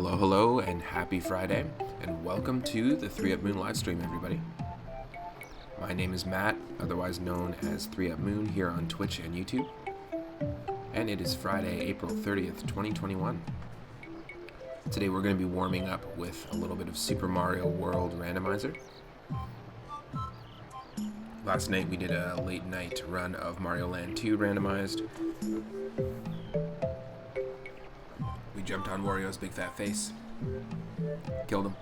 Hello, hello, and happy Friday, and welcome to the 3Up Moon live stream, everybody. My name is Matt, otherwise known as 3Up Moon, here on Twitch and YouTube, and it is Friday, April 30th, 2021. Today we're going to be warming up with a little bit of Super Mario World Randomizer. Last night we did a late night run of Mario Land 2 Randomized. We jumped on Wario's big fat face. Killed him.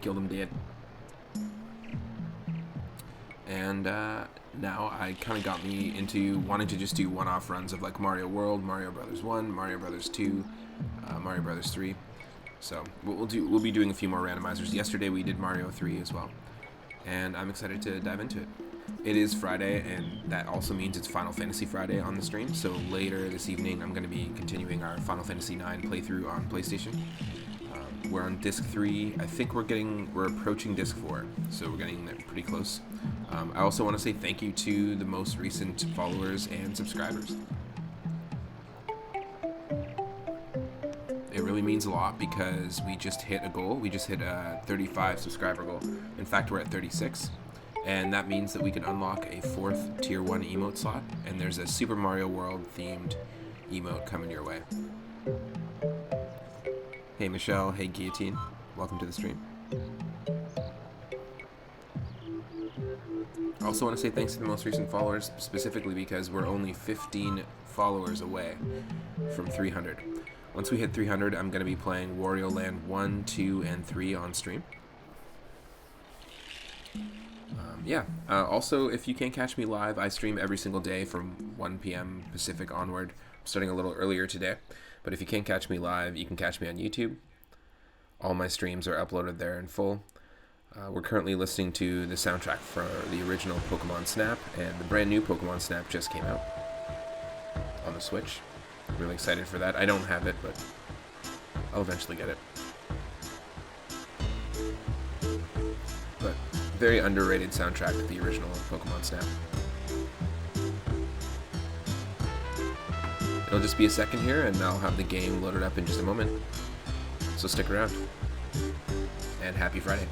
Killed him dead. And now I kind of got me into wanting to just do one-off runs of like Mario World, Mario Brothers 1, Mario Brothers 2, Mario Brothers 3. So we'll be doing a few more randomizers. Yesterday we did Mario 3 as well. And I'm excited to dive into it. It is Friday, and that also means it's Final Fantasy Friday on the stream, so later this evening I'm going to be continuing our Final Fantasy IX playthrough on PlayStation. We're on Disc 3. I think we're approaching Disc 4, so we're getting there pretty close. I also want to say thank you to the most recent followers and subscribers. It really means a lot because we just hit a goal. We just hit a 35 subscriber goal. In fact, we're at 36. And that means that we can unlock a 4th Tier 1 emote slot. And there's a Super Mario World themed emote coming your way. Hey Michelle, hey Guillotine. Welcome to the stream. I also want to say thanks to the most recent followers, specifically because we're only 15 followers away from 300. Once we hit 300, I'm going to be playing Wario Land 1, 2, and 3 on stream. Also, if you can't catch me live, I stream every single day from 1 p.m. Pacific onward. I'm starting a little earlier today. But if you can't catch me live, you can catch me on YouTube. All my streams are uploaded there in full. We're currently listening to the soundtrack for the original Pokemon Snap, and the brand new Pokemon Snap just came out on the Switch. I'm really excited for that. I don't have it, but I'll eventually get it. But very underrated soundtrack of the original Pokemon Snap. It'll just be a second here, and I'll have the game loaded up in just a moment. So stick around. And happy Friday.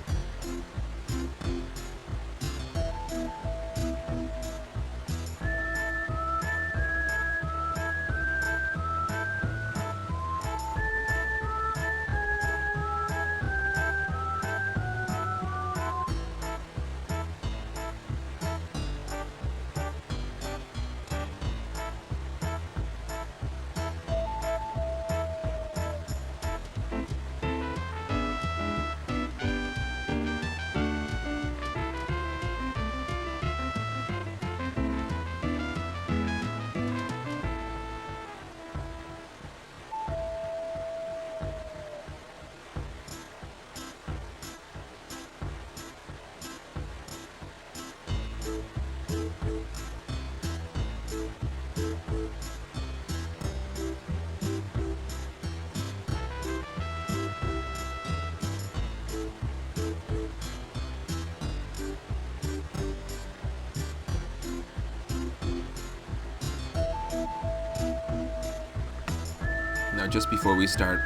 Now, just before we start,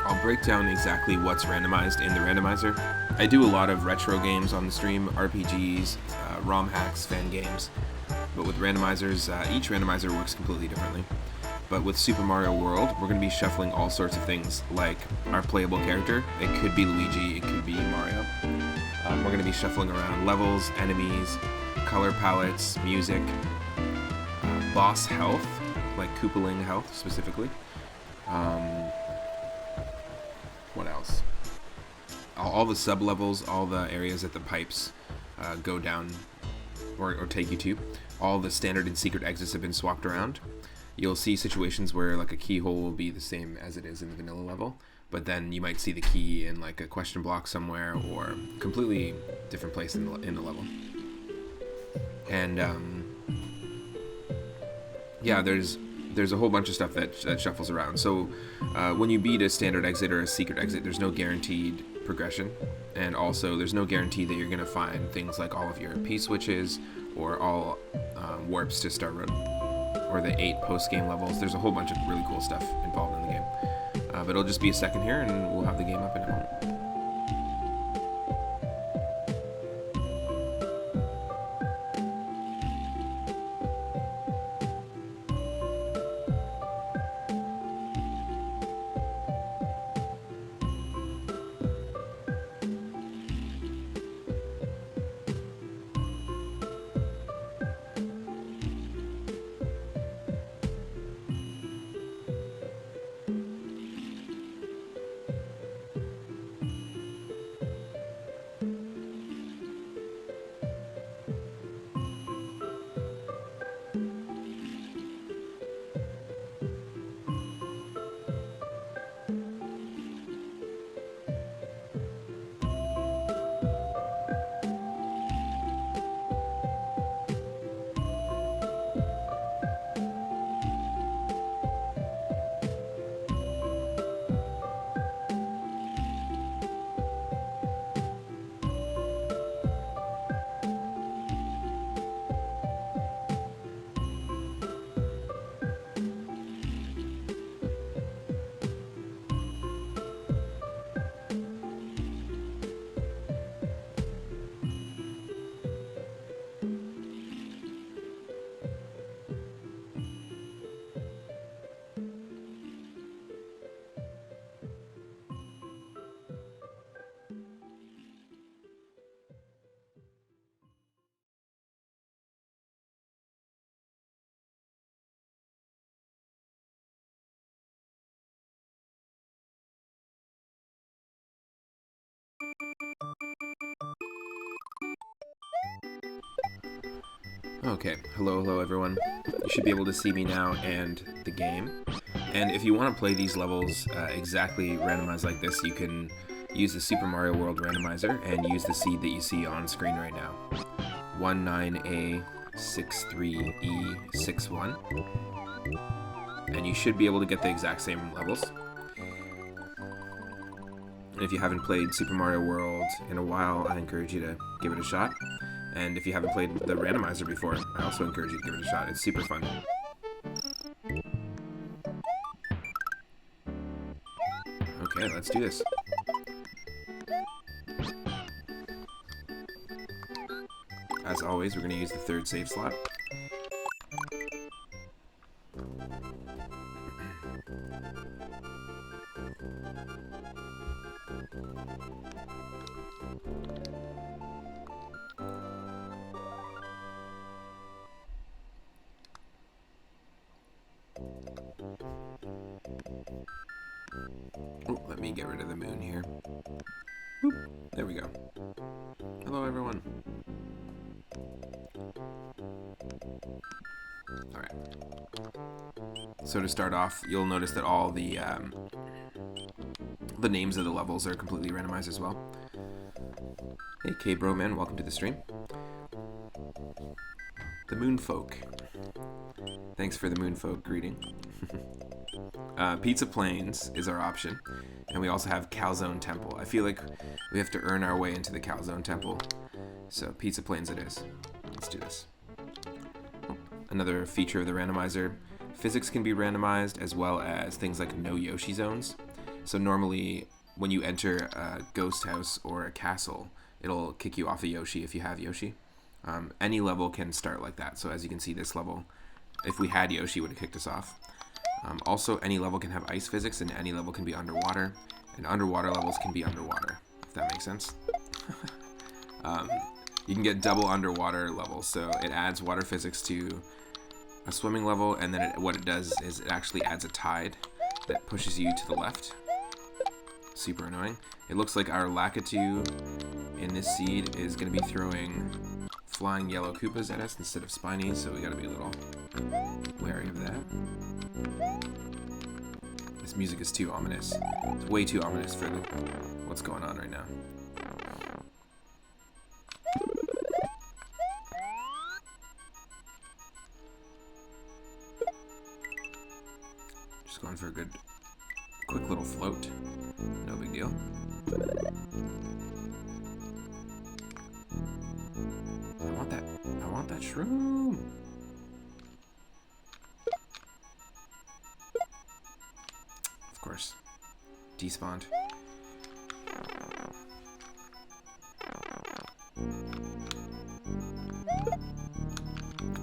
I'll break down exactly what's randomized in the randomizer. I do a lot of retro games on the stream, RPGs, ROM hacks, fan games, but with randomizers, each randomizer works completely differently. But with Super Mario World, we're going to be shuffling all sorts of things, like our playable character. It could be Luigi, it could be Mario. We're going to be shuffling around levels, enemies, color palettes, music, boss health, like Koopaling health specifically. What else? All the sub-levels, all the areas that the pipes go down or take you to. All the standard and secret exits have been swapped around. You'll see situations where like a keyhole will be the same as it is in the vanilla level, but then you might see the key in like a question block somewhere or completely different place in the level. And there's a whole bunch of stuff that shuffles around. So when you beat a standard exit or a secret exit, there's no guaranteed progression, and also there's no guarantee that you're going to find things like all of your P switches or all warps to start run, or the 8 post-game levels. There's a whole bunch of really cool stuff involved in the game. But it'll just be a second here, and we'll have the game up in a moment. Okay, hello everyone. You should be able to see me now and the game. And if you want to play these levels exactly randomized like this, you can use the Super Mario World Randomizer and use the seed that you see on screen right now. 19A63E61. And you should be able to get the exact same levels. And if you haven't played Super Mario World in a while, I encourage you to give it a shot. And if you haven't played the randomizer before, I also encourage you to give it a shot. It's super fun. Okay, let's do this. As always, we're going to use the third save slot. Oh, let me get rid of the moon here. Oop, there we go. Hello, everyone. Alright. So to start off, you'll notice that all the names of the levels are completely randomized as well. Hey, K-Bro-Man, welcome to the stream. The Moonfolk. Thanks for the Moonfolk greeting. Pizza Plains is our option, and we also have Calzone Temple. I feel like we have to earn our way into the Calzone Temple, so Pizza Plains it is. Let's do this. Another feature of the randomizer, physics can be randomized as well as things like no Yoshi zones. So normally when you enter a ghost house or a castle, it'll kick you off a Yoshi if you have Yoshi. Any level can start like that, so as you can see, this level, if we had Yoshi, would have kicked us off. Also, any level can have ice physics, and any level can be underwater, and underwater levels can be underwater, if that makes sense. You can get double underwater levels, so it adds water physics to a swimming level, and then what it does is it actually adds a tide that pushes you to the left. Super annoying. It looks like our Lakitu in this seed is going to be throwing flying yellow Koopas at us instead of Spinies, so we gotta be a little wary of that. This music is too ominous. It's way too ominous for what's going on right now. Just going for a good, quick little float. No big deal. I want that shroom. despawned.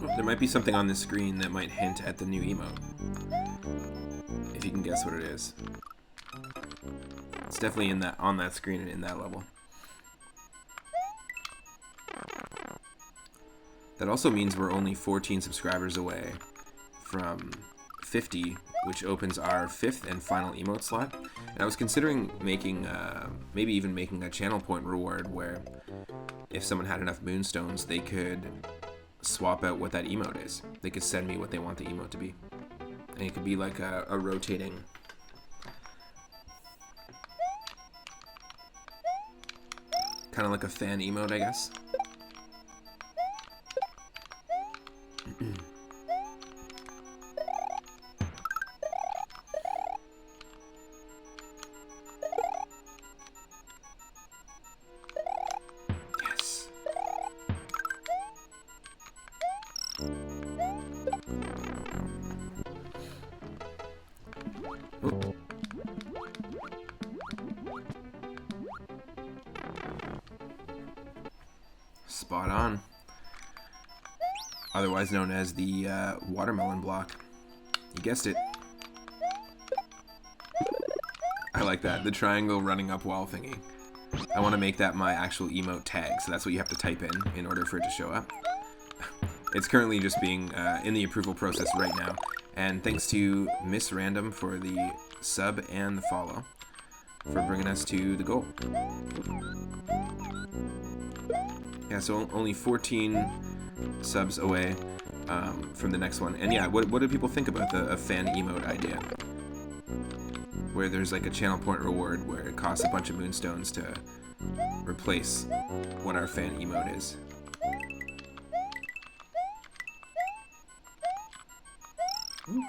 Oh, there might be something on the screen that might hint at the new emote. If you can guess what it is. It's definitely on that screen and in that level. That also means we're only 14 subscribers away from 50, which opens our 5th and final emote slot. And I was considering making, maybe even making a channel point reward where if someone had enough moonstones, they could swap out what that emote is. They could send me what they want the emote to be. And it could be like a rotating... kind of like a fan emote, I guess. Yes. Oh. Spot on. Otherwise known as the watermelon block. You guessed it. I like that. The triangle running up while thingy. I want to make that my actual emote tag, so that's what you have to type in order for it to show up. It's currently just being in the approval process right now. And thanks to Miss Random for the sub and the follow for bringing us to the goal. Yeah, so only 14 subs away from the next one. And yeah, what do people think about a fan emote idea? Where there's like a channel point reward where it costs a bunch of moonstones to replace what our fan emote is. Ooh.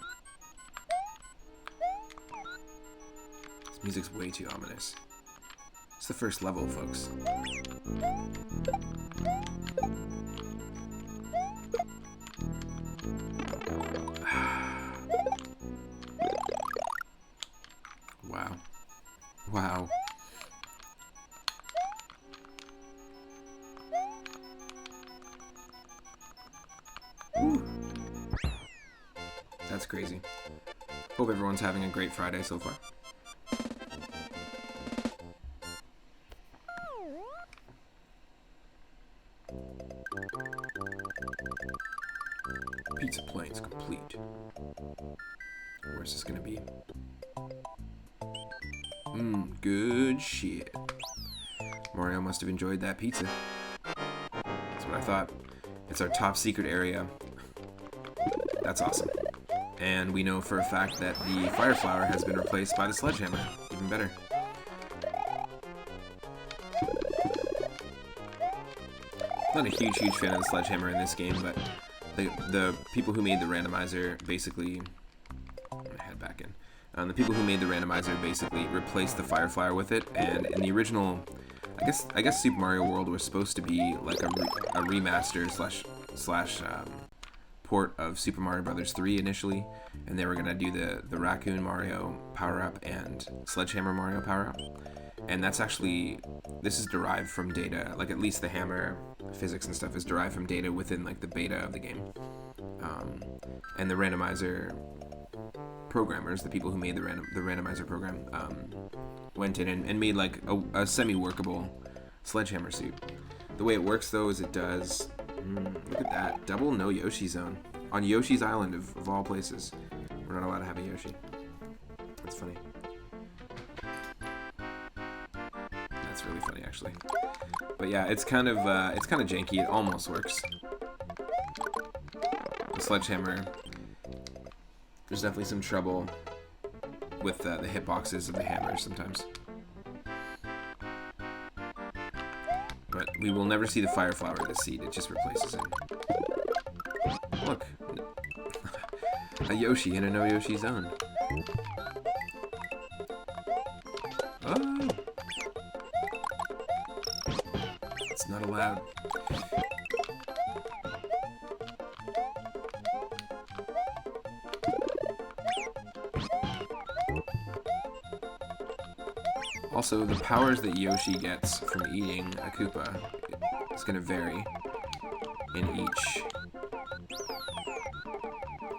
This music's way too ominous. It's the first level, folks. Wow. Wow. Ooh. That's crazy. Hope everyone's having a great Friday so far. Pizza plane's complete. Where's this gonna be? Good shit. Mario must have enjoyed that pizza. That's what I thought. It's our top secret area. That's awesome. And we know for a fact that the fire flower has been replaced by the sledgehammer. Even better. Not a huge fan of the sledgehammer in this game, but the people who made the randomizer basically... I'm gonna head back in. The people who made the randomizer basically replaced the fire flower with it, and in the original... I guess Super Mario World was supposed to be like a remaster slash port of Super Mario Bros. 3 initially, and they were gonna do the Raccoon Mario power-up and Sledgehammer Mario power-up. And that's actually, this is derived from data, like at least the hammer physics and stuff is derived from data within like the beta of the game. And the randomizer programmers, the people who made the randomizer program, went in and made like a semi-workable Sledgehammer suit. The way it works though is it does, look at that, double no Yoshi zone. On Yoshi's Island of all places. We're not allowed to have a Yoshi. That's funny. That's really funny actually. But yeah, it's kind of janky. It almost works. The Sledgehammer, there's definitely some trouble with the hitboxes of the hammer sometimes. But we will never see the fire flower this seed. It just replaces it. Look. A Yoshi in a no Yoshi zone. Oh! It's not allowed. Also, the powers that Yoshi gets from eating a Koopa is going to vary in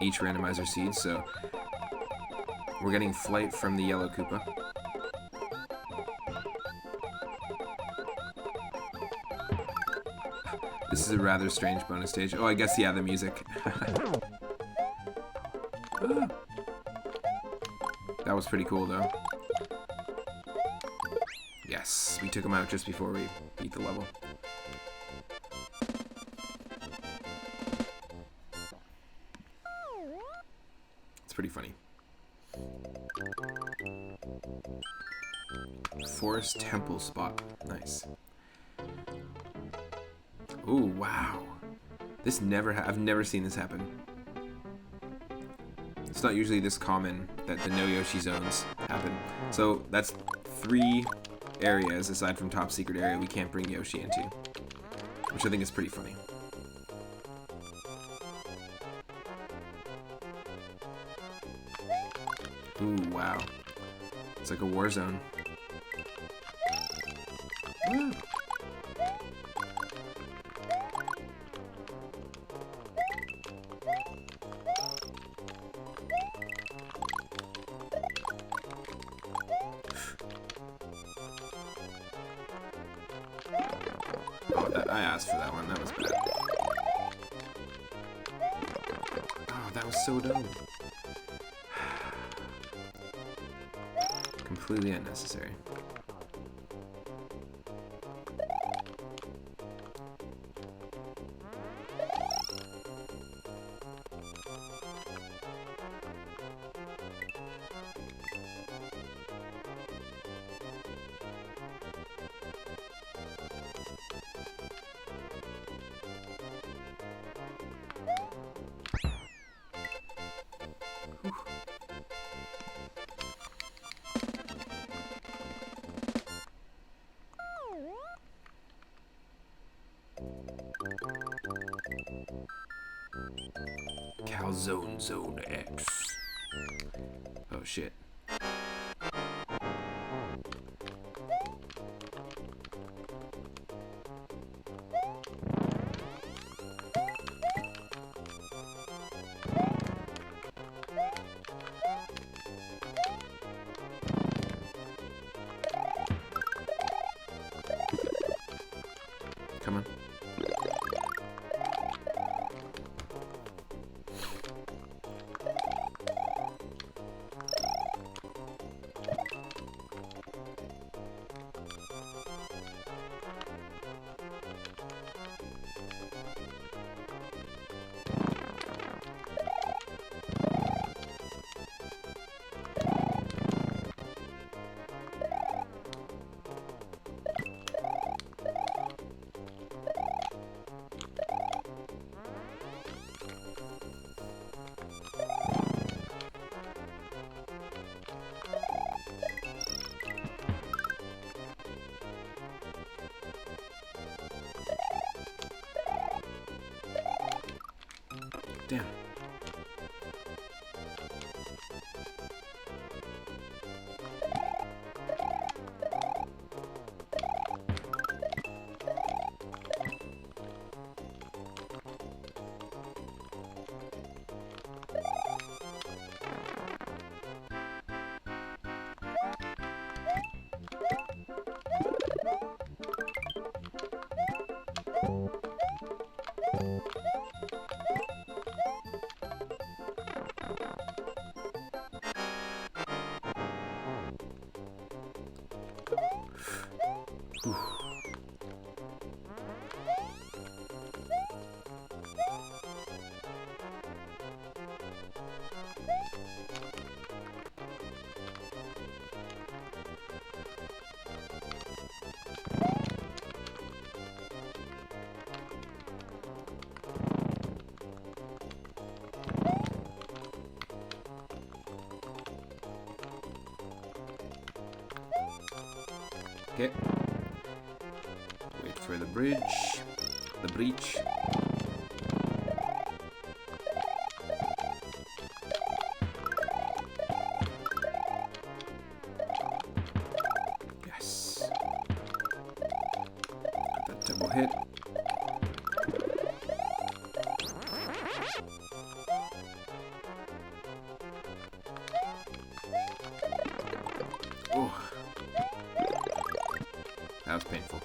each randomizer seed. So we're getting Flight from the yellow Koopa. This is a rather strange bonus stage. Oh, I guess, yeah, the music. That was pretty cool, though. Yes, we took him out just before we beat the level. It's pretty funny. Forest Temple spot. Nice. Ooh, wow. This I've never seen this happen. It's not usually this common that the no Yoshi zones happen. So that's 3 areas aside from top secret area we can't bring Yoshi into, which I think is pretty funny. Ooh, wow. It's like a war zone. Woo. Oh, I asked for that one. That was bad. Oh, that was so dumb. Completely unnecessary. Calzone Zone X. Oh shit. Come on. Damn. Okay. Wait for the bridge. The breach. Yeah. hit. Oh, that was painful.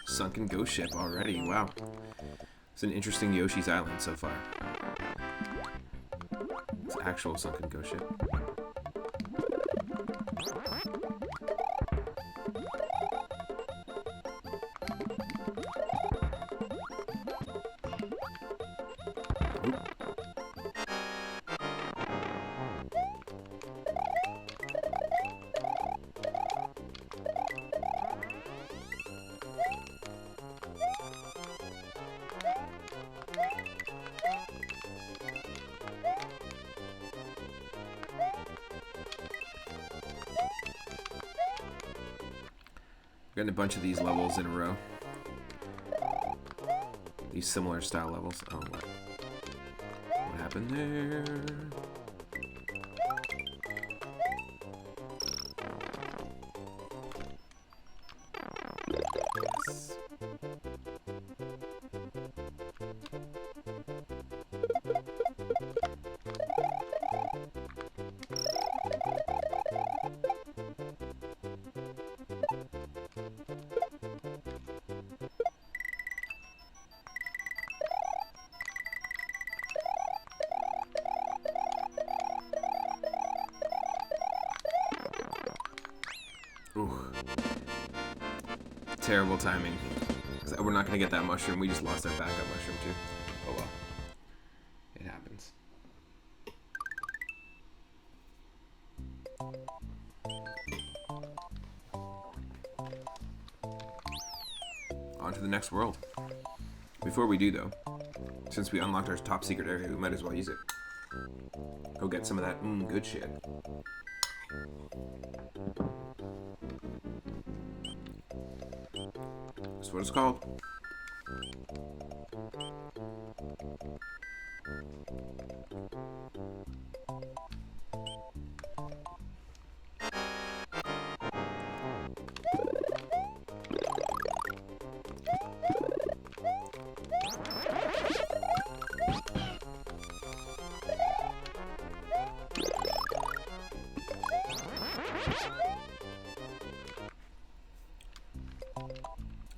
Sunken ghost ship already. Wow. It's an interesting Yoshi's Island so far. It's actual sunken ghost ship. Getting a bunch of these levels in a row. These similar style levels. Oh, what happened there? Yes. Ooh. Terrible timing. We're not going to get that mushroom. We just lost our backup mushroom, too. Oh, well. It happens. On to the next world. Before we do, though, since we unlocked our top secret area, we might as well use it. Go get some of that good shit. That's what it's called.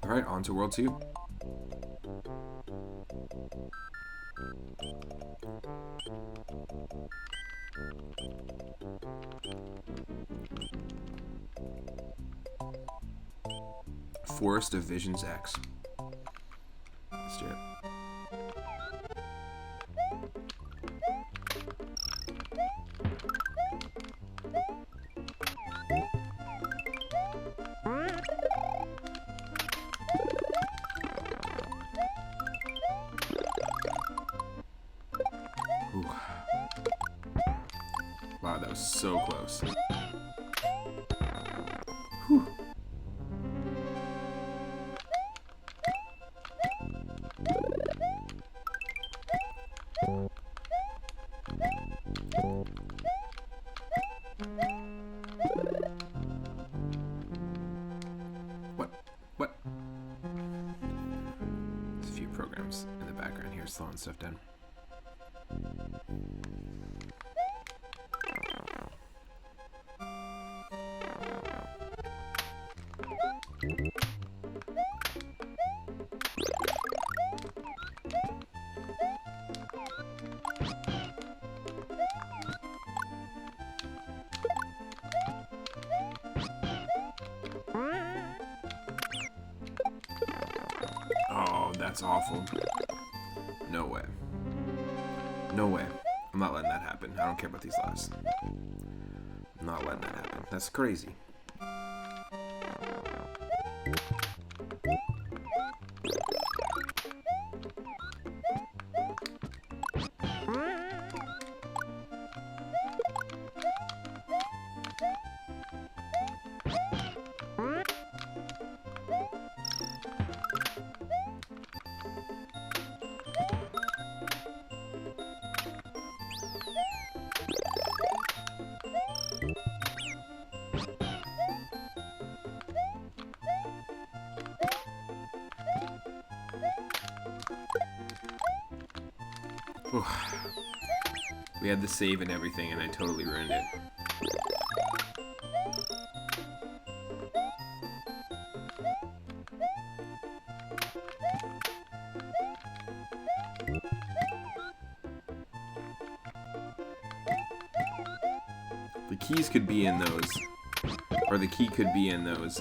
Alright, on to World 2. Forest of Visions X. Let's do it. Ooh. Wow, that was so close. Whew. What? There's a few programs in the background here slowing stuff down. Oh, that's awful. No way. No way. I'm not letting that happen. I don't care about these lives. I'm not letting that happen. That's crazy. Whew. We had the save and everything, and I totally ruined it. The keys could be in those, or the key could be in those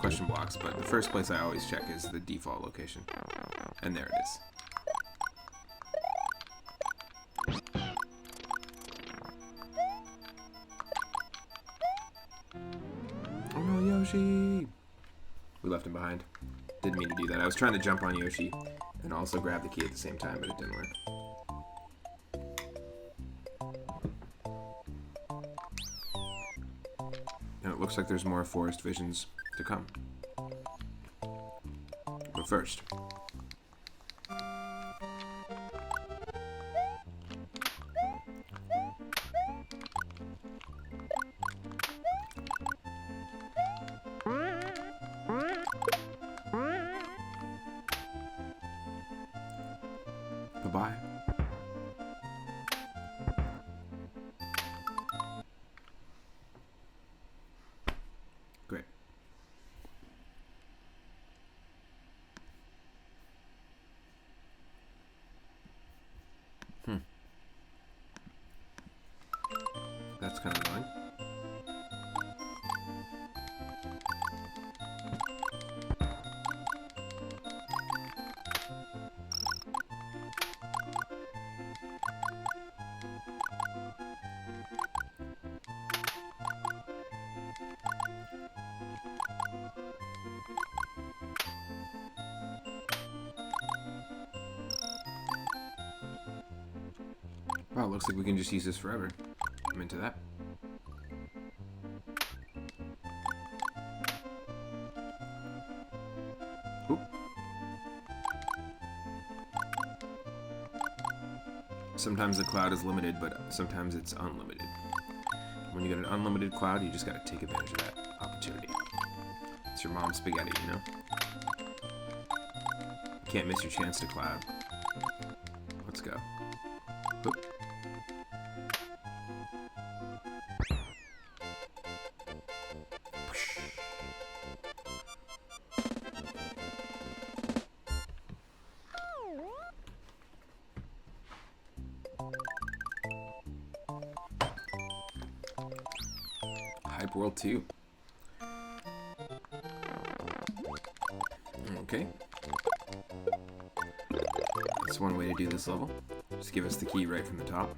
question blocks, but the first place I always check is the default location. And there it is. Oh no, Yoshi! We left him behind. Didn't mean to do that. I was trying to jump on Yoshi and also grab the key at the same time, but it didn't work. And it looks like there's more forest visions to come. But first, bye-bye. Great. That's kind of annoying. Wow, looks like we can just use this forever. I'm into that. Oop. Sometimes the cloud is limited, but sometimes it's unlimited. When you get an unlimited cloud, you just gotta take advantage of that opportunity. It's your mom's spaghetti, you know? You can't miss your chance to cloud. Let's go. Oop. Hype World 2. Okay. That's one way to do this level. Just give us the key right from the top.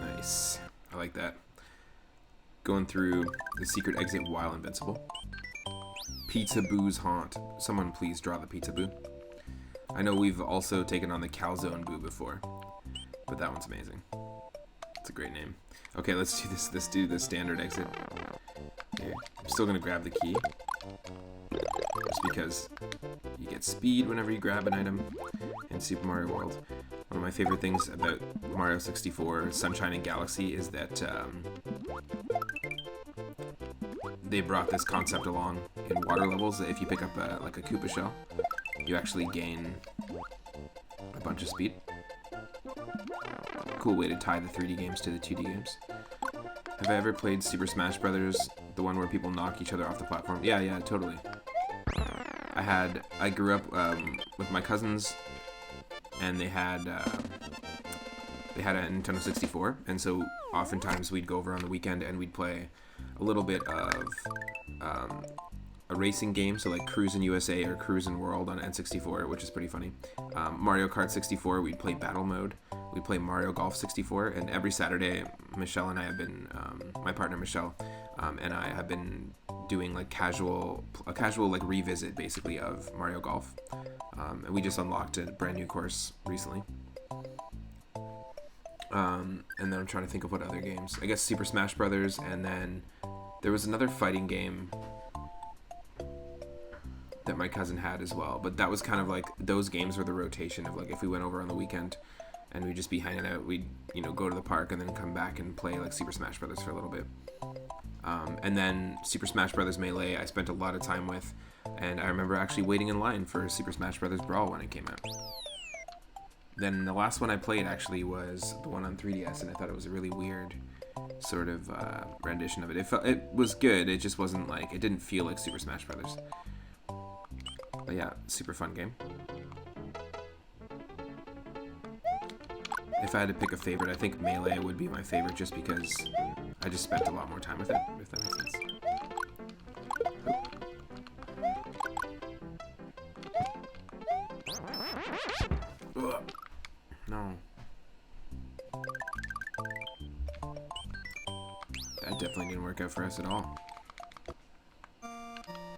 Nice. I like that. Going through the secret exit while invincible. Pizza Boo's haunt. Someone please draw the Pizza Boo. I know we've also taken on the Calzone Boo before, but that one's amazing. It's a great name. Okay, let's do this. Let's do the standard exit. Okay. I'm still gonna grab the key, just because you get speed whenever you grab an item in Super Mario World. One of my favorite things about Mario 64 Sunshine and Galaxy is that they brought this concept along in water levels. That if you pick up like a Koopa shell, you actually gain a bunch of speed. Cool way to tie the 3D games to the 2D games. Have I ever played Super Smash Brothers, the one where people knock each other off the platform? Yeah, totally. I grew up with my cousins, and they had a Nintendo 64, and so oftentimes we'd go over on the weekend and we'd play a little bit of a racing game, so like Cruisin' USA or Cruisin' World on N64, which is pretty funny. Mario Kart 64, we'd play Battle Mode. We'd play Mario Golf 64, and every Saturday, Michelle and I have been, my partner Michelle, and I have been doing like a casual like revisit basically of Mario Golf. And we just unlocked a brand new course recently. And then I'm trying to think of what other games. I guess Super Smash Brothers, and then there was another fighting game that my cousin had as well. But that was kind of like, those games were the rotation of like, if we went over on the weekend and we'd just be hanging out, we'd, you know, go to the park and then come back and play like Super Smash Brothers for a little bit. And then Super Smash Brothers Melee I spent a lot of time with, and I remember actually waiting in line for Super Smash Brothers Brawl when it came out. Then the last one I played actually was the one on 3DS, and I thought it was a really weird sort of rendition of it. It was good, it just wasn't like, it didn't feel like Super Smash Brothers. But yeah, super fun game. If I had to pick a favorite, I think Melee would be my favorite just because I just spent a lot more time with it, if that makes sense. Ugh. No. That definitely didn't work out for us at all.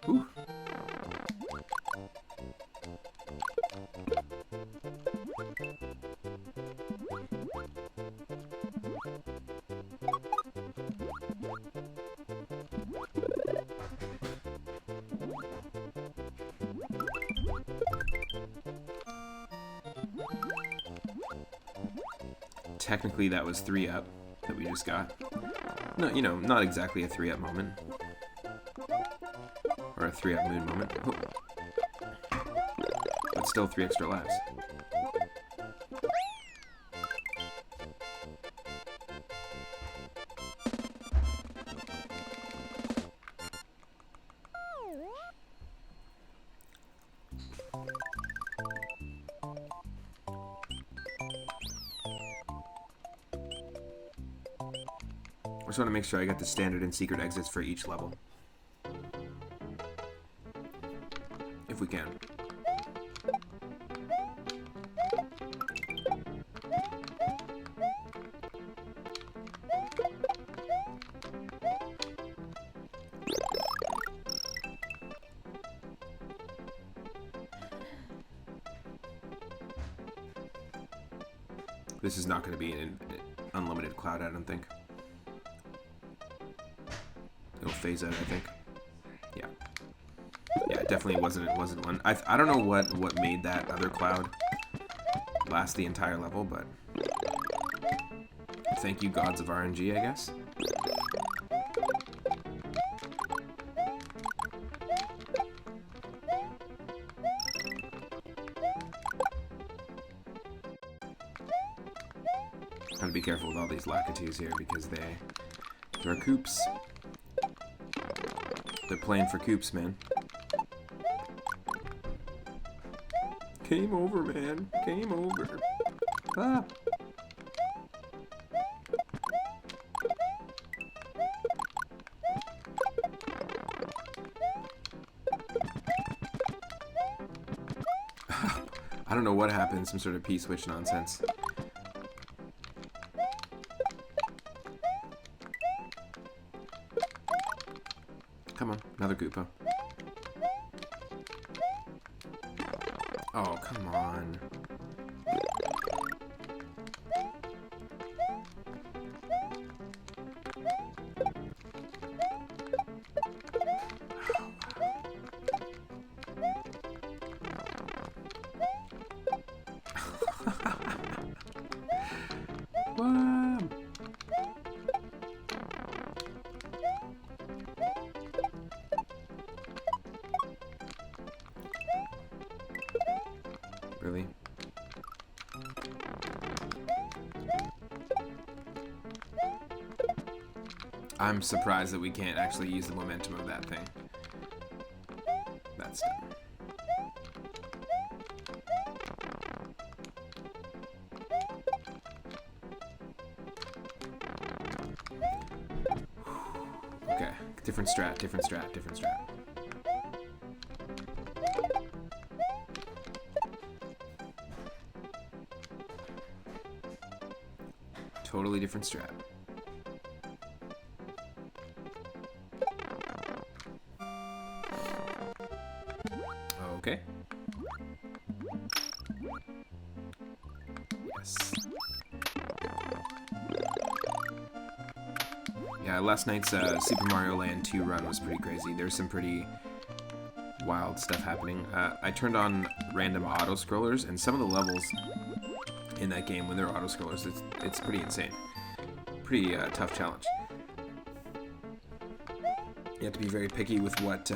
Ooh. Technically that was 3-up that we just got. No, you know, not exactly a 3-up moment. Or a 3-up moon moment. Oh. But still 3 extra lives. I just want to make sure I get the standard and secret exits for each level. If we can. This is not going to be an unlimited cloud, I don't think. It'll phase out, I think. Yeah. Yeah, it definitely wasn't one. I don't know what made that other cloud last the entire level, but thank you, gods of RNG, I guess. Gotta be careful with all these Lakitus here because they're coops. They're playing for coops, man. Game over, man. Game over. Ah. I don't know what happened. Some sort of P-switch nonsense. Come on, another Koopa. Oh, come on. Wow. Really? I'm surprised that we can't actually use the momentum of that thing. That's dumb. Okay, different strat, different strat, different strat. Totally different strat. Okay. Yes. Yeah, last night's Super Mario Land 2 run was pretty crazy. There's some pretty wild stuff happening. I turned on random auto-scrollers, and some of the levels in that game, when they're auto-scrollers, it's pretty insane. Pretty tough challenge. You have to be very picky with what,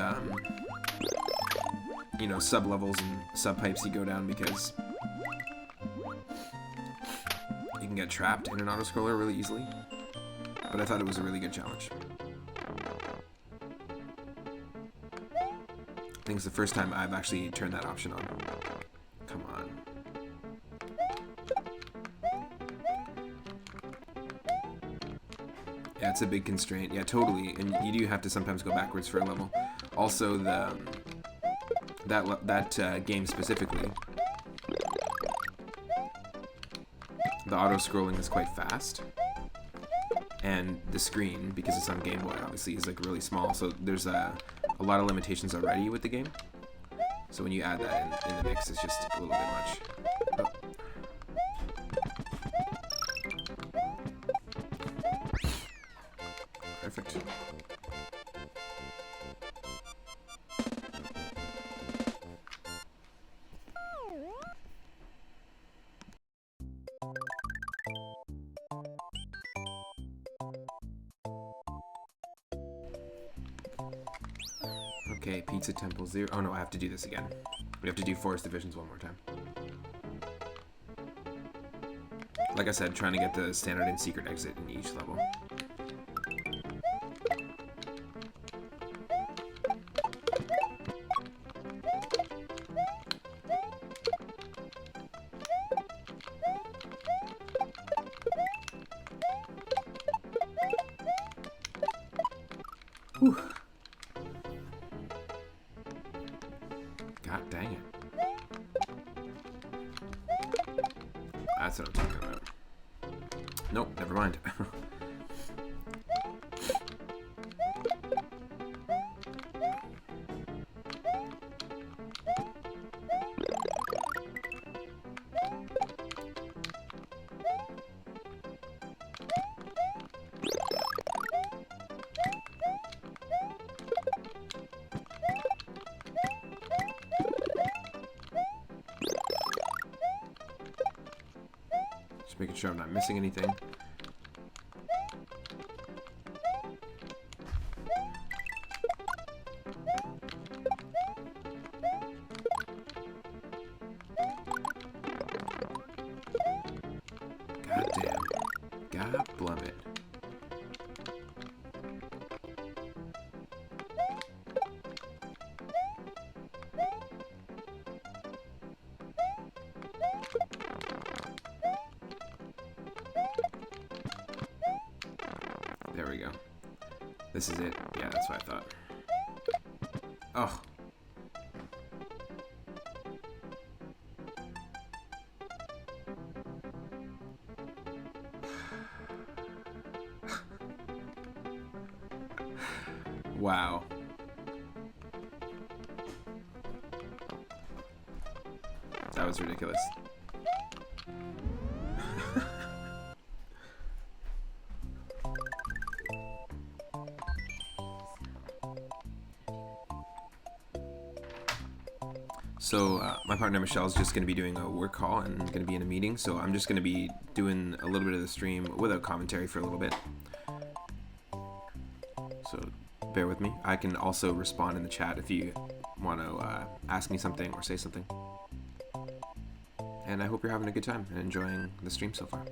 you know, sub-levels and sub-pipes you go down, because you can get trapped in an auto-scroller really easily. But I thought it was a really good challenge. I think it's the first time I've actually turned that option on. Come on. Yeah, it's a big constraint. Yeah, totally. And you do have to sometimes go backwards for a level. Also, that game specifically, the auto-scrolling is quite fast. And the screen, because it's on Game Boy, obviously, is like really small. So there's a lot of limitations already with the game. So when you add that in the mix, it's just a little bit much. Oh. Perfect. Okay, Pizza Temple 0. Oh no, I have to do this again. We have to do Forest Divisions one more time. Like I said, trying to get the standard and secret exit in each level. Whew. God dang it. That's what I'm talking about. Nope, never mind. Just making sure I'm not missing anything. God damn. God blum it. There we go. This is it. Yeah, that's what I thought. Oh. Wow. That was ridiculous. So my partner Michelle is just going to be doing a work call and going to be in a meeting, so I'm just going to be doing a little bit of the stream without commentary for a little bit. So bear with me. I can also respond in the chat if you want to ask me something or say something. And I hope you're having a good time and enjoying the stream so far.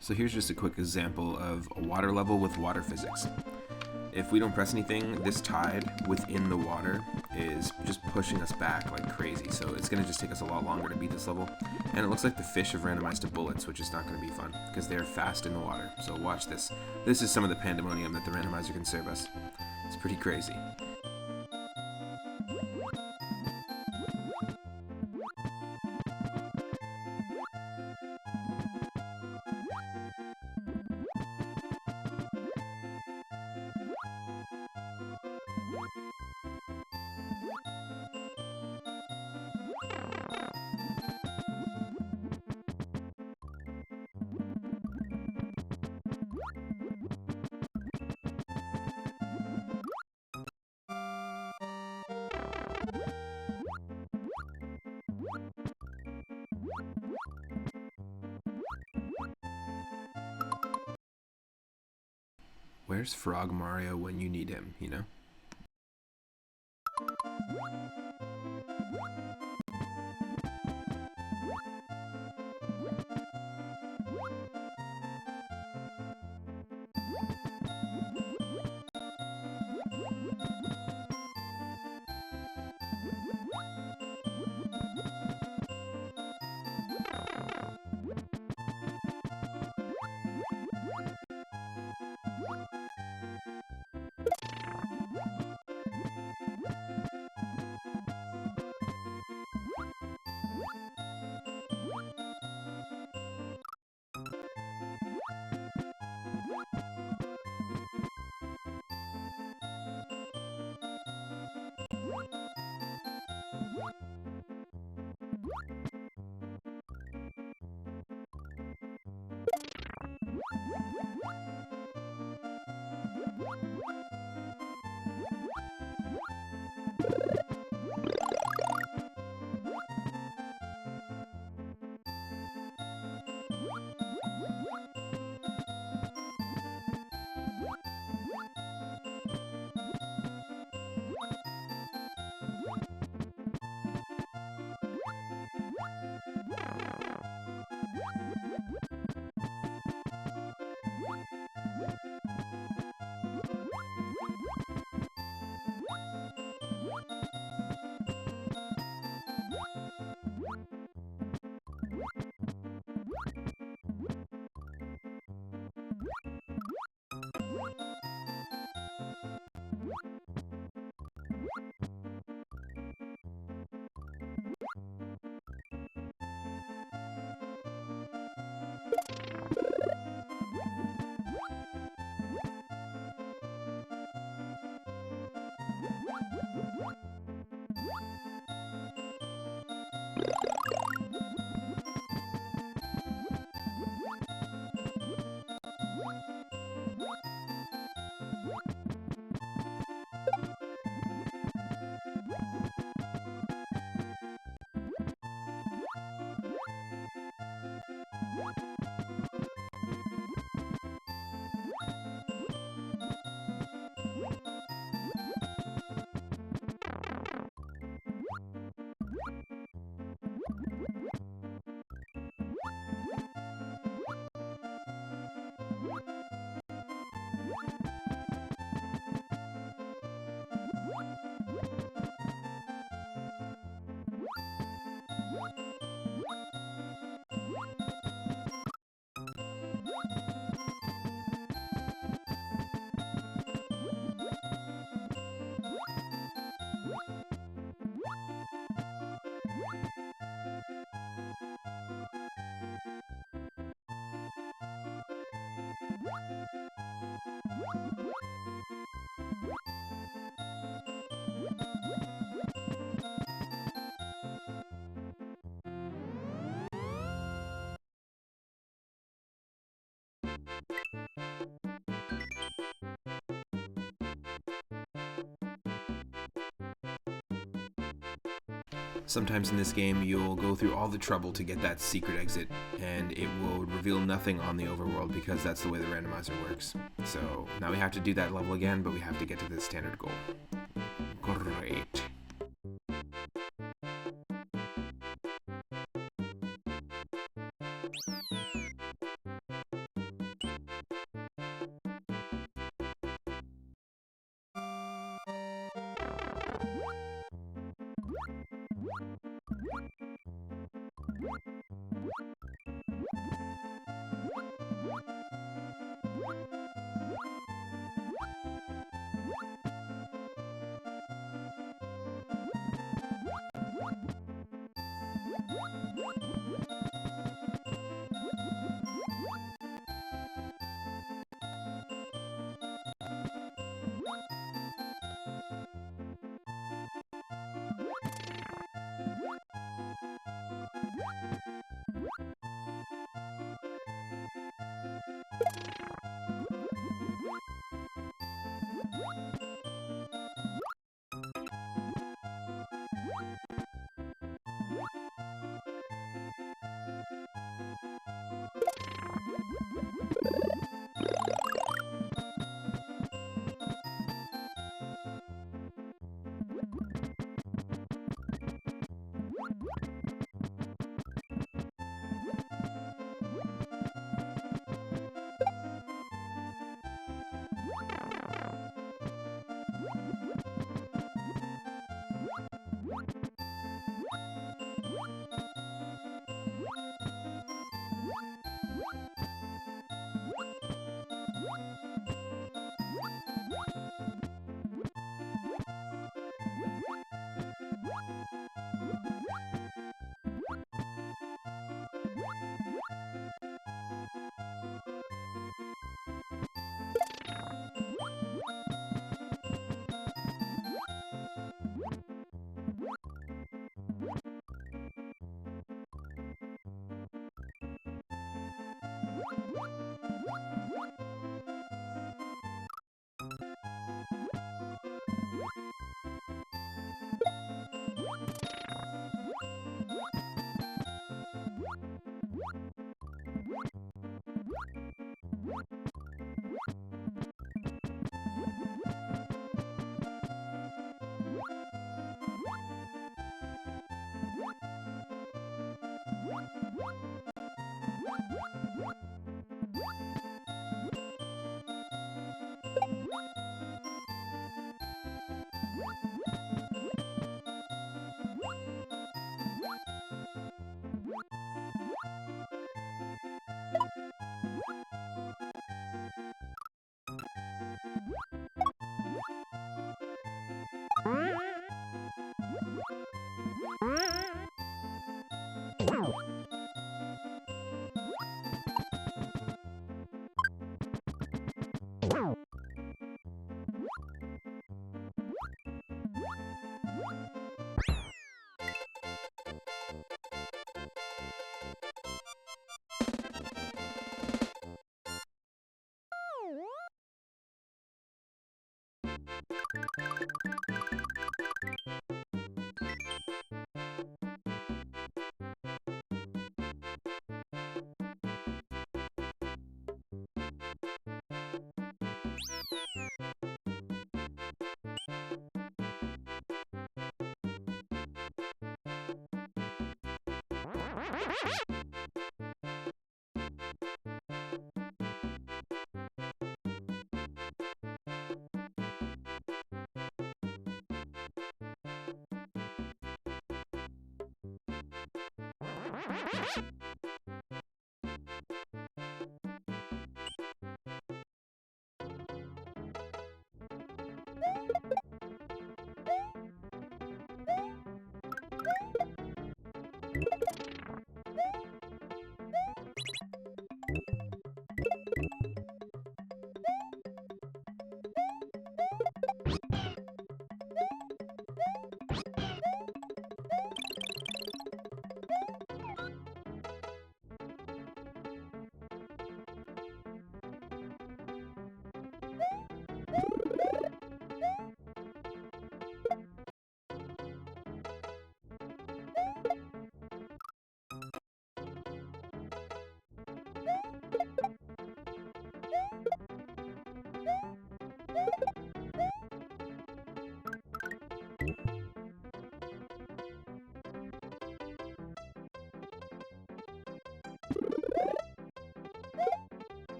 So here's just a quick example of a water level with water physics. If we don't press anything, this tide within the water is just pushing us back like crazy, so it's going to just take us a lot longer to beat this level. And it looks like the fish have randomized to bullets, which is not going to be fun, because they're fast in the water. So watch this. This is some of the pandemonium that the randomizer can serve us. It's pretty crazy. Where's Frog Mario when you need him, you know? Sometimes in this game, you'll go through all the trouble to get that secret exit, and it will reveal nothing on the overworld because that's the way the randomizer works. So now we have to do that level again, but we have to get to the standard goal. Great.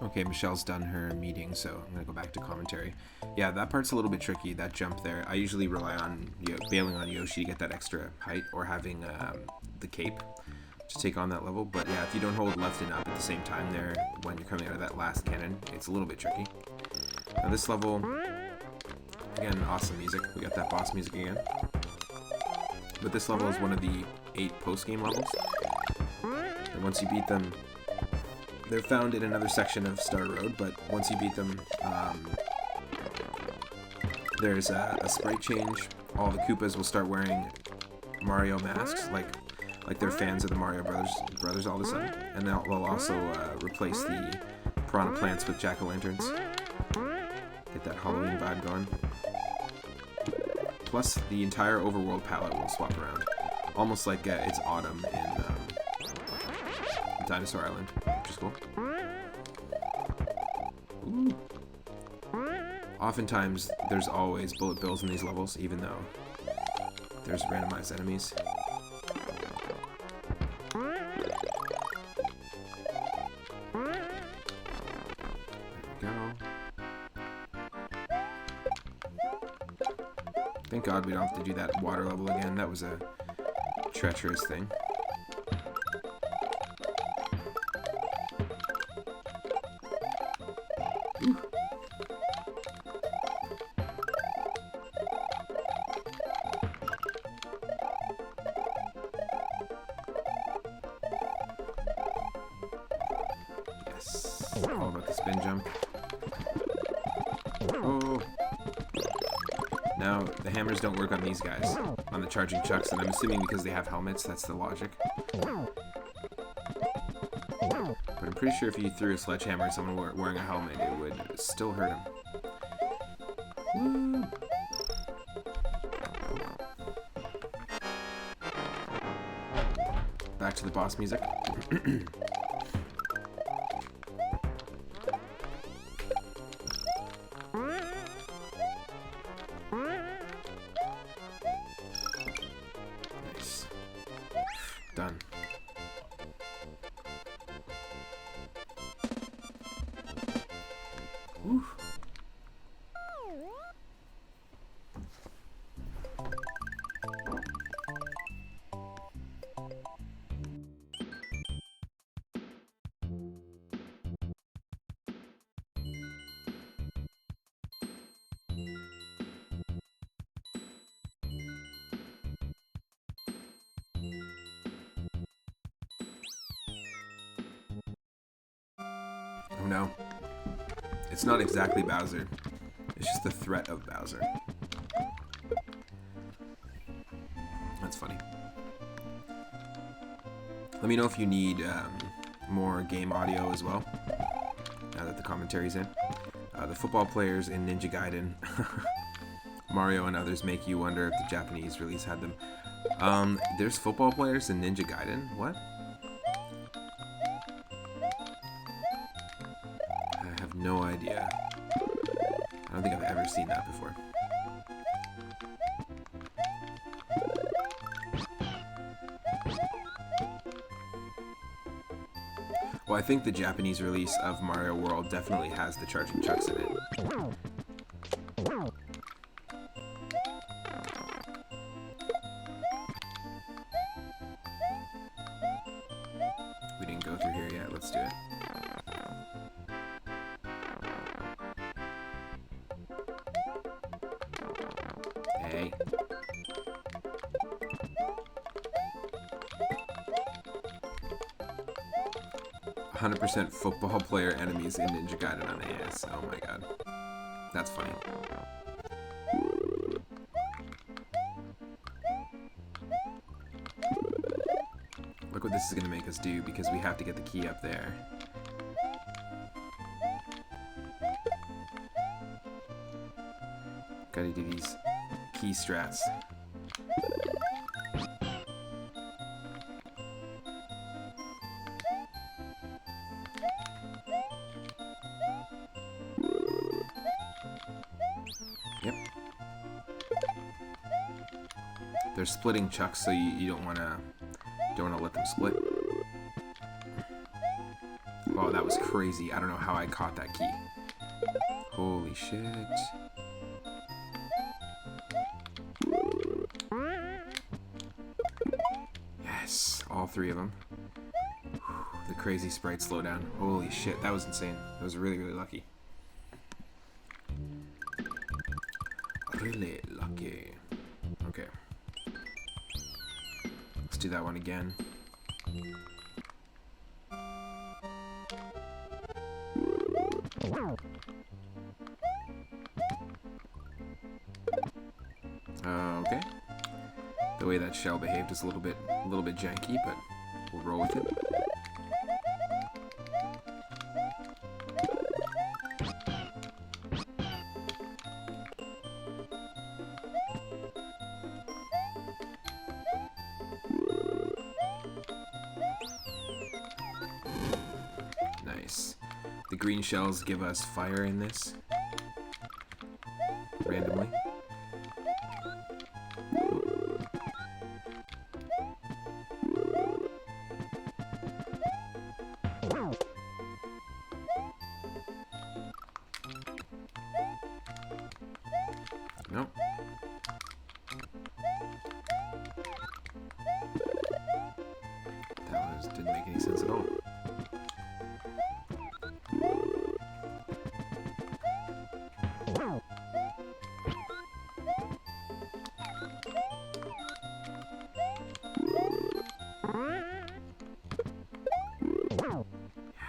Okay, Michelle's done her meeting, so I'm gonna go back to commentary. Yeah, that part's a little bit tricky, that jump there. I usually rely on bailing on Yoshi to get that extra height, or having the cape to take on that level. But yeah, if you don't hold left and up at the same time there when you're coming out of that last cannon, it's a little bit tricky. Now this level, again, awesome music. We got that boss music again. But this level is one of the 8 post-game levels. And once you beat them, they're found in another section of Star Road, but once you beat them, there's a sprite change. All the Koopas will start wearing Mario masks, like they're fans of the Mario Brothers all of a sudden. And they'll also replace the piranha plants with jack-o'-lanterns. Get that Halloween vibe going. plus the entire overworld palette will swap around. Almost like it's autumn in Dinosaur Island, which is cool. Ooh. Oftentimes, there's always bullet bills in these levels, even though there's randomized enemies. Thank God we don't have to do that water level again. That was a treacherous thing. Ooh. Yes. All about the spin jump. Oh. Now, the hammers don't work on these guys, on the charging chucks, and I'm assuming because they have helmets, that's the logic. But I'm pretty sure if you threw a sledgehammer at someone wearing a helmet, it would still hurt him. Woo. Back to the boss music. Done. Whew. Oh no. It's not exactly Bowser. It's just the threat of Bowser. That's funny. Let me know if you need more game audio as well, now that the commentary's in. The football players in Ninja Gaiden, Mario and others make you wonder if the Japanese release had them. There's football players in Ninja Gaiden? What? I have no idea. I don't think I've ever seen that before. Well, I think the Japanese release of Mario World definitely has the charging chucks in it. We didn't go through here yet. Let's do it. Hey. 100% football player enemies in Ninja Gaiden on AS. Oh my god. That's funny. Look what this is going to make us do, because we have to get the key up there. Gotta do these key strats. Yep. They're splitting chucks, so you don't wanna let them split. Oh, that was crazy. I don't know how I caught that key. Holy shit. Yes, all three of them. The crazy sprite slowdown. Holy shit, that was insane. That was really, really lucky. Really lucky. Okay. Let's do that one again. Okay. The way that shell behaved is a little bit janky, but we'll roll with it. green shells give us fire in this randomly. Nope. Didn't make any sense at all.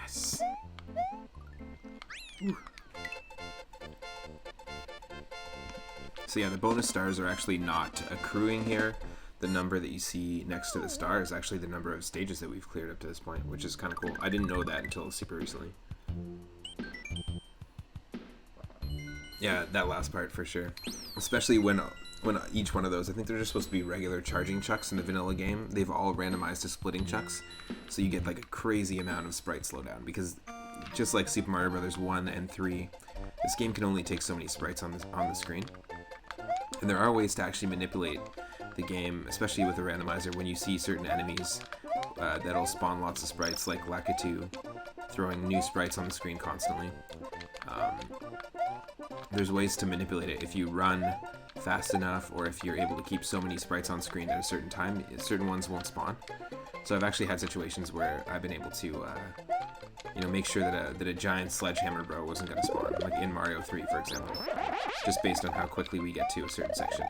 Yes. Ooh. So yeah, the bonus stars are actually not accruing here. The number that you see next to the star is actually the number of stages that we've cleared up to this point, which is kind of cool. I didn't know that until super recently. Yeah, that last part for sure. Especially when each one of those, I think they're just supposed to be regular charging chucks in the vanilla game. They've all randomized to splitting chucks, so you get like a crazy amount of sprite slowdown, because just like Super Mario Brothers 1 and 3, this game can only take so many sprites on the screen. And there are ways to actually manipulate the game, especially with the randomizer, when you see certain enemies that'll spawn lots of sprites, like Lakitu throwing new sprites on the screen constantly. There's ways to manipulate it. If you run fast enough, or if you're able to keep so many sprites on screen at a certain time, certain ones won't spawn. So I've actually had situations where I've been able to make sure that a giant sledgehammer bro wasn't going to spawn, like in Mario 3, for example, just based on how quickly we get to a certain section.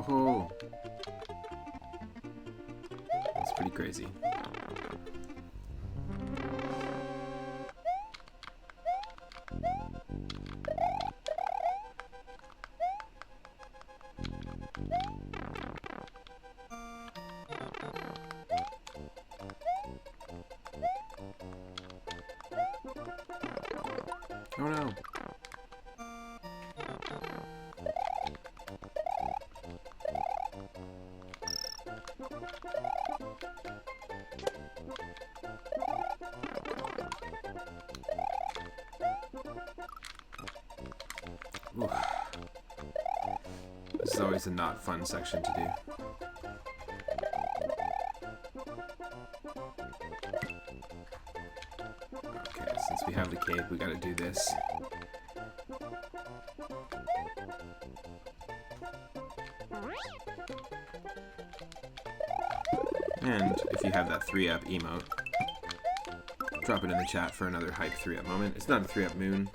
Oh, that's pretty crazy. Oh no. Ooh. This is always a not fun section to do. Okay, since we have the cape, we gotta do this. And if you have that 3-up emote, drop it in the chat for another hype 3-up moment. It's not a 3-up moon,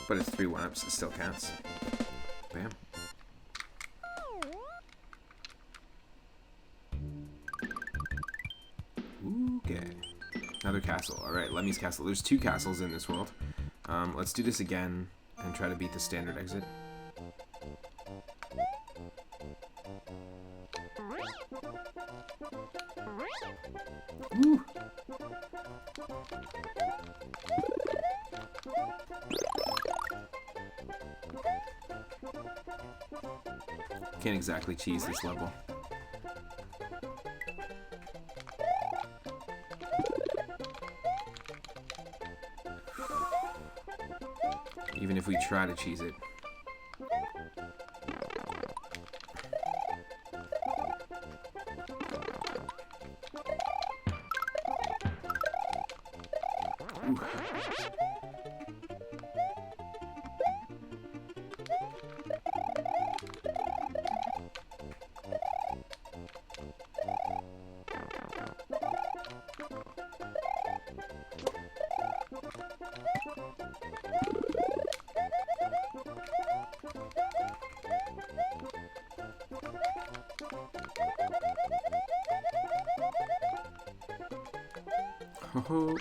but it's 3 1-ups, it still counts. Bam. Okay. Another castle. Alright, Lemmy's castle. There's 2 castles in this world. Let's do this again and try to beat the standard exit. Woo. Can't exactly cheese this level. Even if we try to cheese it. Ooh. Oh.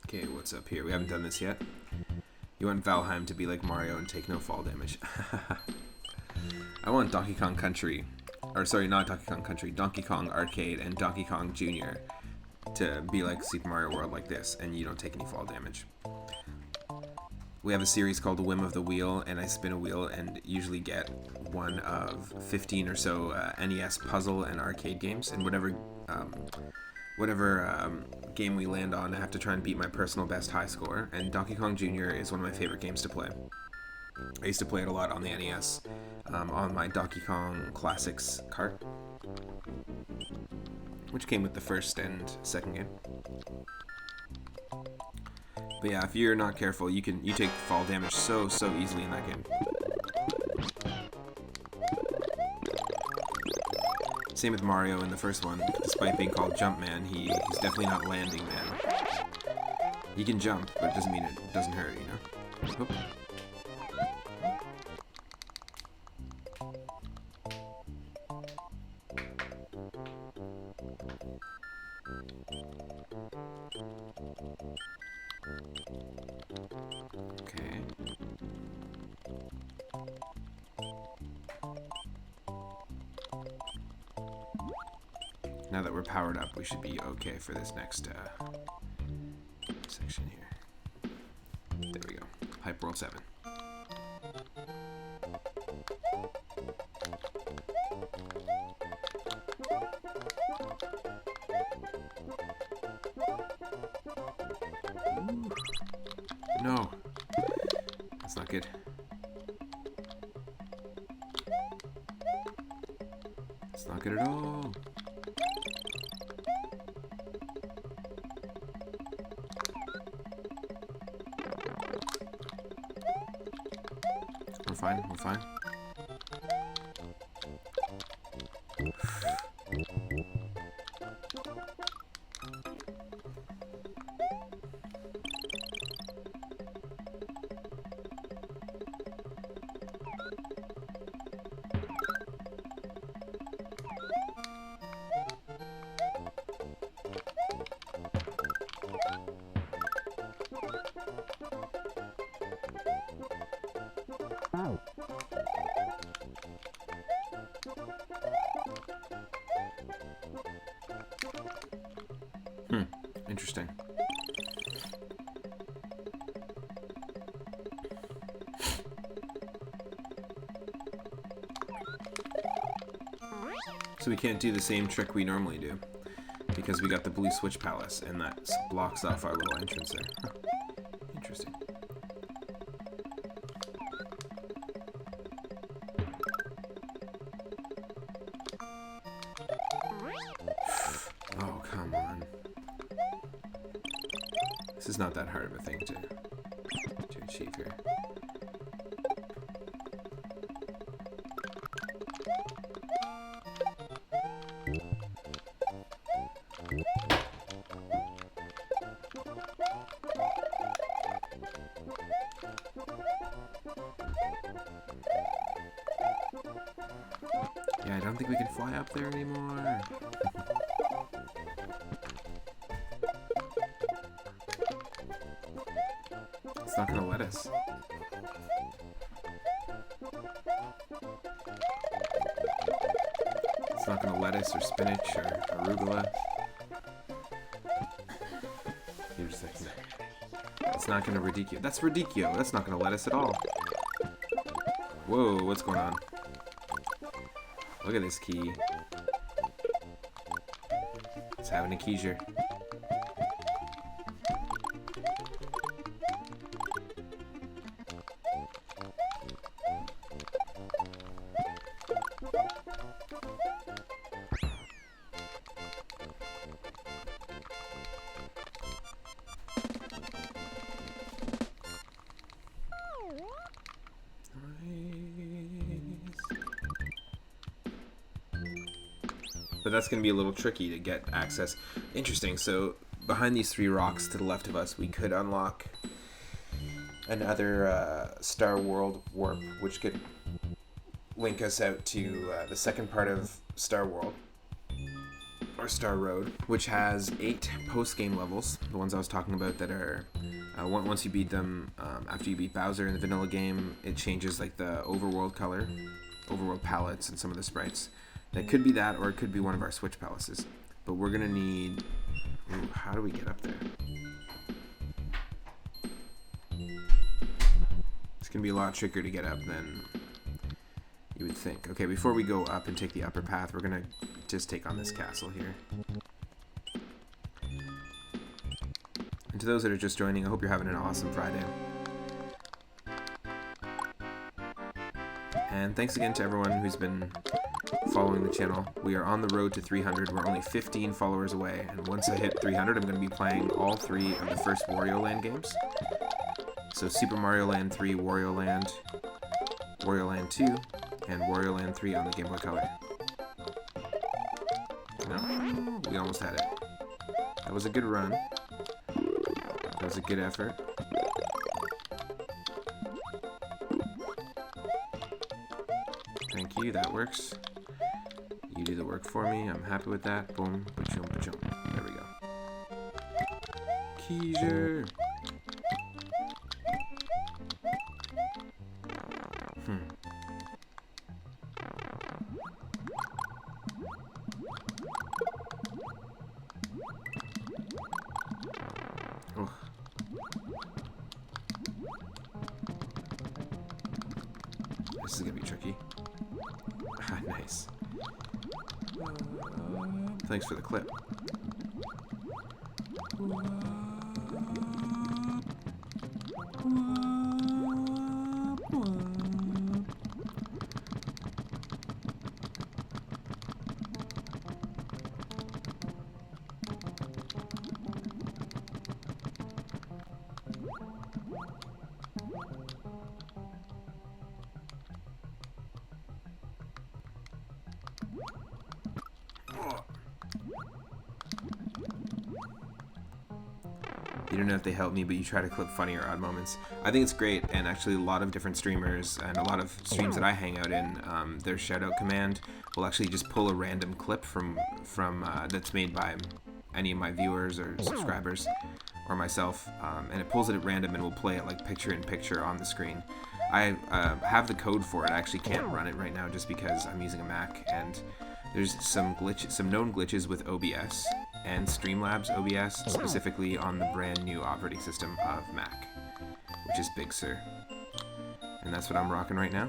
Okay, what's up here? We haven't done this yet. You want Valheim to be like Mario and take no fall damage. I want Donkey Kong Country or sorry, not Donkey Kong Country, Donkey Kong Arcade and Donkey Kong Jr. to be like Super Mario World like this, and you don't take any fall damage. We have a series called The Whim of the Wheel, and I spin a wheel and usually get one of 15 or so NES puzzle and arcade games, and whatever game we land on, I have to try and beat my personal best high score, and Donkey Kong Jr. is one of my favorite games to play. I used to play it a lot on the NES, on my Donkey Kong Classics cart, which came with the first and second game. But yeah, if you're not careful, you take fall damage so easily in that game. Same with Mario in the first one. Despite being called Jumpman, he's definitely not Landing Man. He can jump, but it doesn't mean it doesn't hurt, you know? Oop. Okay. Now that we're powered up, we should be okay for this next section here. There we go. Hype World 7. Ooh. No. That's not good. It's not good at all. We're fine, we're fine. Interesting. So we can't do the same trick we normally do because we got the blue switch palace and that blocks off our little entrance there. Huh. Interesting. Oh, come on. This is not that hard of a thing to achieve here. Yeah, I don't think we can fly up there anymore. It's not gonna let us. It's not gonna let us, or spinach, or arugula. You're just like, it's not gonna radicchio. That's radicchio. That's not gonna let us at all. Whoa, what's going on? Look at this key. It's having a keysure. But that's going to be a little tricky to get access. Interesting. So behind these three rocks to the left of us, we could unlock another Star World warp, which could link us out to the second part of Star World, or Star Road, which has 8 post-game levels, the ones I was talking about that are, once you beat them, after you beat Bowser in the vanilla game, it changes like the overworld color, overworld palettes, and some of the sprites. That could be that, or it could be one of our switch palaces. But we're gonna need... Ooh, how do we get up there? It's gonna be a lot trickier to get up than you would think. Okay, before we go up and take the upper path, we're gonna just take on this castle here. And to those that are just joining, I hope you're having an awesome Friday. And thanks again to everyone who's been following the channel. We are on the road to 300. We're only 15 followers away, and once I hit 300, I'm going to be playing all 3 of the first Wario Land games. So Super Mario Land 3, Wario Land 2, and Wario Land 3 on the Game Boy Color. No, we almost had it. That was a good run. That was a good effort. Thank you, that works. You do the work for me, I'm happy with that. Boom, ba-choom, ba-choom. There we go. Keyser! Oh. This is gonna be tricky. Ah, nice. Thanks for the clip. You don't know if they help me, but you try to clip funny or odd moments. I think it's great, and actually a lot of different streamers and a lot of streams that I hang out in, their shoutout command will actually just pull a random clip from that's made by any of my viewers or subscribers or myself, and it pulls it at random and will play it like picture in picture on the screen. I have the code for it. I actually can't run it right now just because I'm using a Mac, and there's some known glitches with OBS and Streamlabs OBS, specifically on the brand new operating system of Mac, which is Big Sur. And that's what I'm rocking right now.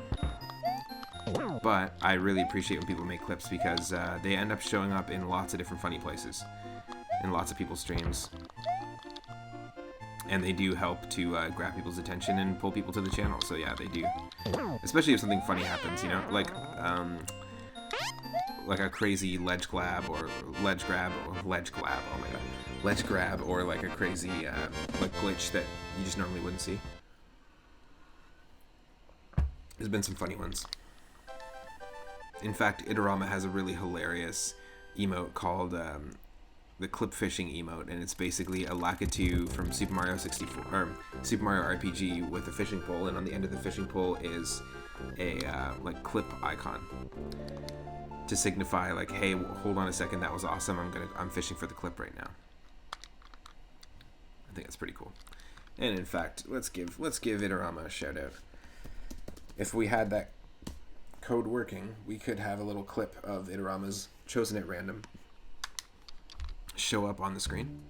But I really appreciate when people make clips because they end up showing up in lots of different funny places, in lots of people's streams. And they do help to grab people's attention and pull people to the channel, so yeah, they do. Especially if something funny happens, you know? Like a crazy ledge grab, oh my god, ledge grab, or like a crazy like glitch that you just normally wouldn't see. There's been some funny ones. In fact, Itorama has a really hilarious emote called the clip fishing emote, and it's basically a Lakitu from Super Mario 64 or Super Mario RPG with a fishing pole, and on the end of the fishing pole is a like clip icon to signify like, hey, hold on a second, that was awesome. I'm fishing for the clip right now. I think that's pretty cool. And in fact, let's give Itorama a shout out. If we had that code working, we could have a little clip of Itorama's chosen at random show up on the screen.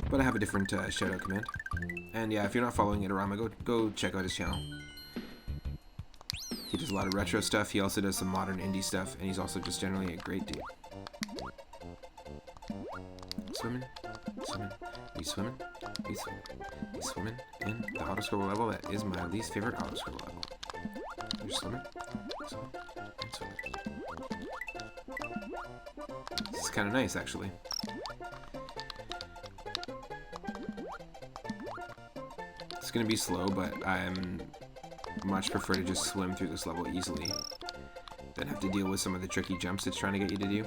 But I have a different shout out command. And yeah, if you're not following Itorama, go check out his channel. He does a lot of retro stuff. He also does some modern indie stuff, and he's also just generally a great dude. Swimming, we swimming, we swimming in the auto-scroll level that is my least favorite auto-scroll level. You're swimming, and swimming. This is kind of nice, actually. It's gonna be slow, but I'm much prefer to just swim through this level easily than have to deal with some of the tricky jumps it's trying to get you to do.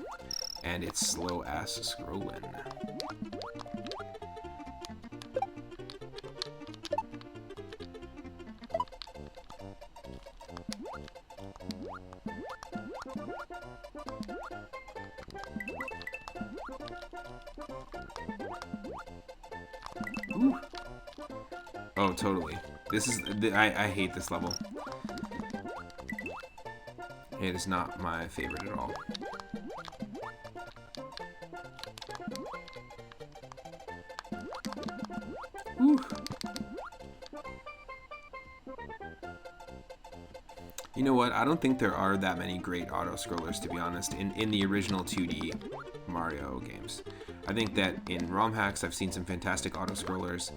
And it's slow ass scrolling. Ooh. Oh, totally. This is I hate this level. It is not my favorite at all. Whew. You know what? I don't think there are that many great auto-scrollers, to be honest, in the original 2D Mario games. I think that in ROM hacks, I've seen some fantastic auto-scrollers.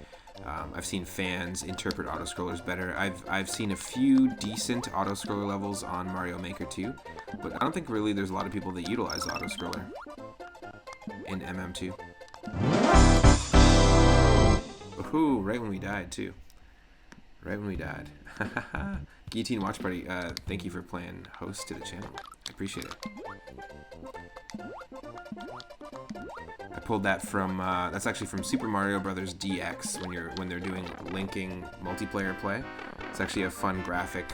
I've seen fans interpret auto-scrollers better. I've seen a few decent auto-scroller levels on Mario Maker 2, but I don't think really there's a lot of people that utilize auto-scroller in MM2. Ooh, right when we died, too. Right when we died. Guillotine Watch Party, thank you for playing host to the channel. I appreciate it. I pulled that from, that's actually from Super Mario Brothers DX, when they're doing linking multiplayer play. It's actually a fun graphic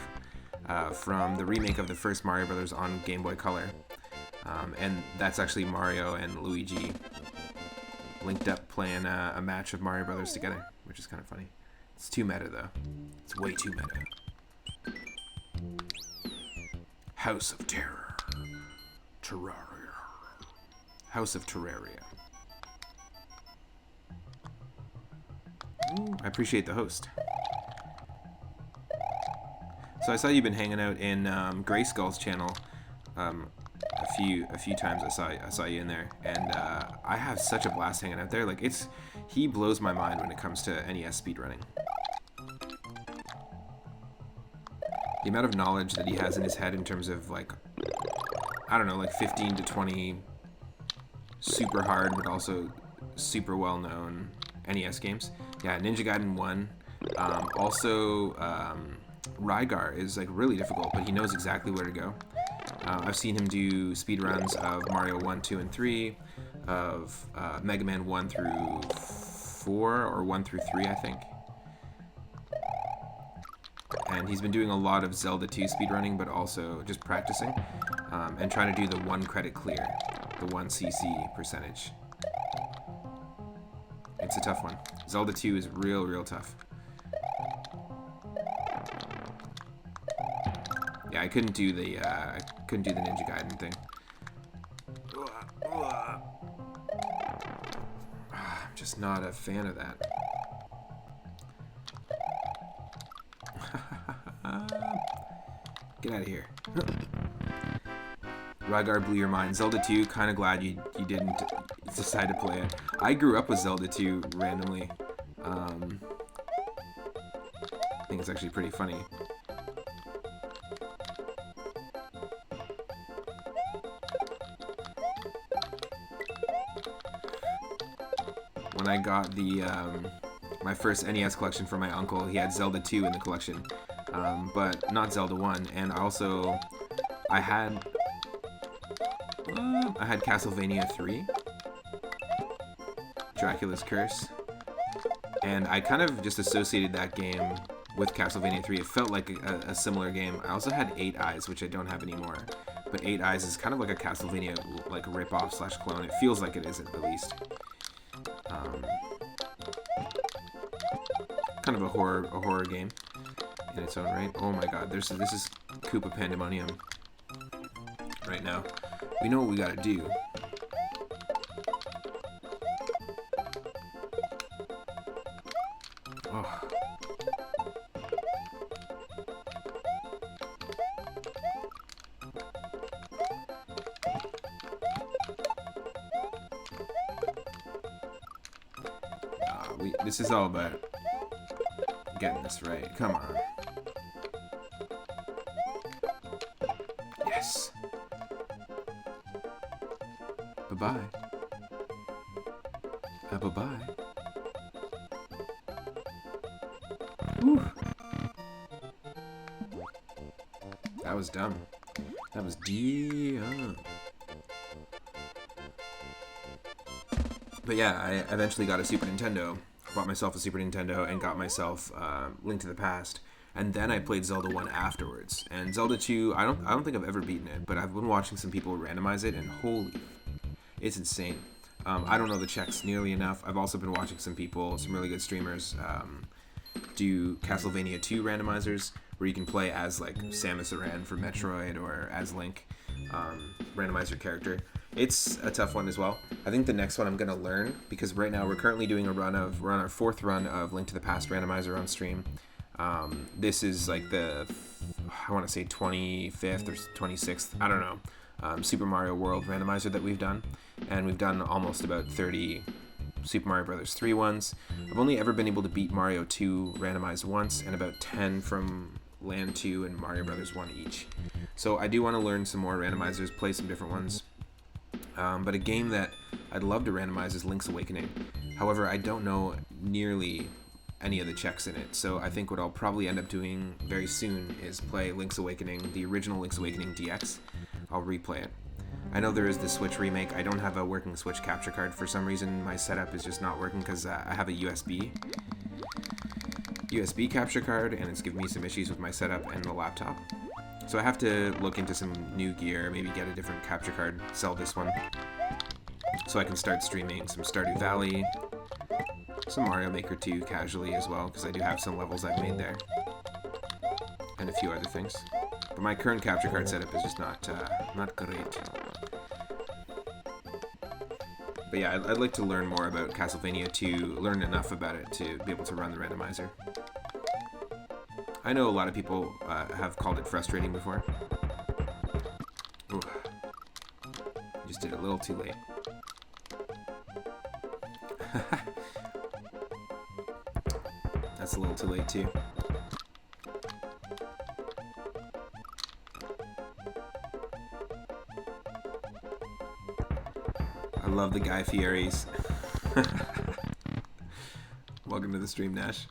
from the remake of the first Mario Brothers on Game Boy Color. And that's actually Mario and Luigi linked up playing a match of Mario Brothers together, which is kind of funny. It's too meta, though. It's way too meta. House of Terror. Terraria. House of Terraria. Ooh, I appreciate the host. So I saw you've been hanging out in Grayskull's channel a few times. I saw you in there, and I have such a blast hanging out there. Like, he blows my mind when it comes to NES speedrunning. The amount of knowledge that he has in his head in terms of, like, I don't know, like 15 to 20 super hard but also super well-known NES games. Yeah, Ninja Gaiden 1. Also, Rygar is, like, really difficult, but he knows exactly where to go. I've seen him do speedruns of Mario 1, 2, and 3, of Mega Man 1 through 4, or 1 through 3, I think. And he's been doing a lot of Zelda 2 speedrunning, but also just practicing, and trying to do the 1 credit clear, the 1 CC percentage. It's a tough one. Zelda 2 is real tough. Yeah, I couldn't do the Ninja Gaiden thing. I'm just not a fan of that. Get out of here. Rygar blew your mind. Zelda 2, kind of glad you didn't decide to play it. I grew up with Zelda 2 randomly. I think it's actually pretty funny. When I got the my first NES collection from my uncle, he had Zelda 2 in the collection, but not Zelda 1. And also, I had Castlevania 3, Dracula's Curse, and I kind of just associated that game with Castlevania 3. It felt like a similar game. I also had 8 Eyes, which I don't have anymore, but 8 Eyes is kind of like a Castlevania like rip-off / clone. It feels like it is, at least. Kind of a horror game in its own right. Oh my god, this is Koopa Pandemonium right now. We know what we gotta do. Oh. This is all about getting this right. Come on. Yes. Bye-bye. Bye-bye. Whew. That was dumb. That was dumb. But yeah, I eventually got a Super Nintendo. Bought myself a Super Nintendo and got myself Link to the Past, and then I played Zelda 1 afterwards. And Zelda 2, I don't think I've ever beaten it, but I've been watching some people randomize it, and holy, it's insane. I don't know the checks nearly enough. I've also been watching some really good streamers, do Castlevania 2 randomizers, where you can play as like Samus Aran from Metroid or as Link, randomizer character. It's a tough one as well. I think the next one I'm going to learn, because right now we're currently doing we're on our 4th run of Link to the Past Randomizer on stream. This is like I want to say 25th or 26th, I don't know, Super Mario World Randomizer that we've done. And we've done almost about 30 Super Mario Brothers 3 ones. I've only ever been able to beat Mario 2 randomized once, and about 10 from Land 2 and Mario Brothers 1 each. So I do want to learn some more randomizers, play some different ones. But a game that I'd love to randomize is Link's Awakening. However, I don't know nearly any of the checks in it, so I think what I'll probably end up doing very soon is play Link's Awakening, the original Link's Awakening DX. I'll replay it. I know there is the Switch remake. I don't have a working Switch capture card. For some reason, my setup is just not working because I have a USB capture card, and it's giving me some issues with my setup and the laptop. So I have to look into some new gear, maybe get a different capture card, sell this one, so I can start streaming some Stardew Valley, some Mario Maker 2 casually as well, because I do have some levels I've made there, and a few other things. But my current capture card setup is just not great. But yeah, I'd like to learn more about Castlevania to learn enough about it to be able to run the randomizer. I know a lot of people have called it frustrating before. Ooh. Just did it a little too late. That's a little too late too. I love the Guy Fieri's. Welcome to the stream, Nash.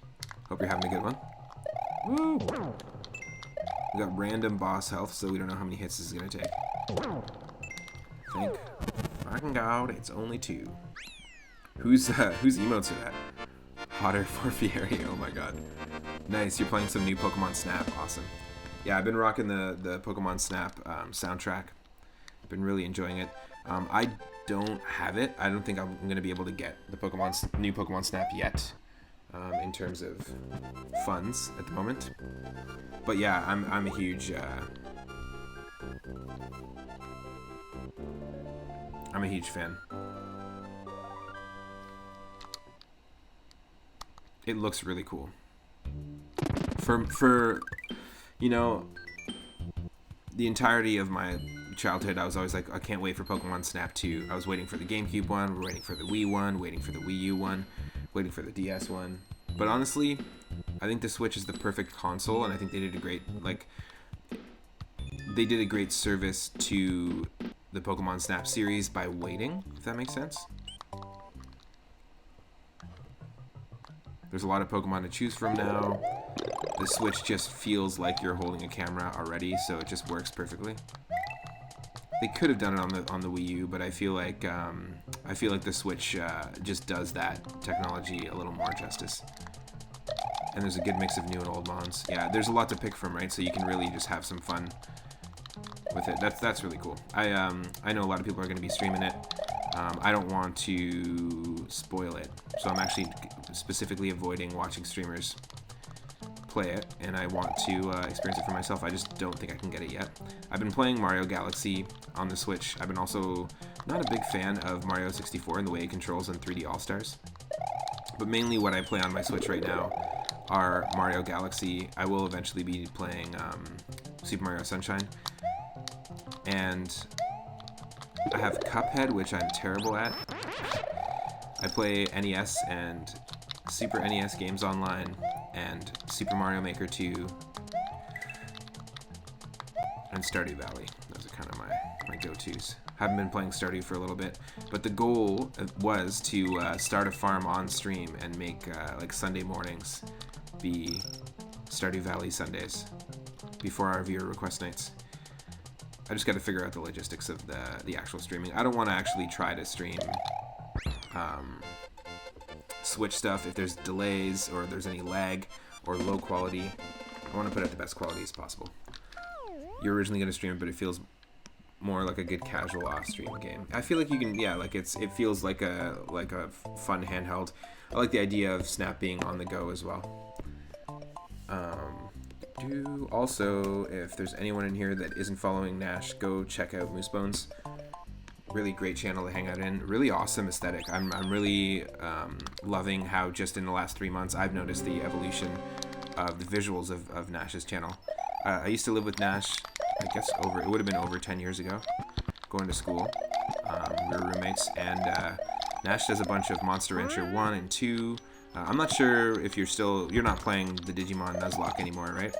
Hope you're having a good one. Woo! We got random boss health, so we don't know how many hits this is gonna take. Thank fucking God, it's only 2. Whose emotes are that? Hotter for Fieri. Oh my God. Nice. You're playing some new Pokemon Snap. Awesome. Yeah, I've been rocking the Pokemon Snap soundtrack. I've been really enjoying it. I don't have it. I don't think I'm going to be able to get the new Pokemon Snap yet, in terms of funds at the moment. But yeah, I'm a huge fan. It looks really cool. For you know, the entirety of my childhood, I was always like, I can't wait for Pokemon Snap 2. I was waiting for the GameCube one, we're waiting for the Wii one, waiting for the Wii U one, waiting for the DS one. But honestly, I think the Switch is the perfect console, and I think they did a great service to the Pokemon Snap series by waiting, if that makes sense. There's a lot of Pokemon to choose from now. The Switch just feels like you're holding a camera already, so it just works perfectly. They could have done it on the Wii U, but I feel like the Switch just does that technology a little more justice. And there's a good mix of new and old mons. Yeah, there's a lot to pick from, right? So you can really just have some fun with it. That's really cool. I know a lot of people are going to be streaming it. I don't want to spoil it, so I'm actually specifically avoiding watching streamers play it, and I want to experience it for myself. I just don't think I can get it yet. I've been playing Mario Galaxy on the Switch. I've been also not a big fan of Mario 64 and the way it controls in 3D All-Stars. But mainly what I play on my Switch right now are Mario Galaxy. I will eventually be playing Super Mario Sunshine. And I have Cuphead, which I'm terrible at. I play NES and Super NES games online, and Super Mario Maker 2, and Stardew Valley. Those are kind of my go-tos. Haven't been playing Stardew for a little bit, but the goal was to start a farm on stream and make like Sunday mornings be Stardew Valley Sundays before our viewer request nights. I just got to figure out the logistics of the actual streaming. I don't want to actually try to stream Switch stuff if there's delays or there's any lag or low quality. I want to put it at the best quality as possible. You're originally going to stream it, but it feels more like a good casual off-stream game. I feel like you can, yeah, like it feels like a fun handheld. I like the idea of Snap being on the go as well. Also, if there's anyone in here that isn't following Nash, go check out Moosebones. Really great channel to hang out in. Really awesome aesthetic. I'm really loving how just in the last 3 months I've noticed the evolution of the visuals of Nash's channel. I used to live with Nash, I guess it would have been over 10 years ago, going to school. We were roommates, and Nash does a bunch of Monster Rancher 1 and 2. I'm not sure if you're not playing the Digimon Nuzlocke anymore, right?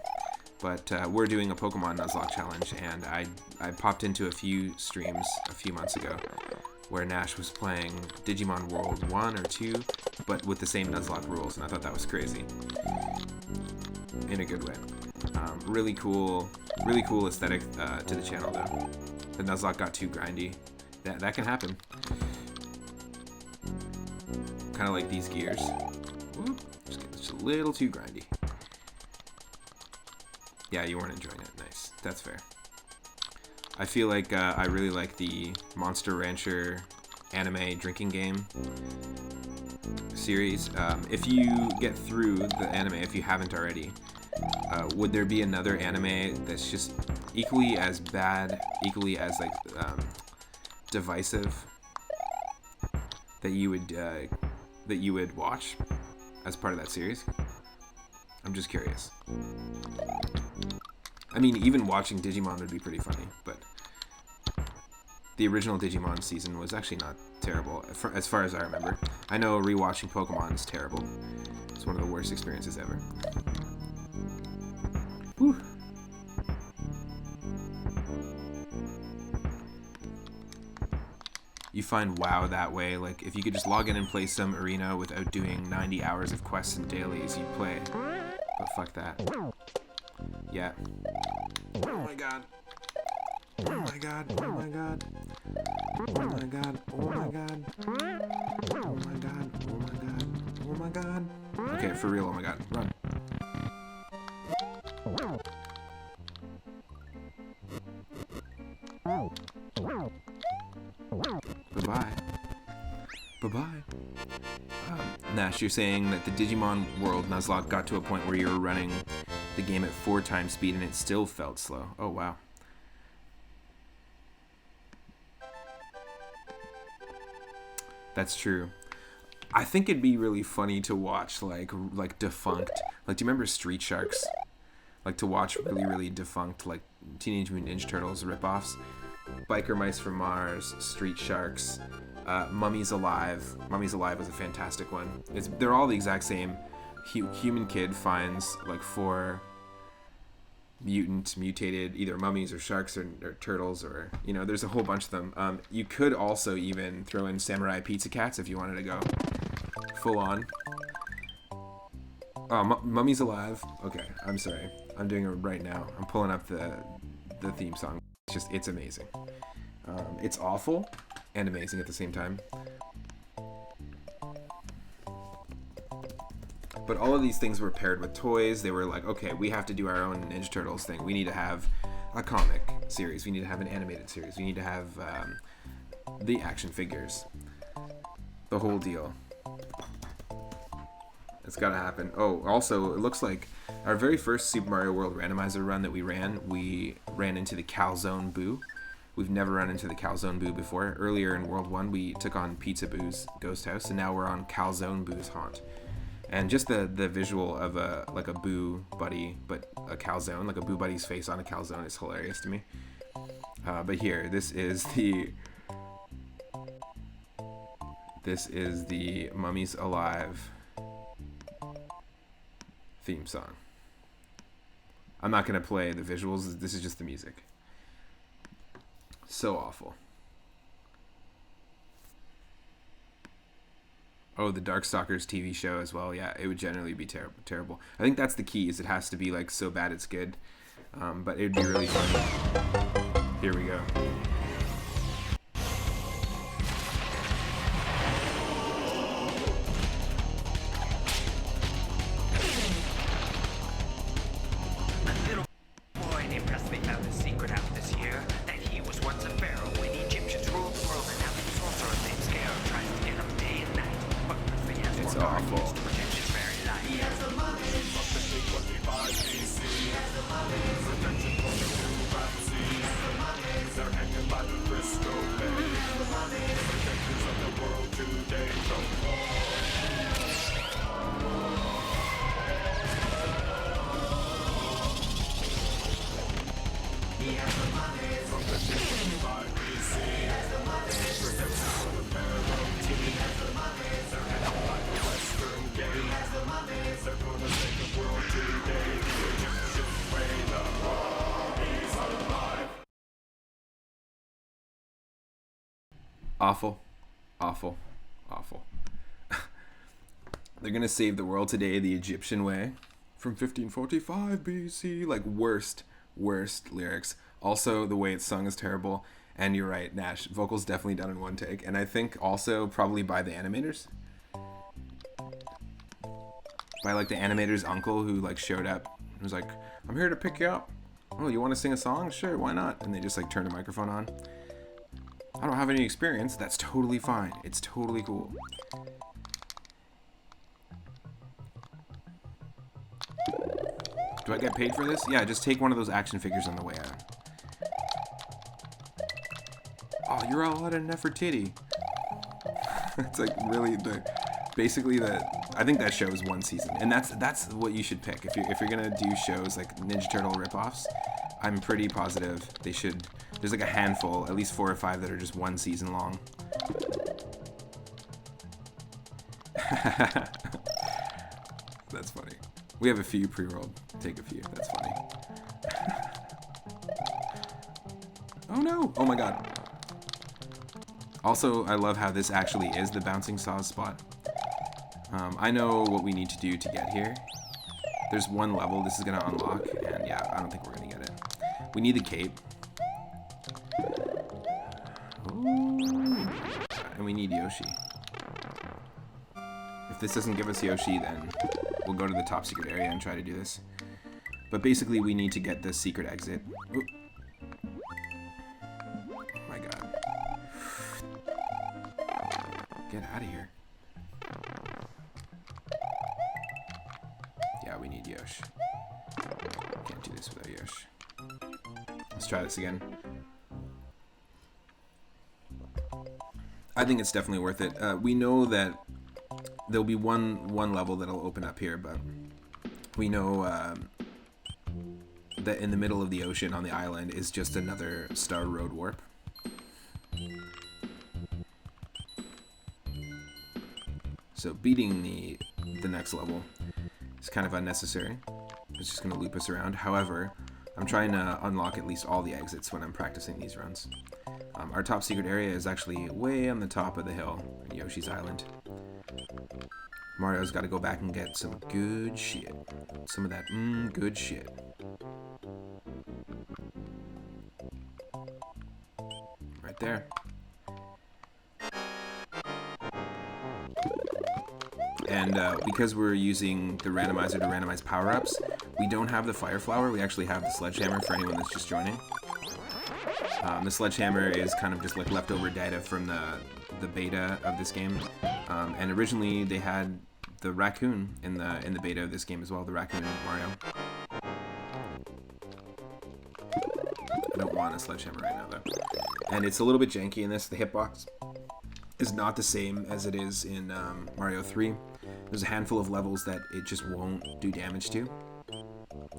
But we're doing a Pokemon Nuzlocke challenge, and I popped into a few streams a few months ago where Nash was playing Digimon World 1 or 2, but with the same Nuzlocke rules, and I thought that was crazy. In a good way. Really cool aesthetic to the channel, though. The Nuzlocke got too grindy. That can happen. Kind of like these gears. Whoop, just a little too grindy. Yeah, you weren't enjoying it. Nice. That's fair. I feel like I really like the Monster Rancher anime drinking game series. If you get through the anime, if you haven't already, would there be another anime that's just equally as bad, equally as like divisive that you would watch as part of that series? I'm just curious. I mean, even watching Digimon would be pretty funny, but the original Digimon season was actually not terrible, as far as I remember. I know rewatching Pokemon is terrible. It's one of the worst experiences ever. Whew. You find WoW that way. Like, if you could just log in and play some arena without doing 90 hours of quests and dailies, you'd play. But fuck that. Yeah. Oh my god. Oh my god. Oh my god. Oh my god. Oh my god. Oh my god. Oh my god. Oh my god. Okay, for real, oh my god. Run. Bye-bye. Bye-bye. Nash, you're saying that the Digimon World Nuzlocke got to a point where you were running the game at 4 times speed and it still felt slow. Oh, wow. That's true. I think it'd be really funny to watch, like defunct. Like, do you remember Street Sharks? Like, to watch really defunct, like, Teenage Mutant Ninja Turtles ripoffs. Biker Mice from Mars, Street Sharks, Mummies Alive. Mummies Alive was a fantastic one. They're all the exact same. Human kid finds like 4 mutated either mummies or sharks or turtles, or there's a whole bunch of them. You could also even throw in Samurai Pizza Cats if you wanted to go full on. Oh, Mummies Alive. Okay, I'm sorry. I'm doing it right now. I'm pulling up the theme song. It's amazing. It's awful and amazing at the same time. But all of these things were paired with toys. They were like, okay, we have to do our own Ninja Turtles thing. We need to have a comic series. We need to have an animated series. We need to have the action figures. The whole deal. It's gotta happen. Oh, also, it looks like our very first Super Mario World Randomizer run that we ran into the Calzone Boo. We've never run into the Calzone Boo before. Earlier in World 1, we took on Pizza Boo's ghost house, and now we're on Calzone Boo's haunt. And just the visual of a Boo buddy, but a calzone, like a Boo buddy's face on a calzone, is hilarious to me. But here, this is the Mummies Alive theme song. I'm not gonna play the visuals. This is just the music. So awful. Oh, the Darkstalkers TV show as well. Yeah, it would generally be terrible. I think that's the key, is it has to be like so bad it's good. But it would be really funny. Here we go. Awful. Awful. Awful. They're gonna save the world today the Egyptian way from 1545 BC. Like, worst lyrics. Also, the way it's sung is terrible. And you're right, Nash. Vocals definitely done in one take. And I think also probably by the animators. By, like, the animator's uncle who, like, showed up and was like, I'm here to pick you up. Oh, you want to sing a song? Sure, why not? And they just, like, turned a microphone on. I don't have any experience. That's totally fine. It's totally cool. Do I get paid for this? Yeah, just take one of those action figures on the way out. Oh, you're all out of Nefertiti. It's like really basically I think that show is one season, and that's what you should pick if you're gonna do shows like Ninja Turtle ripoffs. I'm pretty positive they should. There's like a handful, at least 4 or 5 that are just one season long. That's funny. We have a few pre-rolled. Take a few. That's funny. Oh no! Oh my god. Also, I love how this actually is the bouncing saws spot. I know what we need to do to get here. There's one level this is going to unlock, and yeah, I don't think we're going to get it. We need the cape. Ooh. And we need Yoshi. If this doesn't give us Yoshi, then we'll go to the top secret area and try to do this. But basically, we need to get the secret exit. Ooh. Oh my god. Get out of here. Yeah, we need Yosh. Can't do this without Yosh. Let's try this again. I think it's definitely worth it. We know that there'll be one level that'll open up here, but we know that in the middle of the ocean on the island is just another Star Road warp. So beating the next level is kind of unnecessary. It's just going to loop us around. However, I'm trying to unlock at least all the exits when I'm practicing these runs. Our top secret area is actually way on the top of the hill in Yoshi's Island. Mario's got to go back and get some good shit. Some of that good shit. Right there. And because we're using the randomizer to randomize power-ups, we don't have the fire flower. We actually have the sledgehammer for anyone that's just joining. The sledgehammer is kind of just like leftover data from the beta of this game. And originally they had the raccoon in the beta of this game as well, the raccoon in Mario. I don't want a sledgehammer right now though. And it's a little bit janky in this. The hitbox is not the same as it is in Mario 3. There's a handful of levels that it just won't do damage to.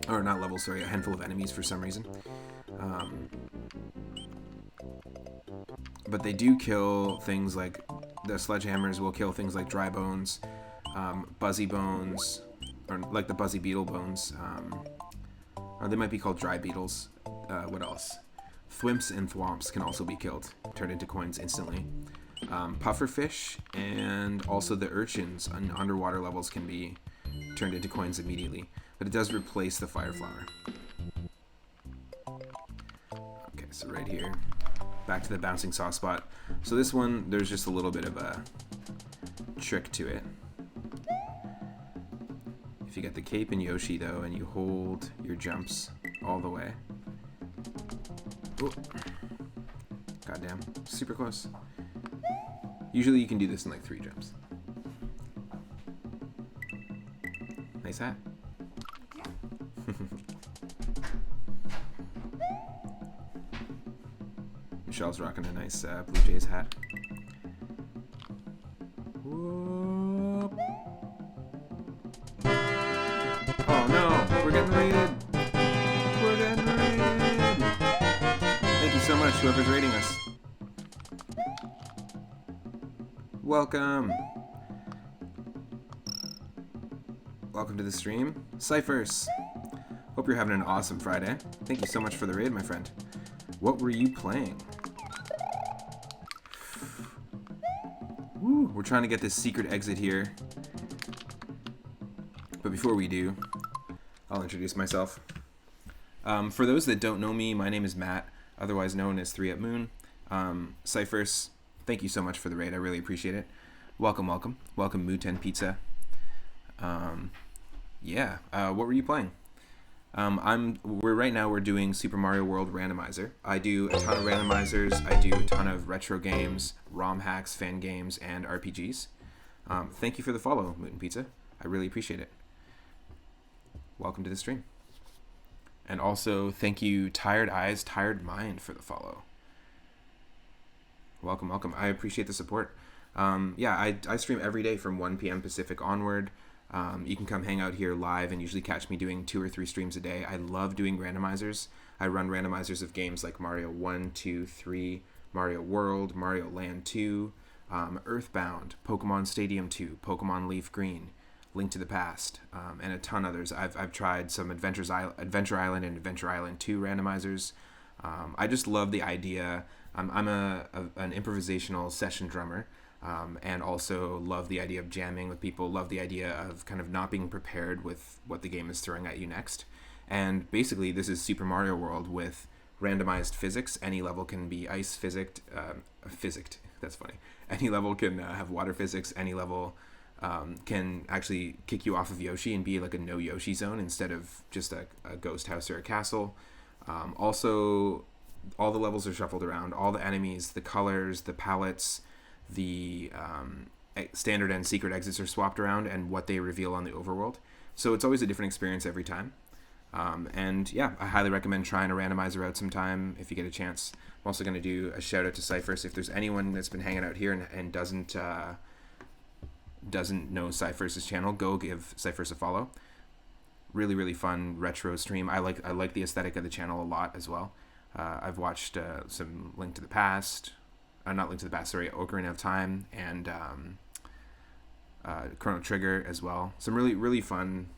Or not levels, sorry, a handful of enemies for some reason. But they do kill things like, the sledgehammers will kill things like dry bones, buzzy bones, or like the buzzy beetle bones. Or they might be called dry beetles. What else? Thwimps and thwomps can also be killed, turned into coins instantly. Pufferfish and also the urchins on underwater levels can be turned into coins immediately, but it does replace the fire flower. Okay, so right here, back to the bouncing saw spot. So this one, there's just a little bit of a trick to it. If you get the cape and Yoshi though, and you hold your jumps all the way. Oh. Goddamn, super close. Usually you can do this in like 3 jumps. Nice hat. Michelle's rocking a nice Blue Jays hat. Whoop. Oh no, we're getting raided. We're getting raided. Thank you so much, whoever's raiding us. Welcome. Welcome to the stream. Cyphers. Hope you're having an awesome Friday. Thank you so much for the raid, my friend. What were you playing? We're trying to get this secret exit here. But before we do, I'll introduce myself. For those that don't know me, my name is Matt, otherwise known as 3UpMoon. Cyphers, thank you so much for the raid. I really appreciate it. Welcome, welcome. Welcome, Muten Pizza. What were you playing? Right now we're doing Super Mario World Randomizer. I do a ton of randomizers. I do a ton of retro games, ROM hacks, fan games, and RPGs. Thank you for the follow, Muten Pizza. I really appreciate it. Welcome to the stream. And also, thank you, Tired Eyes, Tired Mind, for the follow. Welcome, welcome. I appreciate the support. I stream every day from 1 p.m. Pacific onward. You can come hang out here live and usually catch me doing 2 or 3 streams a day. I love doing randomizers. I run randomizers of games like Mario 1, 2, 3, Mario World, Mario Land 2, Earthbound, Pokemon Stadium 2, Pokemon Leaf Green, Link to the Past, and a ton others. I've tried some Adventure Island and Adventure Island 2 randomizers. I just love the idea. I'm an improvisational session drummer, and also love the idea of jamming with people, love the idea of kind of not being prepared with what the game is throwing at you next. And basically, this is Super Mario World with randomized physics. Any level can be ice physicked, that's funny. Any level can have water physics. Any level can actually kick you off of Yoshi and be like a no Yoshi zone instead of just a ghost house or a castle. Also, all the levels are shuffled around. All the enemies, the colors, the palettes, the standard and secret exits are swapped around, and what they reveal on the overworld. So it's always a different experience every time. I highly recommend trying a randomizer out sometime if you get a chance. I'm also going to do a shout out to Cyphers. If there's anyone that's been hanging out here and doesn't know Cyphers' channel, go give Cyphers a follow. Really, really fun retro stream. I like the aesthetic of the channel a lot as well. I've watched some Link to the Past, not Link to the Past, sorry, Ocarina of Time, and Chrono Trigger as well. Some really, really fun,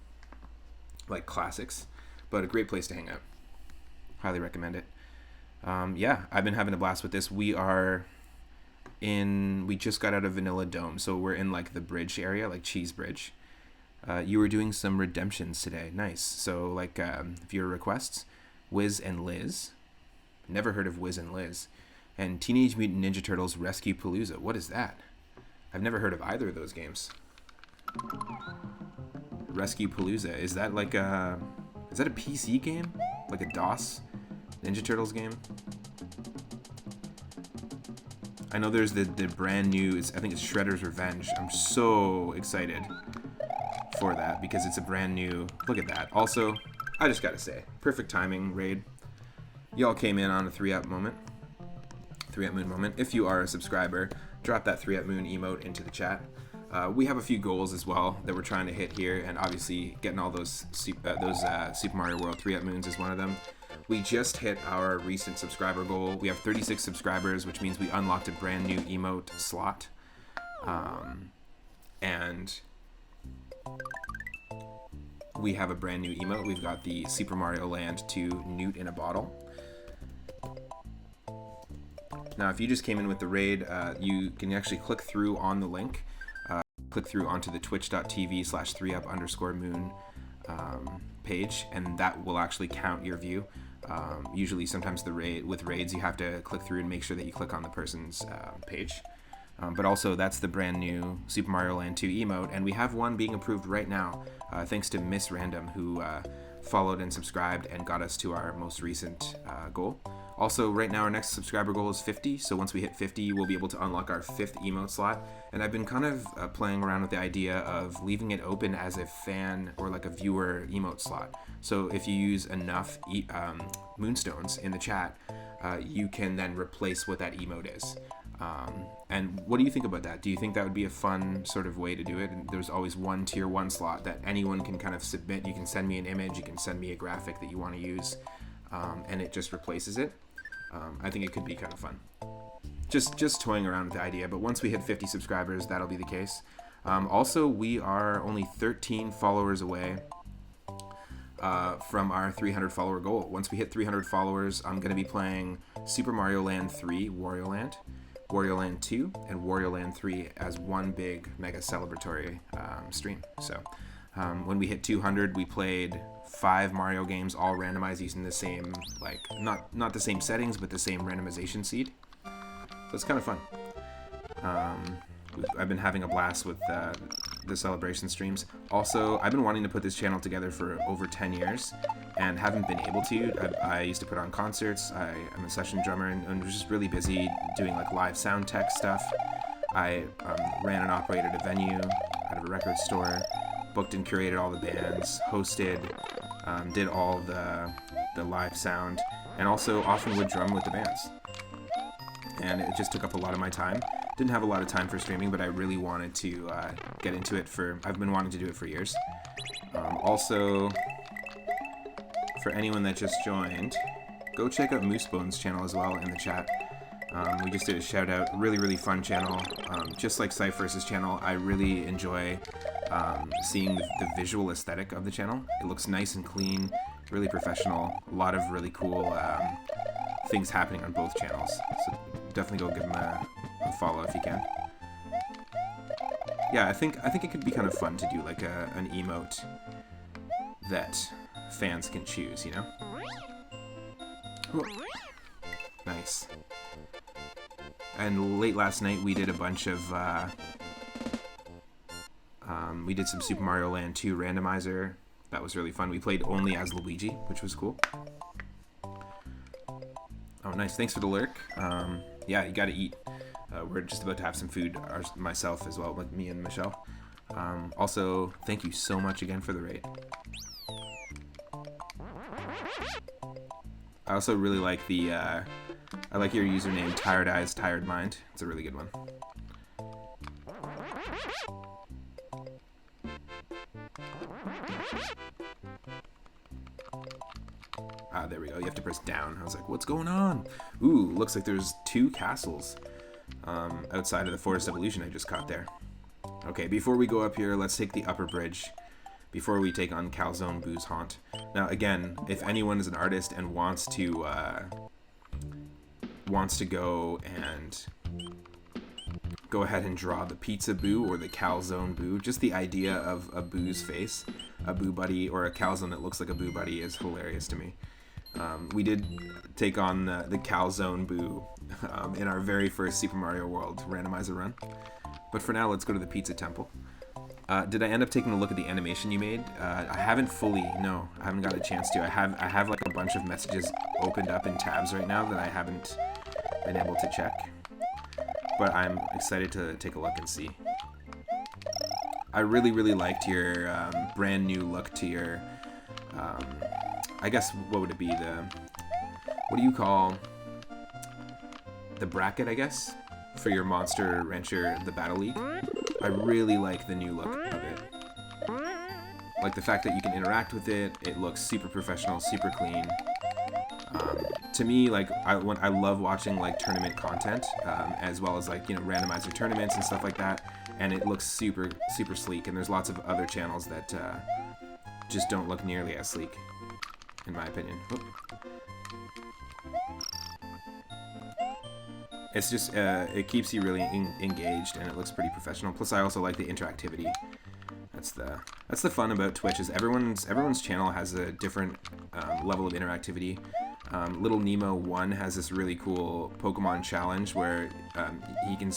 like, classics, but a great place to hang out. Highly recommend it. I've been having a blast with this. We just got out of Vanilla Dome, so we're in, like, the bridge area, like Cheese Bridge. You were doing some redemptions today. Nice. So, like, viewer requests, Wiz and Liz. Never heard of Wiz and Liz. And Teenage Mutant Ninja Turtles Rescue Palooza. What is that? I've never heard of either of those games. Rescue Palooza. Is that like a PC game? Like a DOS Ninja Turtles game? I know there's the brand new, I think it's Shredder's Revenge. I'm so excited for that because it's a brand new, look at that. Also, I just gotta say, perfect timing raid. Y'all came in on a 3UP moment. 3UpMoon moment. If you are a subscriber, drop that 3UpMoon emote into the chat. We have a few goals as well that we're trying to hit here, and obviously getting all those Super Mario World 3UpMoons is one of them. We just hit our recent subscriber goal. We have 36 subscribers, which means we unlocked a brand new emote slot. And we have a brand new emote. We've got the Super Mario Land 2 Newt in a bottle. Now, if you just came in with the raid, you can actually click through on the link. Click through onto the twitch.tv/3up_moon page, and that will actually count your view. Usually, sometimes with raids, you have to click through and make sure that you click on the person's page. But also, that's the brand new Super Mario Land 2 emote, and we have one being approved right now, thanks to Miss Random, who followed and subscribed and got us to our most recent goal. Also, right now, our next subscriber goal is 50, so once we hit 50, we'll be able to unlock our 5th emote slot. And I've been kind of playing around with the idea of leaving it open as a fan or like a viewer emote slot. So if you use enough moonstones in the chat, you can then replace what that emote is. And what do you think about that? Do you think that would be a fun sort of way to do it? And there's always one tier 1 slot that anyone can kind of submit. You can send me an image, you can send me a graphic that you want to use, and it just replaces it. I think it could be kind of fun. Just toying around with the idea, but once we hit 50 subscribers, that'll be the case. Also, we are only 13 followers away from our 300 follower goal. Once we hit 300 followers, I'm going to be playing Super Mario Land 3 Wario Land. Wario Land 2 and Wario Land 3 as one big mega celebratory stream. So when we hit 200, we played 5 Mario games, all randomized using the same, like, not the same settings, but the same randomization seed. So it's kind of fun. I've been having a blast with the celebration streams. Also, I've been wanting to put this channel together for over 10 years and haven't been able to. I used to put on concerts. I'm a session drummer and was just really busy doing like live sound tech stuff. I ran and operated a venue out of a record store, booked and curated all the bands, hosted, did all the live sound, and also often would drum with the bands. And it just took up a lot of my time. Didn't have a lot of time for streaming, but I really wanted to get into it I've been wanting to do it for years. Also, for anyone that just joined, go check out Moosebone's channel as well in the chat. We just did a shout out, really, really fun channel. Just like Cypher's channel, I really enjoy seeing the visual aesthetic of the channel. It looks nice and clean, really professional, a lot of really cool things happening on both channels. So definitely go give them a follow if you can. Yeah, I think it could be kind of fun to do like an emote that fans can choose, you know? Ooh. Nice. And late last night we did a bunch of we did some Super Mario Land 2 randomizer. That was really fun. We played only as Luigi, which was cool. Oh, nice. Thanks for the lurk. Yeah, you gotta eat. We're just about to have some food, myself as well, with me and Michelle. Also, thank you so much again for the raid. I also really like I like your username, Tired Eyes, Tired Mind. It's a really good one. Ah, there we go. You have to press down. I was like, what's going on? Ooh, looks like there's 2 castles outside of the Forest Evolution I just caught there. Okay, before we go up here, let's take the upper bridge before we take on Calzone Boo's Haunt. Now, again, if anyone is an artist and wants to go and go ahead and draw the Pizza Boo or the Calzone Boo, just the idea of a Boo's face, a Boo Buddy, or a Calzone that looks like a Boo Buddy is hilarious to me. We did take on the Calzone Boo in our very first Super Mario World Randomizer run. But for now, let's go to the Pizza Temple. Did I end up taking a look at the animation you made? I haven't fully, no, I haven't got a chance to. I have like a bunch of messages opened up in tabs right now that I haven't been able to check. But I'm excited to take a look and see. I really, really liked your brand new look to your, I guess, what would it be? What do you call the bracket, I guess, for your Monster Rancher, the Battle League? I really like the new look of it. Like the fact that you can interact with it, it looks super professional, super clean. To me, like, I love watching like tournament content, as well as like, you know, randomizer tournaments and stuff like that, and it looks super, super sleek, and there's lots of other channels that just don't look nearly as sleek, in my opinion. Oop. It's just, it keeps you really engaged, and it looks pretty professional. Plus, I also like the interactivity. That's the fun about Twitch, is everyone's channel has a different level of interactivity. Little Nemo 1 has this really cool Pokemon challenge where he can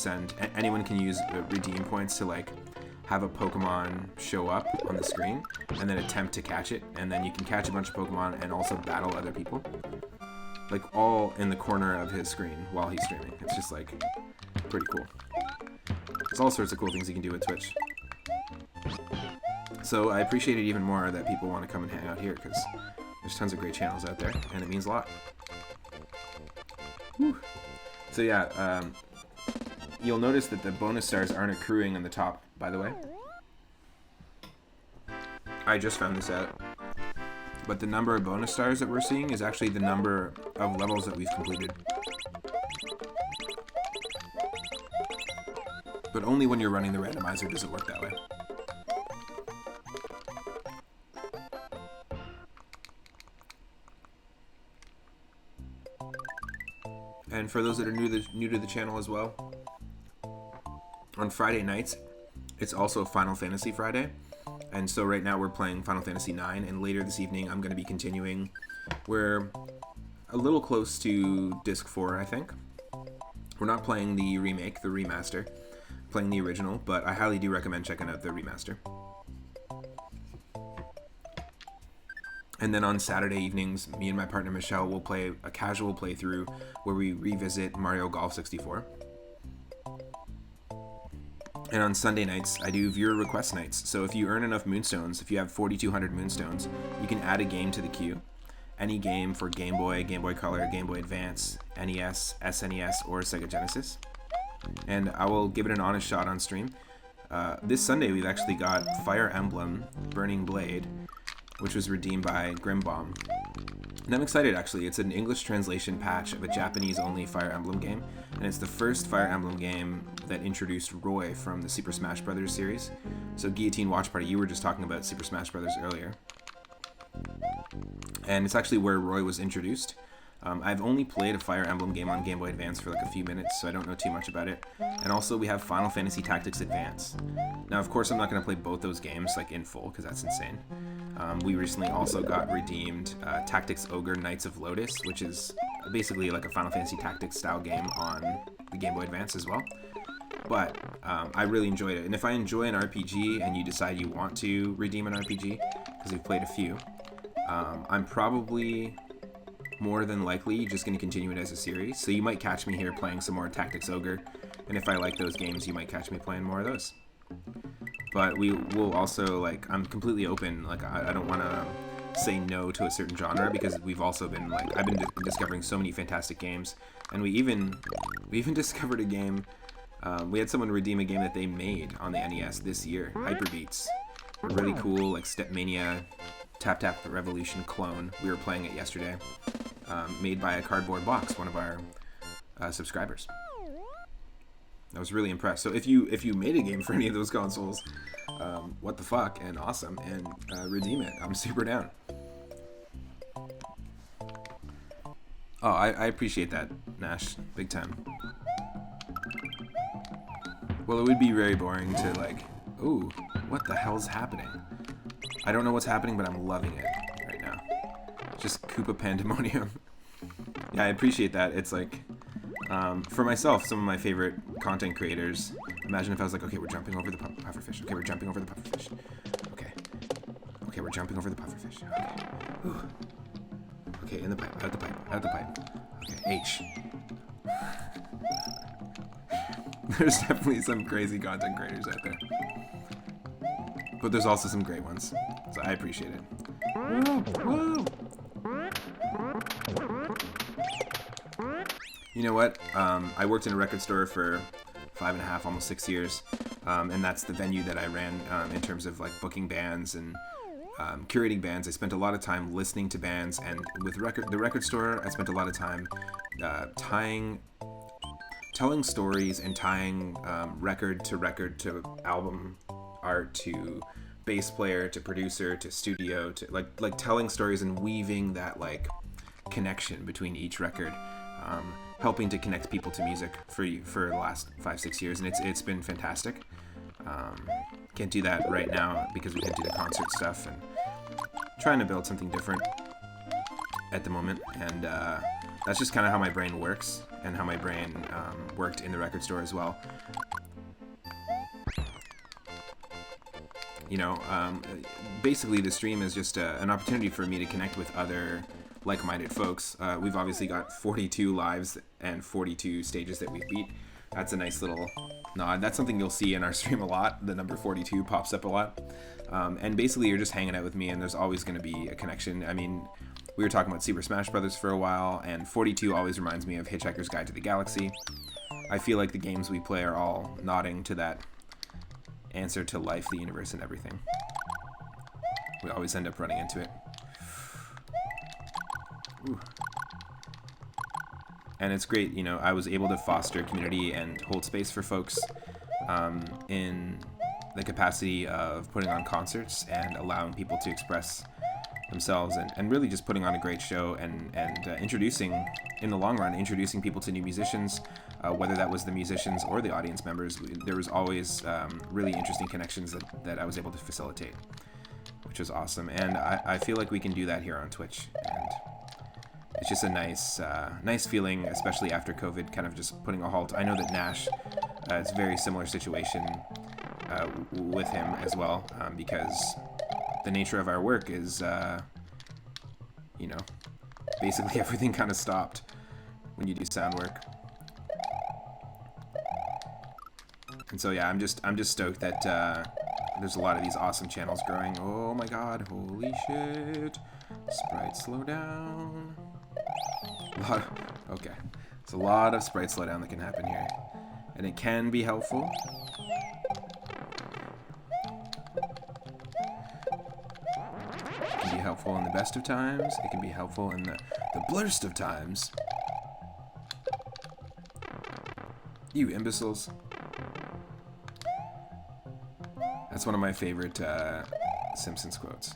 anyone can use redeem points to like have a Pokemon show up on the screen and then attempt to catch it, and then you can catch a bunch of Pokemon and also battle other people. Like all in the corner of his screen while he's streaming. It's just like pretty cool. There's all sorts of cool things you can do with Twitch. So I appreciate it even more that people want to come and hang out here, because there's tons of great channels out there, and it means a lot. Whew. So yeah, you'll notice that the bonus stars aren't accruing on the top, by the way. I just found this out. But the number of bonus stars that we're seeing is actually the number of levels that we've completed. But only when you're running the randomizer does it work that way. And for those that are new to the channel as well, on Friday nights, it's also Final Fantasy Friday. And so right now we're playing Final Fantasy IX, and later this evening I'm going to be continuing. We're a little close to Disc 4, I think. We're not playing the remake, the remaster, playing the original, but I highly do recommend checking out the remaster. And then on Saturday evenings, me and my partner Michelle will play a casual playthrough where we revisit Mario Golf 64. And on Sunday nights, I do viewer request nights. So if you earn enough Moonstones, if you have 4,200 Moonstones, you can add a game to the queue. Any game for Game Boy, Game Boy Color, Game Boy Advance, NES, SNES, or Sega Genesis. And I will give it an honest shot on stream. This Sunday, we've actually got Fire Emblem Burning Blade, which was redeemed by Grimbomb. And I'm excited, actually. It's an English translation patch of a Japanese-only Fire Emblem game, and it's the first Fire Emblem game that introduced Roy from the Super Smash Bros. Series. So Guillotine Watch Party, you were just talking about Super Smash Bros. Earlier. And it's actually where Roy was introduced. I've only played a Fire Emblem game on Game Boy Advance for like a few minutes, so I don't know too much about it. And also we have Final Fantasy Tactics Advance. Now, of course, I'm not going to play both those games like in full, because that's insane. We recently also got redeemed Tactics Ogre Knights of Lotus, which is basically like a Final Fantasy Tactics style game on the Game Boy Advance as well. But I really enjoyed it. And if I enjoy an RPG and you decide you want to redeem an RPG, because we've played a few, I'm probably more than likely just going to continue it as a series. So you might catch me here playing some more Tactics Ogre, and if I like those games, you might catch me playing more of those. But we will also, like, I'm completely open. Like, I don't want to say no to a certain genre, because we've also been, like, I've been discovering so many fantastic games, and we even discovered a game. We had someone redeem a game that they made on the NES this year, Hyperbeats. A really cool, like, Stepmania Tap Tap Revolution clone. We were playing it yesterday, made by a Cardboard Box, one of our subscribers. I was really impressed. So if you made a game for any of those consoles, what the fuck, and awesome, and redeem it. I'm super down. Oh, I appreciate that, Nash, big time. Well, it would be very boring to like, ooh, what the hell's happening? I don't know what's happening, but I'm loving it right now. Just Koopa Pandemonium. Yeah, I appreciate that. It's like, for myself, some of my favorite content creators, imagine if I was like, okay, we're jumping over the pufferfish. Okay, we're jumping over the pufferfish. Okay. Okay, we're jumping over the pufferfish. Okay. Ooh. Okay, in the pipe, out the pipe, out the pipe. Okay, H. There's definitely some crazy content creators out there. But there's also some great ones. So I appreciate it. Woo! You know what? I worked in a record store for 5.5, almost 6 years. And that's the venue that I ran in terms of like booking bands and curating bands. I spent a lot of time listening to bands, and with the record store, I spent a lot of time telling stories and tying record to album art to bass player to producer to studio to like telling stories and weaving that like connection between each record, helping to connect people to music for the last 5-6 years, and it's been fantastic. Can't do that right now because we can't do the concert stuff, and trying to build something different at the moment, and that's just kind of how my brain works and how my brain worked in the record store as well. You know, basically the stream is just an opportunity for me to connect with other like-minded folks. We've obviously got 42 lives and 42 stages that we've beat. That's a nice little nod. That's something you'll see in our stream a lot. The number 42 pops up a lot. And basically you're just hanging out with me, and there's always going to be a connection. I mean, we were talking about Super Smash Bros. For a while, and 42 always reminds me of Hitchhiker's Guide to the Galaxy. I feel like the games we play are all nodding to that answer to life, the universe, and everything. We always end up running into it. Ooh. And it's great, you know, I was able to foster community and hold space for folks in the capacity of putting on concerts and allowing people to express themselves, and really just putting on a great show and introducing, in the long run, introducing people to new musicians, whether that was the musicians or the audience members. There was always really interesting connections that I was able to facilitate, which was awesome. And I feel like we can do that here on Twitch, and it's just a nice feeling, especially after COVID kind of just putting a halt. I know that Nash, it's a very similar situation with him as well, because the nature of our work is, basically everything kind of stopped when you do sound work. And so yeah, I'm just stoked that there's a lot of these awesome channels growing. Oh my god, holy shit. Sprite slow down. Okay. It's a lot of sprite slowdown that can happen here. And it can be helpful. It can be helpful in the best of times. It can be helpful in the blurst of times. You imbeciles. That's one of my favorite Simpsons quotes.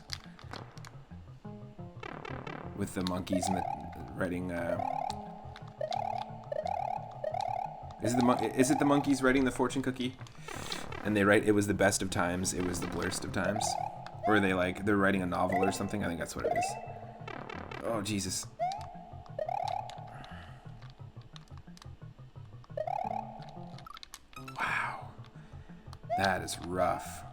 With the monkeys and the writing. Is it the monkeys writing the fortune cookie? And they write, "It was the best of times. It was the blurst of times." Or they're writing a novel or something. I think that's what it is. Oh Jesus. Wow. That is rough.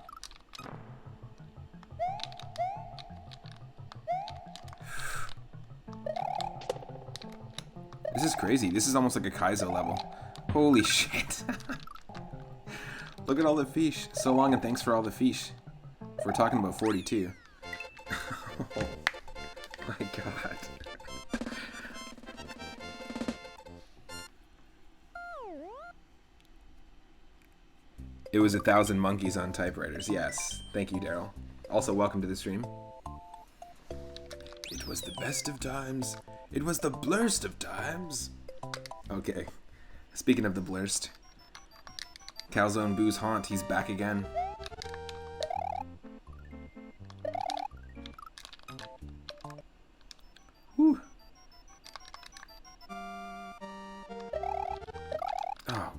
This is crazy. This is almost like a Kaizo level. Holy shit. Look at all the fish. So long and thanks for all the fish. If we're talking about 42. Oh my god. It was 1,000 monkeys on typewriters. Yes. Thank you, Daryl. Also, welcome to the stream. It was the best of times. It was the blurst of times. Okay. Speaking of the blurst. Calzone Boo's Haunt, he's back again. Whew. Oh.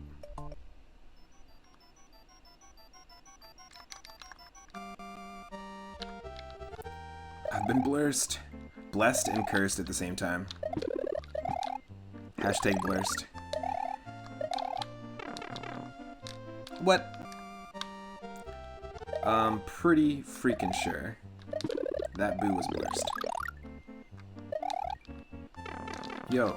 I've been blurst. Blessed and cursed at the same time. Hashtag blurst. What? I'm pretty freaking sure that Boo was blurst. Yo.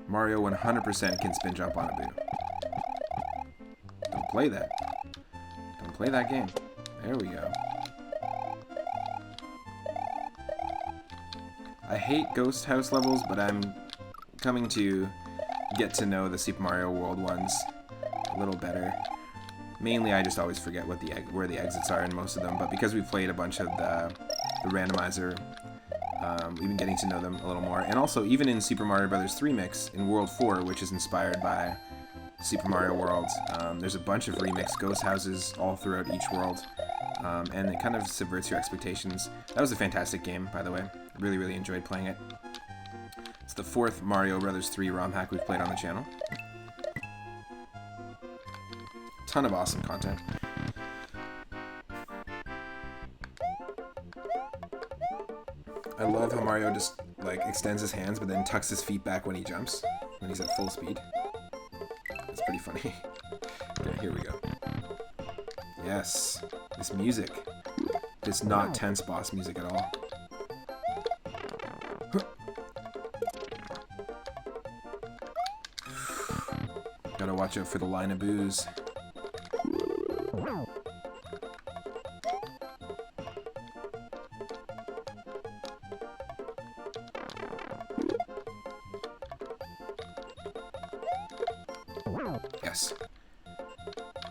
Mario 100% can spin jump on a Boo. Don't play that. Don't play that game. There we go. I hate Ghost House levels, but I'm coming to get to know the Super Mario World ones a little better. Mainly, I just always forget where the exits are in most of them, but because we've played a bunch of the randomizer, we've been getting to know them a little more. And also, even in Super Mario Bros. 3 Mix, in World 4, which is inspired by Super Mario World, there's a bunch of remixed ghost houses all throughout each world, and it kind of subverts your expectations. That was a fantastic game, by the way. Really, really enjoyed playing it. It's the 4th Mario Bros. 3 ROM hack we've played on the channel. Ton of awesome content. I love how Mario just, like, extends his hands but then tucks his feet back when he jumps, when he's at full speed. That's pretty funny. Okay, here we go. Yes, this music. This not tense boss music at all. Gotta watch out for the line of boos. Yes.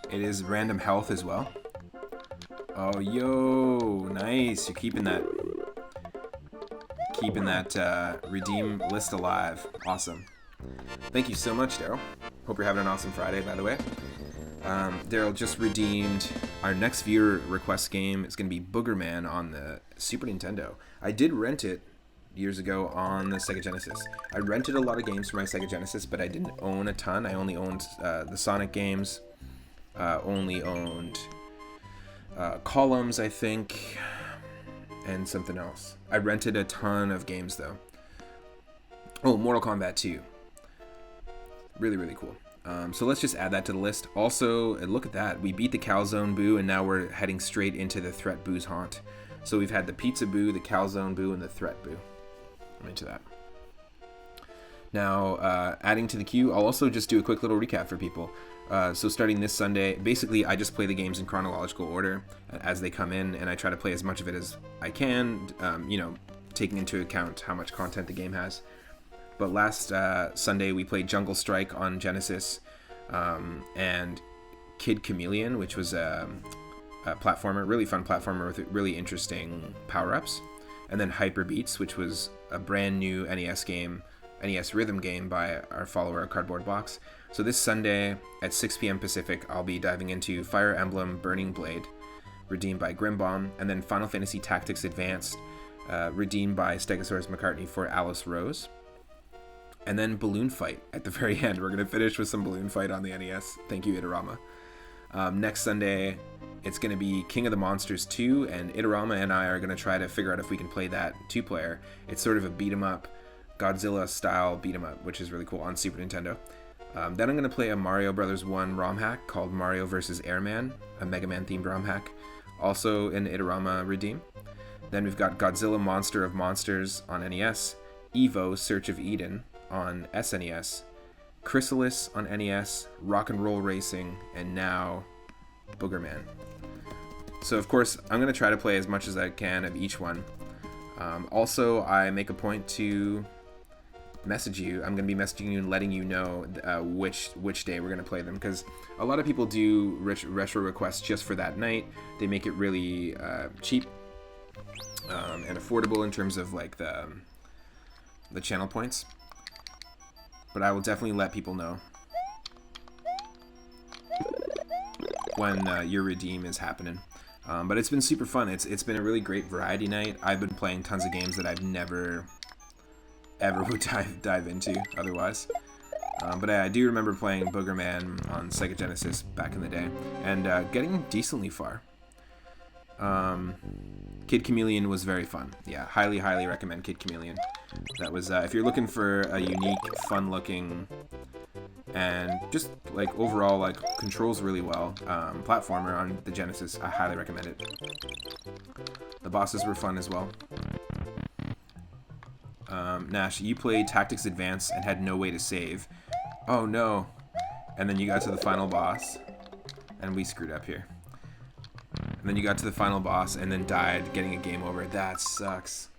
It is random health as well. Oh, yo, nice. You're keeping that redeem list alive. Awesome. Thank you so much, Daryl. Hope you're having an awesome Friday, by the way. Daryl just redeemed our next viewer request game. It's going to be Boogerman on the Super Nintendo. I did rent it years ago on the Sega Genesis. I rented a lot of games for my Sega Genesis, but I didn't own a ton. I only owned the Sonic games, only owned Columns, I think, and something else. I rented a ton of games, though. Oh, Mortal Kombat 2. Really, really cool. So let's just add that to the list. Also, look at that. We beat the Calzone Boo, and now we're heading straight into the Threat Boo's haunt. So we've had the Pizza Boo, the Calzone Boo, and the Threat Boo. I'm into that. Now, adding to the queue, I'll also just do a quick little recap for people. So starting this Sunday, basically I just play the games in chronological order as they come in, and I try to play as much of it as I can, taking into account how much content the game has. But last Sunday we played Jungle Strike on Genesis, and Kid Chameleon, which was a platformer, really fun platformer with really interesting power-ups. And then Hyper Beats, which was a brand new NES rhythm game by our follower Cardboard Box. So this Sunday at 6 p.m. Pacific, I'll be diving into Fire Emblem Burning Blade, redeemed by Grimbomb, and then Final Fantasy Tactics Advanced, redeemed by Stegosaurus McCartney for Alice Rose. And then Balloon Fight at the very end. We're going to finish with some Balloon Fight on the NES. Thank you, Itorama. Next Sunday, it's going to be King of the Monsters 2, and Itorama and I are going to try to figure out if we can play that 2-player. It's sort of a beat-em-up, Godzilla-style beat-em-up, which is really cool on Super Nintendo. Then I'm going to play a Mario Bros. 1 ROM hack called Mario vs. Airman, a Mega Man-themed ROM hack, also in Itorama Redeem. Then we've got Godzilla Monster of Monsters on NES, Evo Search of Eden on SNES, Chrysalis on NES, Rock and Roll Racing, and now Boogerman. So of course, I'm going to try to play as much as I can of each one. Also, I make a point to message you. I'm going to be messaging you and letting you know which day we're going to play them, because a lot of people do retro requests just for that night. They make it really cheap and affordable in terms of like the channel points. But I will definitely let people know when your redeem is happening. But it's been super fun. It's been a really great variety night. I've been playing tons of games that I've never ever would dive into otherwise. But I do remember playing Boogerman on Sega Genesis back in the day and getting decently far. Kid Chameleon was very fun. Yeah, highly recommend Kid Chameleon. That was if you're looking for a unique, fun-looking, and just like overall like controls really well platformer on the Genesis, I highly recommend it. The bosses were fun as well. Nash, you played Tactics Advance and had no way to save. Oh no! And then you got to the final boss, and we screwed up here. And then you got to the final boss and then died getting a game over. That sucks.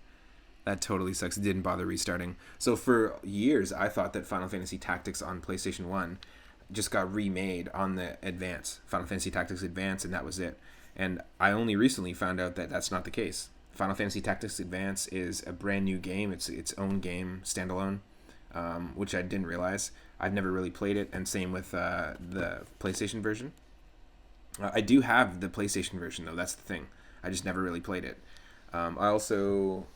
That totally sucks. It didn't bother restarting. So for years, I thought that Final Fantasy Tactics on PlayStation 1 just got remade on the Advance, Final Fantasy Tactics Advance, and that was it. And I only recently found out that that's not the case. Final Fantasy Tactics Advance is a brand new game. It's its own game, standalone, which I didn't realize. I've never really played it, and same with the PlayStation version. I do have the PlayStation version, though. That's the thing. I just never really played it. I also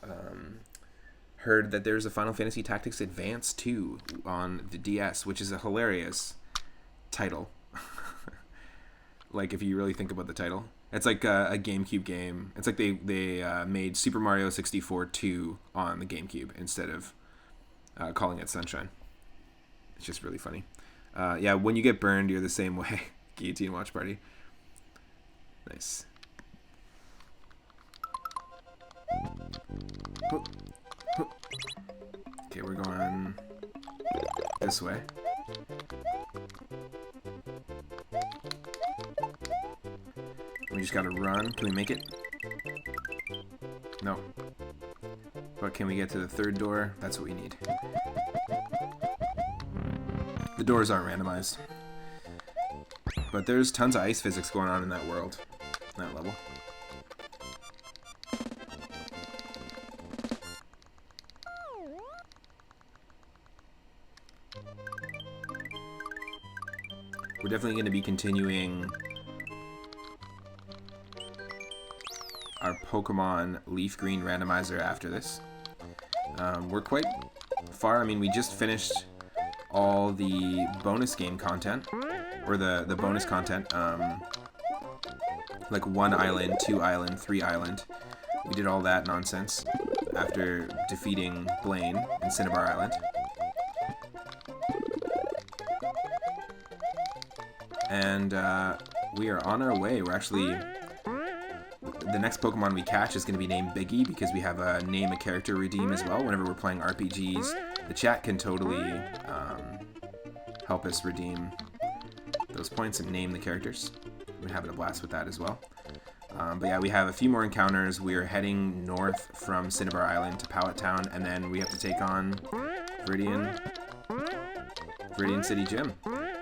heard that there's a Final Fantasy Tactics Advance 2 on the DS, which is a hilarious title. Like, if you really think about the title. It's like a GameCube game. It's like they made Super Mario 64 2 on the GameCube instead of calling it Sunshine. It's just really funny. Yeah, when you get burned, you're the same way. Guillotine Watch Party. Nice. Okay, we're going this way. We just gotta run. Can we make it? No. But can we get to the third door? That's what we need. The doors aren't randomized. But there's tons of ice physics going on in that world. That level. we're definitely going to be continuing our Pokemon Leaf Green Randomizer after this. We're quite far. I mean, we just finished all the bonus game content, or the bonus content, like 1 island, 2 island, 3 island. We did all that nonsense after defeating Blaine in Cinnabar Island. And we are on our way. We're actually... The next Pokemon we catch is going to be named Biggie, because we have a name a character redeem as well. Whenever we're playing RPGs, the chat can totally help us redeem those points and name the characters. We're having a blast with that as well. But yeah, we have a few more encounters. We're heading north from Cinnabar Island to Pallet Town, and then we have to take on Viridian City Gym.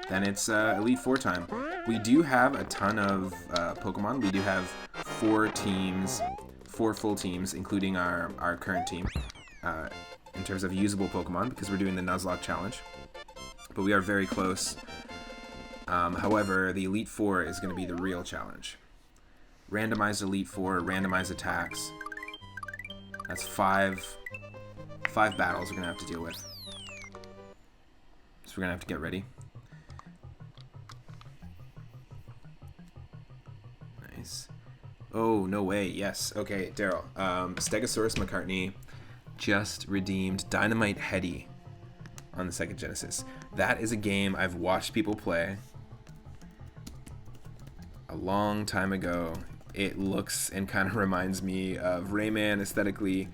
Then it's Elite Four time. We do have a ton of Pokemon. We do have 4 full teams, including our current team, in terms of usable Pokemon, because we're doing the Nuzlocke challenge. But we are very close. However, the Elite Four is going to be the real challenge. Randomized Elite Four, randomized attacks. That's 5 battles we're going to have to deal with. So we're going to have to get ready. Nice. Oh, no way. Yes. Okay, Daryl. Stegosaurus McCartney just redeemed Dynamite Heady on the Sega Genesis. That is a game I've watched people play a long time ago. It looks and kind of reminds me of Rayman aesthetically,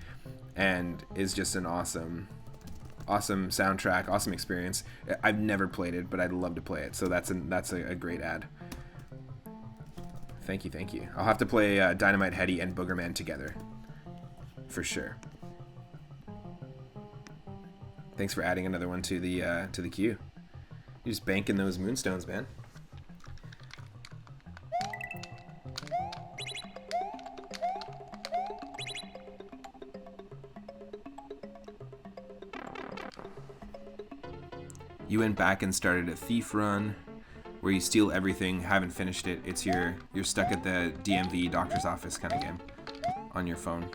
and is just an awesome soundtrack, awesome experience. I've never played it, but I'd love to play it. So that's a great ad. Thank you. I'll have to play Dynamite Heady and Boogerman together, for sure. Thanks for adding another one to the queue. You're just banking those moonstones, man. You went back and started a thief run where you steal everything, haven't finished it. It's you're stuck at the DMV doctor's office kind of game on your phone.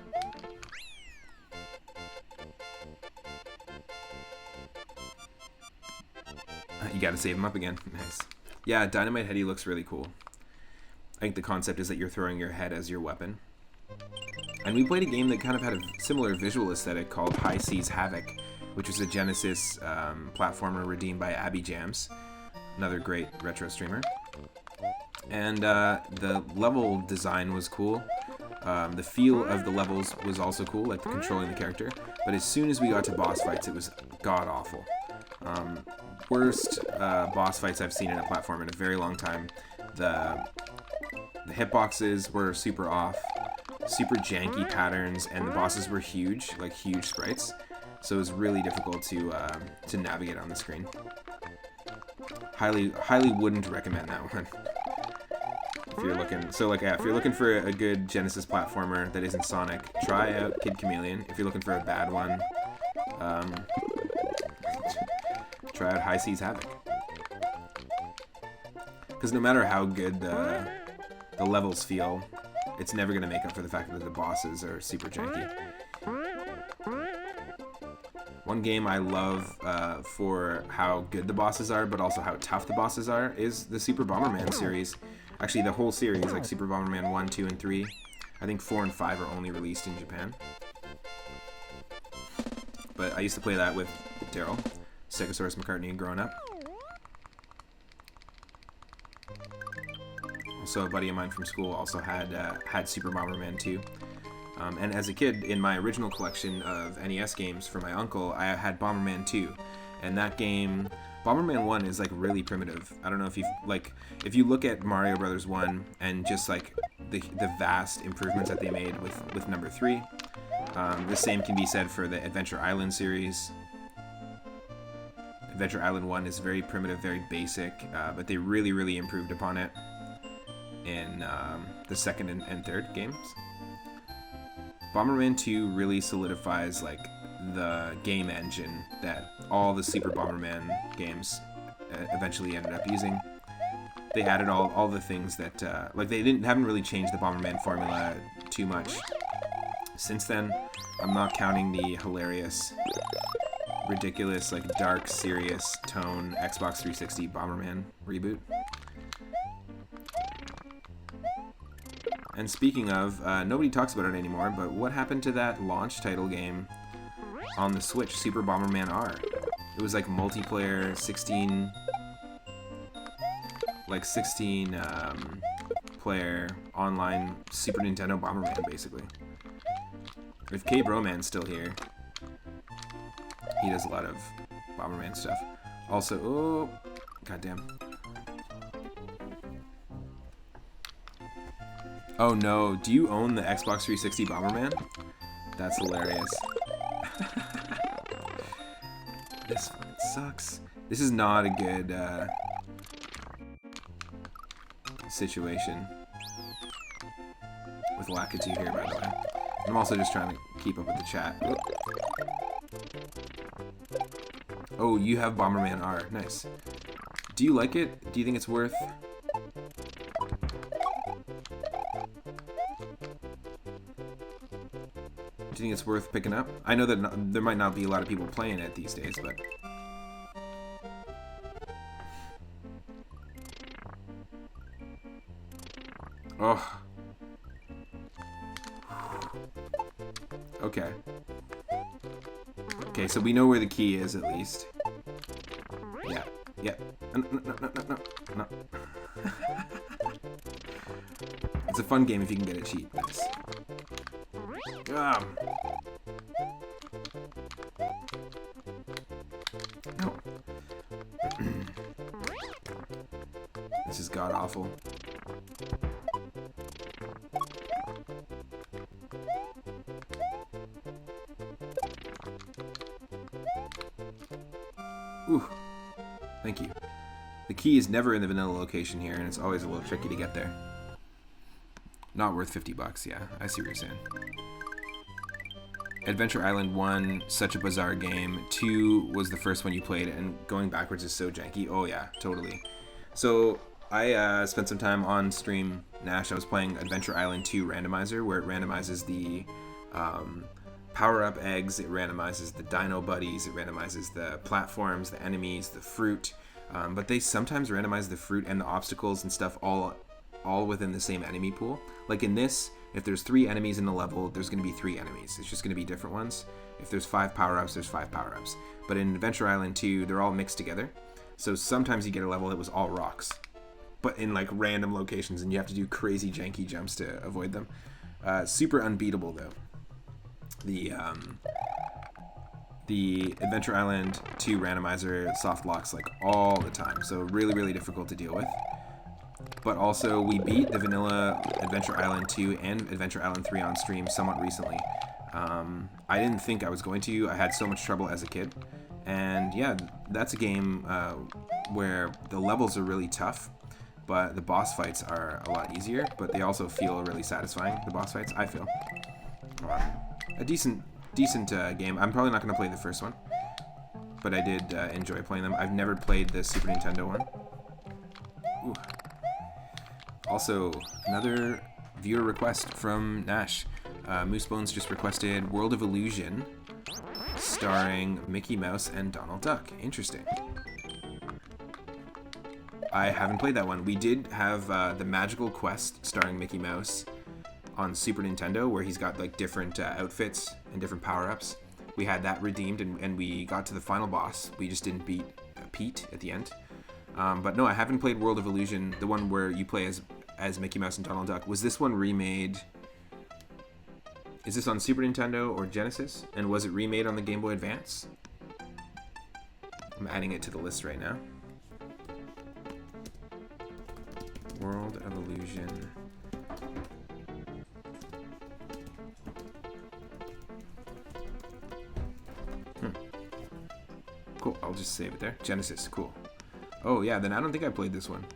You gotta save him up again. Nice. Yeah, Dynamite Heady looks really cool. I think the concept is that you're throwing your head as your weapon. And we played a game that kind of had a similar visual aesthetic called High Seas Havoc, which was a Genesis platformer redeemed by Abby Jams, another great retro streamer. And the level design was cool. The feel of the levels was also cool, like controlling the character. But as soon as we got to boss fights, it was god-awful. Worst boss fights I've seen in a platform in a very long time. The hitboxes were super off, super janky patterns, and the bosses were huge, like huge sprites. So it was really difficult to navigate on the screen. Highly wouldn't recommend that one. If you're looking for a good Genesis platformer that isn't Sonic, try out Kid Chameleon. If you're looking for a bad one, try out High Seas Havoc. Because no matter how good the levels feel, it's never going to make up for the fact that the bosses are super janky. One game I love for how good the bosses are, but also how tough the bosses are, is the Super Bomberman series. Actually, the whole series, like Super Bomberman 1, 2, and 3. I think 4 and 5 are only released in Japan. But I used to play that with Daryl, Stegosaurus McCartney, growing up. Also, a buddy of mine from school also had Super Bomberman 2. And as a kid, in my original collection of NES games for my uncle, I had Bomberman 2. And that game, Bomberman 1 is like really primitive. I don't know if if you look at Mario Brothers 1 and just like the vast improvements that they made with number 3. The same can be said for the Adventure Island series. Adventure Island 1 is very primitive, very basic, but they really improved upon it in the second and third games. Bomberman 2 really solidifies like the game engine that all the Super Bomberman games eventually ended up using. they added all the things that like they haven't really changed the Bomberman formula too much since then. I'm not counting the hilarious, ridiculous, like dark, serious tone Xbox 360 Bomberman reboot. And speaking of, nobody talks about it anymore, but what happened to that launch title game on the Switch, Super Bomberman R? It was like multiplayer, 16 player online Super Nintendo Bomberman, basically. If K Broman's still here, he does a lot of Bomberman stuff. Also, oh, goddamn. Oh no, do you own the Xbox 360 Bomberman? That's hilarious. This fucking sucks. This is not a good situation with Lakitu here, by the way. I'm also just trying to keep up with the chat. Oh, you have Bomberman R. Nice. Do you like it? Do you think it's worth... Do you think it's worth picking up? I know that there might not be a lot of people playing it these days, but... Oh. Okay. Okay, so we know where the key is, at least. Yeah. Yeah. No. It's a fun game if you can get it cheap. Nice. No. This is god-awful. Ooh. Thank you. The key is never in the vanilla location here, and it's always a little tricky to get there. Not worth $50, yeah. I see what you're saying. Adventure Island 1, such a bizarre game. 2 was the first one you played, and going backwards is so janky. Oh yeah, totally. So I spent some time on stream, Nash. I was playing Adventure Island 2 Randomizer, where it randomizes the power-up eggs, it randomizes the dino buddies, it randomizes the platforms, the enemies, the fruit. But they sometimes randomize the fruit and the obstacles and stuff all within the same enemy pool. Like in this, if there's 3 enemies in the level, there's going to be 3 enemies. It's just going to be different ones. If there's 5 power-ups, there's 5 power-ups. But in Adventure Island 2, they're all mixed together. So sometimes you get a level that was all rocks, but in like random locations, and you have to do crazy janky jumps to avoid them. Super unbeatable though. The Adventure Island 2 randomizer soft locks like all the time, so really, really difficult to deal with. But also, we beat the vanilla Adventure Island 2 and Adventure Island 3 on stream somewhat recently. I didn't think I was going to. I had so much trouble as a kid. And yeah, that's a game where the levels are really tough, but the boss fights are a lot easier, but they also feel really satisfying, the boss fights, I feel. A decent game. I'm probably not going to play the first one, but I did enjoy playing them. I've never played the Super Nintendo one. Ooh. Also, another viewer request from Nash. Moosebones just requested World of Illusion, starring Mickey Mouse and Donald Duck. Interesting. I haven't played that one. We did have the Magical Quest starring Mickey Mouse on Super Nintendo, where he's got like different outfits and different power-ups. We had that redeemed, and we got to the final boss. We just didn't beat Pete at the end. But no, I haven't played World of Illusion, the one where you play as Mickey Mouse and Donald Duck. Was this one remade? Is this on Super Nintendo or Genesis? And was it remade on the Game Boy Advance? I'm adding it to the list right now. World of Illusion. Cool, I'll just save it there. Genesis, cool. Oh yeah, then I don't think I played this one.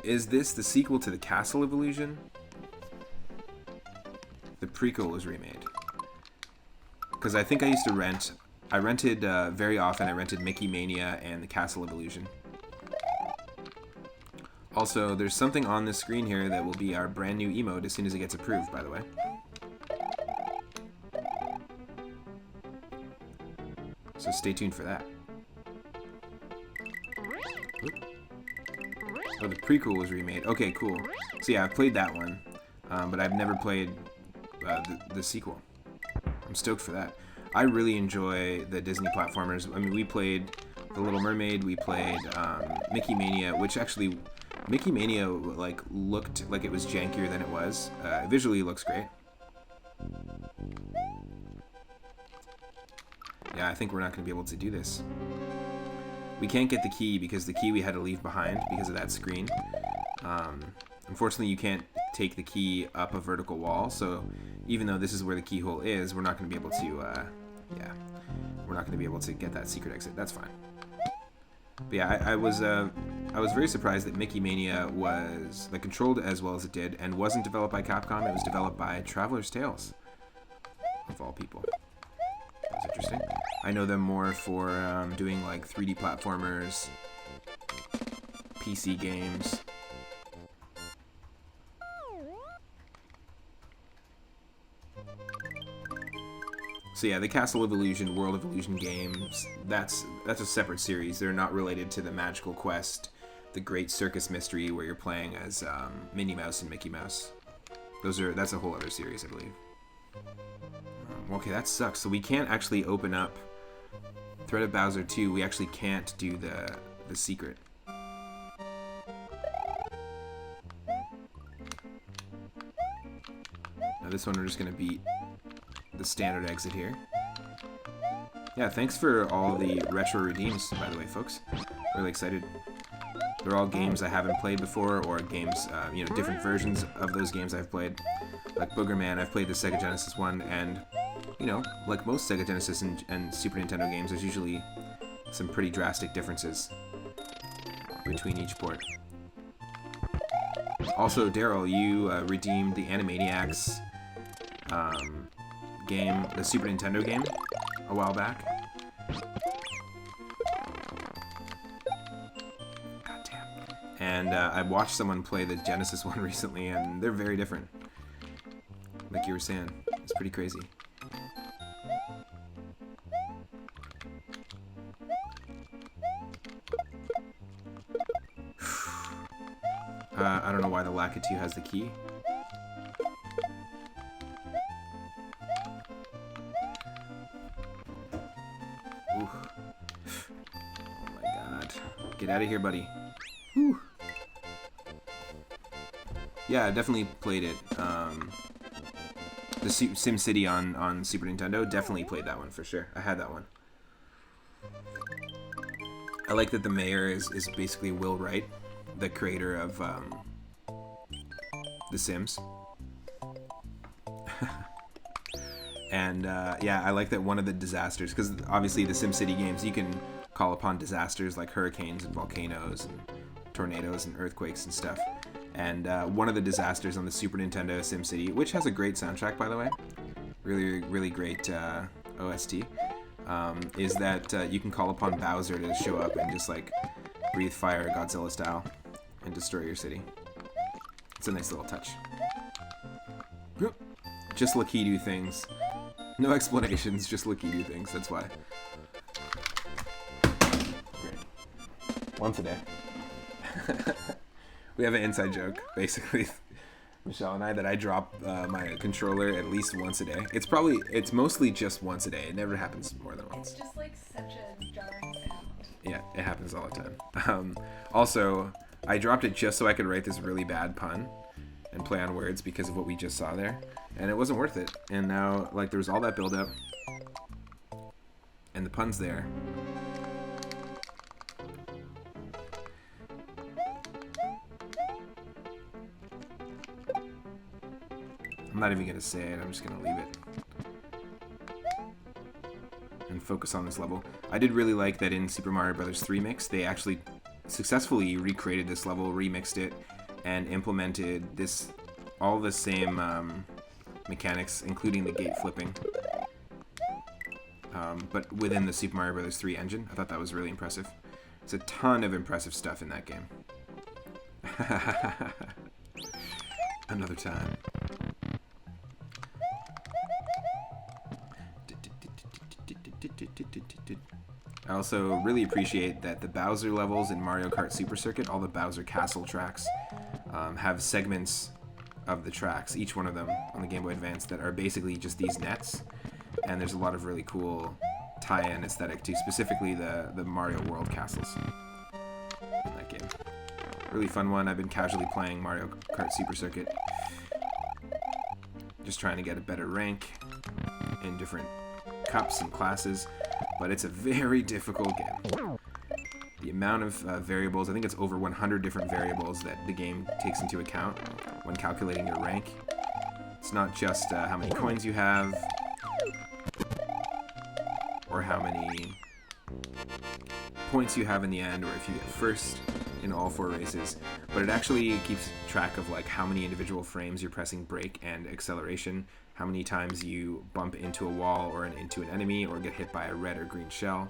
Is this the sequel to the Castle of Illusion? The prequel was remade. Because I think I used to rent... I rented very often, I rented Mickey Mania and the Castle of Illusion. Also, there's something on the screen here that will be our brand new emote as soon as it gets approved, by the way. So stay tuned for that. Oh, the prequel was remade. Okay, cool. So yeah, I've played that one, but I've never played the sequel. I'm stoked for that. I really enjoy the Disney platformers. I mean, we played The Little Mermaid, we played Mickey Mania, which actually, Mickey Mania like looked like it was jankier than it was. Visually, it looks great. Yeah, I think we're not going to be able to do this. We can't get the key because the key we had to leave behind because of that screen. Unfortunately, you can't take the key up a vertical wall, so even though this is where the keyhole is, we're not going to be able to, yeah, we're not going to be able to get that secret exit. That's fine. But yeah, I was very surprised that Mickey Mania was like controlled as well as it did and wasn't developed by Capcom. It was developed by Traveler's Tales, of all people. That's interesting. I know them more for doing like 3D platformers, PC games. So yeah, the Castle of Illusion, World of Illusion games, that's a separate series. They're not related to the Magical Quest, the Great Circus Mystery, where you're playing as Minnie Mouse and Mickey Mouse. That's a whole other series, I believe. Okay, that sucks. So we can't actually open up Threat of Bowser 2. We actually can't do the secret. Now this one we're just gonna beat the standard exit here. Yeah, thanks for all the retro redeems, by the way, folks. Really excited. They're all games I haven't played before, or games, you know, different versions of those games I've played. Like Boogerman, I've played the Sega Genesis one, and you know, like most Sega Genesis and Super Nintendo games, there's usually some pretty drastic differences between each port. Also, Daryl, you redeemed the Animaniacs game, the Super Nintendo game, a while back. God damn. And I watched someone play the Genesis one recently, and they're very different. Like you were saying, it's pretty crazy. I don't know why the Lakitu has the key. Ooh. Oh my god. Get out of here, buddy. Whew. Yeah, I definitely played it. The SimCity on Super Nintendo, definitely played that one for sure. I had that one. I like that the mayor is basically Will Wright, the creator of The Sims. And yeah, I like that one of the disasters, because obviously the SimCity games, you can call upon disasters like hurricanes and volcanoes and tornadoes and earthquakes and stuff. And one of the disasters on the Super Nintendo SimCity, which has a great soundtrack, by the way, really, really great OST, is that you can call upon Bowser to show up and just like breathe fire Godzilla style and destroy your city. It's a nice little touch. Just Lakitu things. No explanations, just Lakitu things, that's why. Great. Once a day. We have an inside joke, basically, Michelle and I, that I drop my controller at least once a day. It's mostly just once a day. It never happens more than once. It's just like such a jarring sound. Yeah, it happens all the time. Also, I dropped it just so I could write this really bad pun and play on words because of what we just saw there. And it wasn't worth it. And now, like, there was all that build-up. And the pun's there. I'm not even going to say it. I'm just going to leave it. And focus on this level. I did really like that in Super Mario Bros. 3 Mix, they actually successfully recreated this level, remixed it, and implemented all the same mechanics, including the gate flipping, but within the Super Mario Bros. 3 engine. I thought that was really impressive. There's a ton of impressive stuff in that game. Another time. I also really appreciate that the Bowser levels in Mario Kart Super Circuit, all the Bowser Castle tracks, have segments of the tracks, each one of them on the Game Boy Advance, that are basically just these nets. And there's a lot of really cool tie-in aesthetic to specifically the Mario World castles in that game. Really fun one. I've been casually playing Mario Kart Super Circuit, just trying to get a better rank in different cups and classes, but it's a very difficult game. The amount of variables, I think it's over 100 different variables that the game takes into account when calculating your rank. It's not just how many coins you have, or how many points you have in the end, or if you get first in all 4 races, but it actually keeps track of like how many individual frames you're pressing brake and acceleration, how many times you bump into a wall or into an enemy, or get hit by a red or green shell,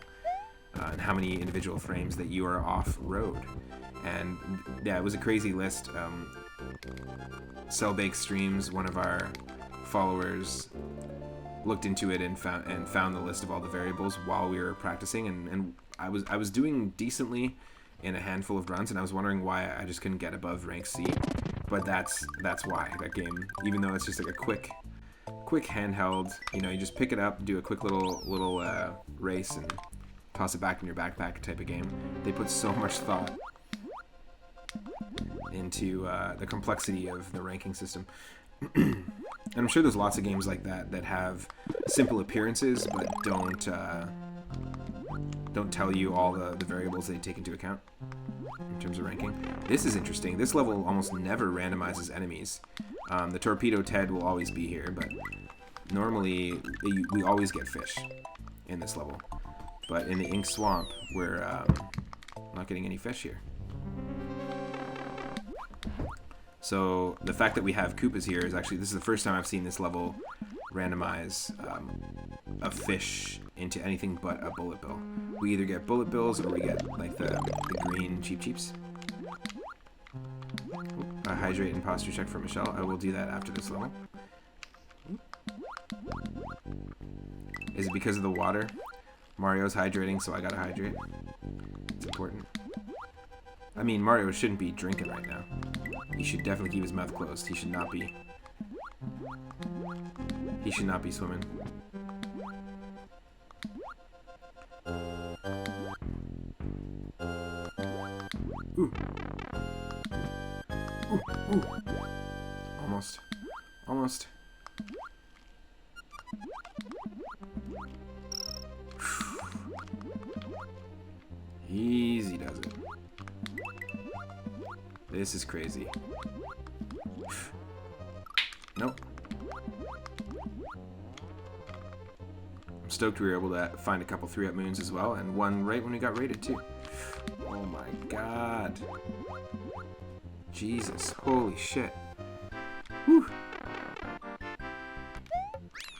and how many individual frames that you are off-road. And yeah, it was a crazy list. Cellbake Streams, one of our followers, looked into it and found the list of all the variables while we were practicing, and I was doing decently in a handful of runs, and I was wondering why I just couldn't get above rank C. But that's why that game, even though it's just like a quick handheld, you know, you just pick it up, do a quick little race, and toss it back in your backpack type of game. They put so much thought into the complexity of the ranking system. And I'm sure there's lots of games like that that have simple appearances but don't tell you all the variables they take into account in terms of ranking. This is interesting. This level almost never randomizes enemies. The Torpedo Ted will always be here, but normally we always get fish in this level. But in the Ink Swamp, we're not getting any fish here. So the fact that we have Koopas here is actually, this is the first time I've seen this level randomize a fish into anything but a bullet bill. We either get bullet bills or we get like the green Cheep Cheeps. A hydrate and posture check for Michelle. I will do that after this level. Is it because of the water? Mario's hydrating, so I gotta hydrate. It's important. I mean, Mario shouldn't be drinking right now. He should definitely keep his mouth closed. He should not be swimming. Ooh. Ooh, ooh. Almost. Almost. Easy does it. This is crazy. Nope. I'm stoked we were able to find a couple 3-up moons as well, and one right when we got rated too. Oh my god. Jesus. Holy shit. Whew.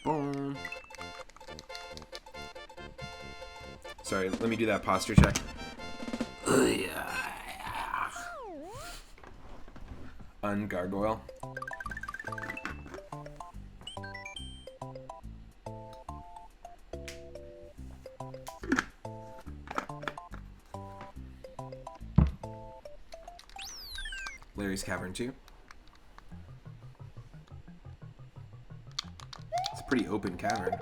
Boom. Sorry, let me do that posture check. Ungargoyle. Larry's Cavern 2. It's a pretty open cavern.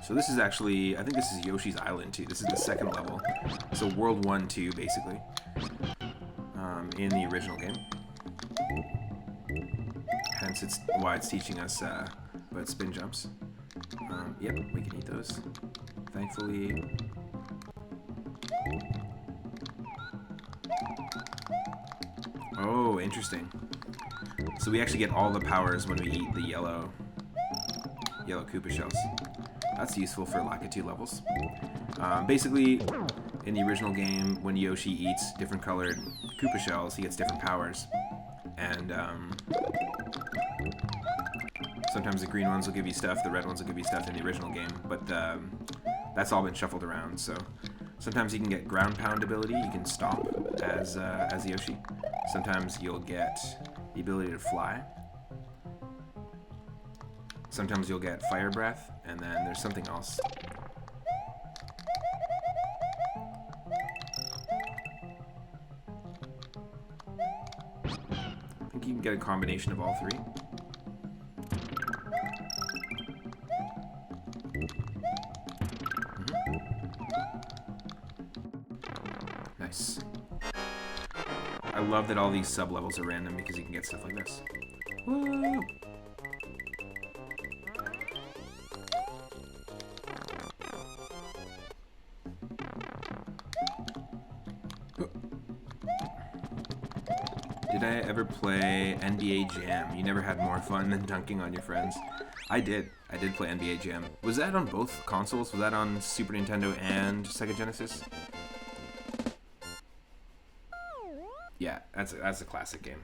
So this is actually, I think this is Yoshi's Island 2. This is the second level. So World 1, 2, basically. In the original game. Hence it's why it's teaching us about spin jumps. Yep, we can eat those. Thankfully. Oh, interesting. So we actually get all the powers when we eat the yellow Koopa shells. That's useful for Lakitu levels. Basically, in the original game, when Yoshi eats different colored Koopa shells, he gets different powers. And sometimes the green ones will give you stuff, the red ones will give you stuff in the original game, but that's all been shuffled around. So Sometimes you can get ground pound ability. You can stomp as Yoshi. Sometimes you'll get the ability to fly. Sometimes you'll get fire breath, and then there's something else. I think you can get a combination of all three. Nice. I love that all these sub-levels are random because you can get stuff like this. Woo! Did I ever play NBA Jam? You never had more fun than dunking on your friends. I did. I did play NBA Jam. Was that on both consoles? Was that on Super Nintendo and Sega Genesis? Yeah, that's a classic game.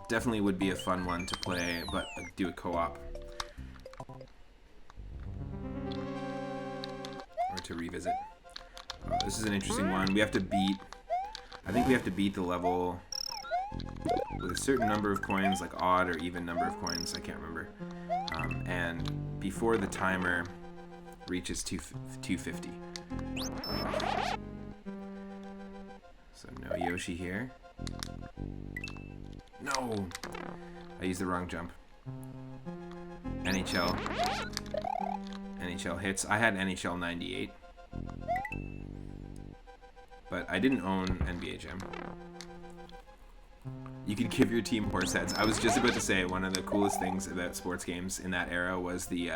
Definitely would be a fun one to play, but do a co-op. Or to revisit. This is an interesting one. We have to beat... I think we have to beat the level with a certain number of coins, like odd or even number of coins, I can't remember. And before the timer reaches 250. So no Yoshi here. No! I used the wrong jump. NHL. NHL hits. I had NHL 98. But I didn't own NBA Jam. You could give your team horse heads. I was just about to say one of the coolest things about sports games in that era was the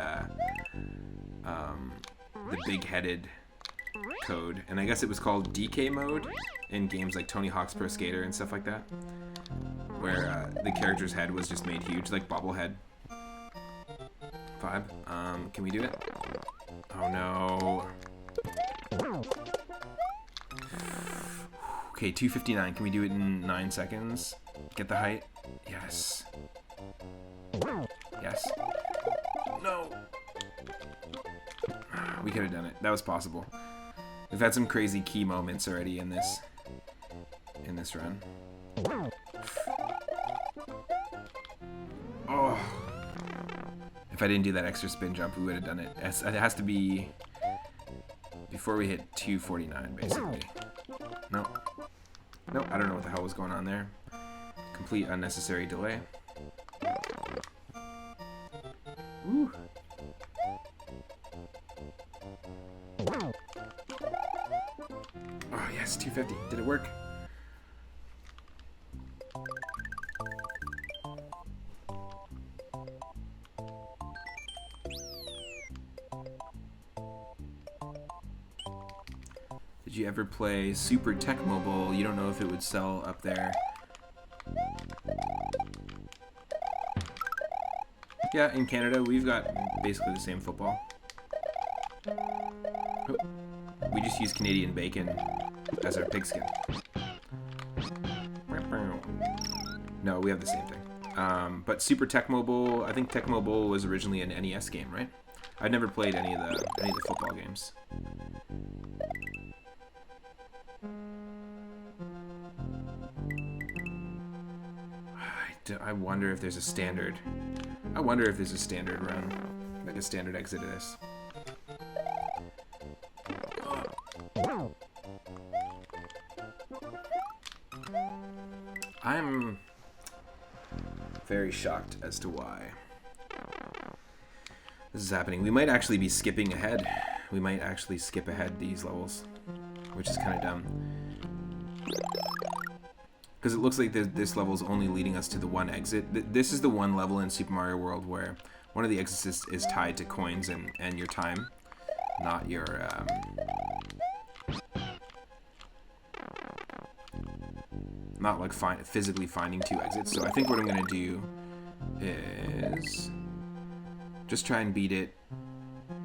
big-headed code, and I guess it was called DK mode in games like Tony Hawk's Pro Skater and stuff like that, where the character's head was just made huge, like bobblehead vibe. Can we do it? Oh no. Okay, 259. Can we do it in 9 seconds? Get the height? Yes. Yes. No. We could have done it. That was possible. We've had some crazy key moments already in this run. Oh. If I didn't do that extra spin jump, we would have done it. It has to be before we hit 249, basically. No. Nope, I don't know what the hell was going on there. Complete unnecessary delay. Woo. Oh yes, 250. Did it work? Did you ever play Super Tech Mobile? You don't know if it would sell up there. Yeah, in Canada, we've got basically the same football. We just use Canadian bacon as our pigskin. No, we have the same thing. But Super Tech Mobile, I think Tech Mobile was originally an NES game, right? I've never played any of the football games. I wonder if there's a standard. I wonder if there's a standard run, like a standard exit of this. I'm very shocked as to why this is happening. We might actually be skipping ahead. We might actually skip ahead these levels, which is kind of dumb. Because it looks like this level is only leading us to the one exit. This is the one level in Super Mario World where one of the exits is tied to coins and your time, not your... not like physically finding two exits. So I think what I'm going to do is just try and beat it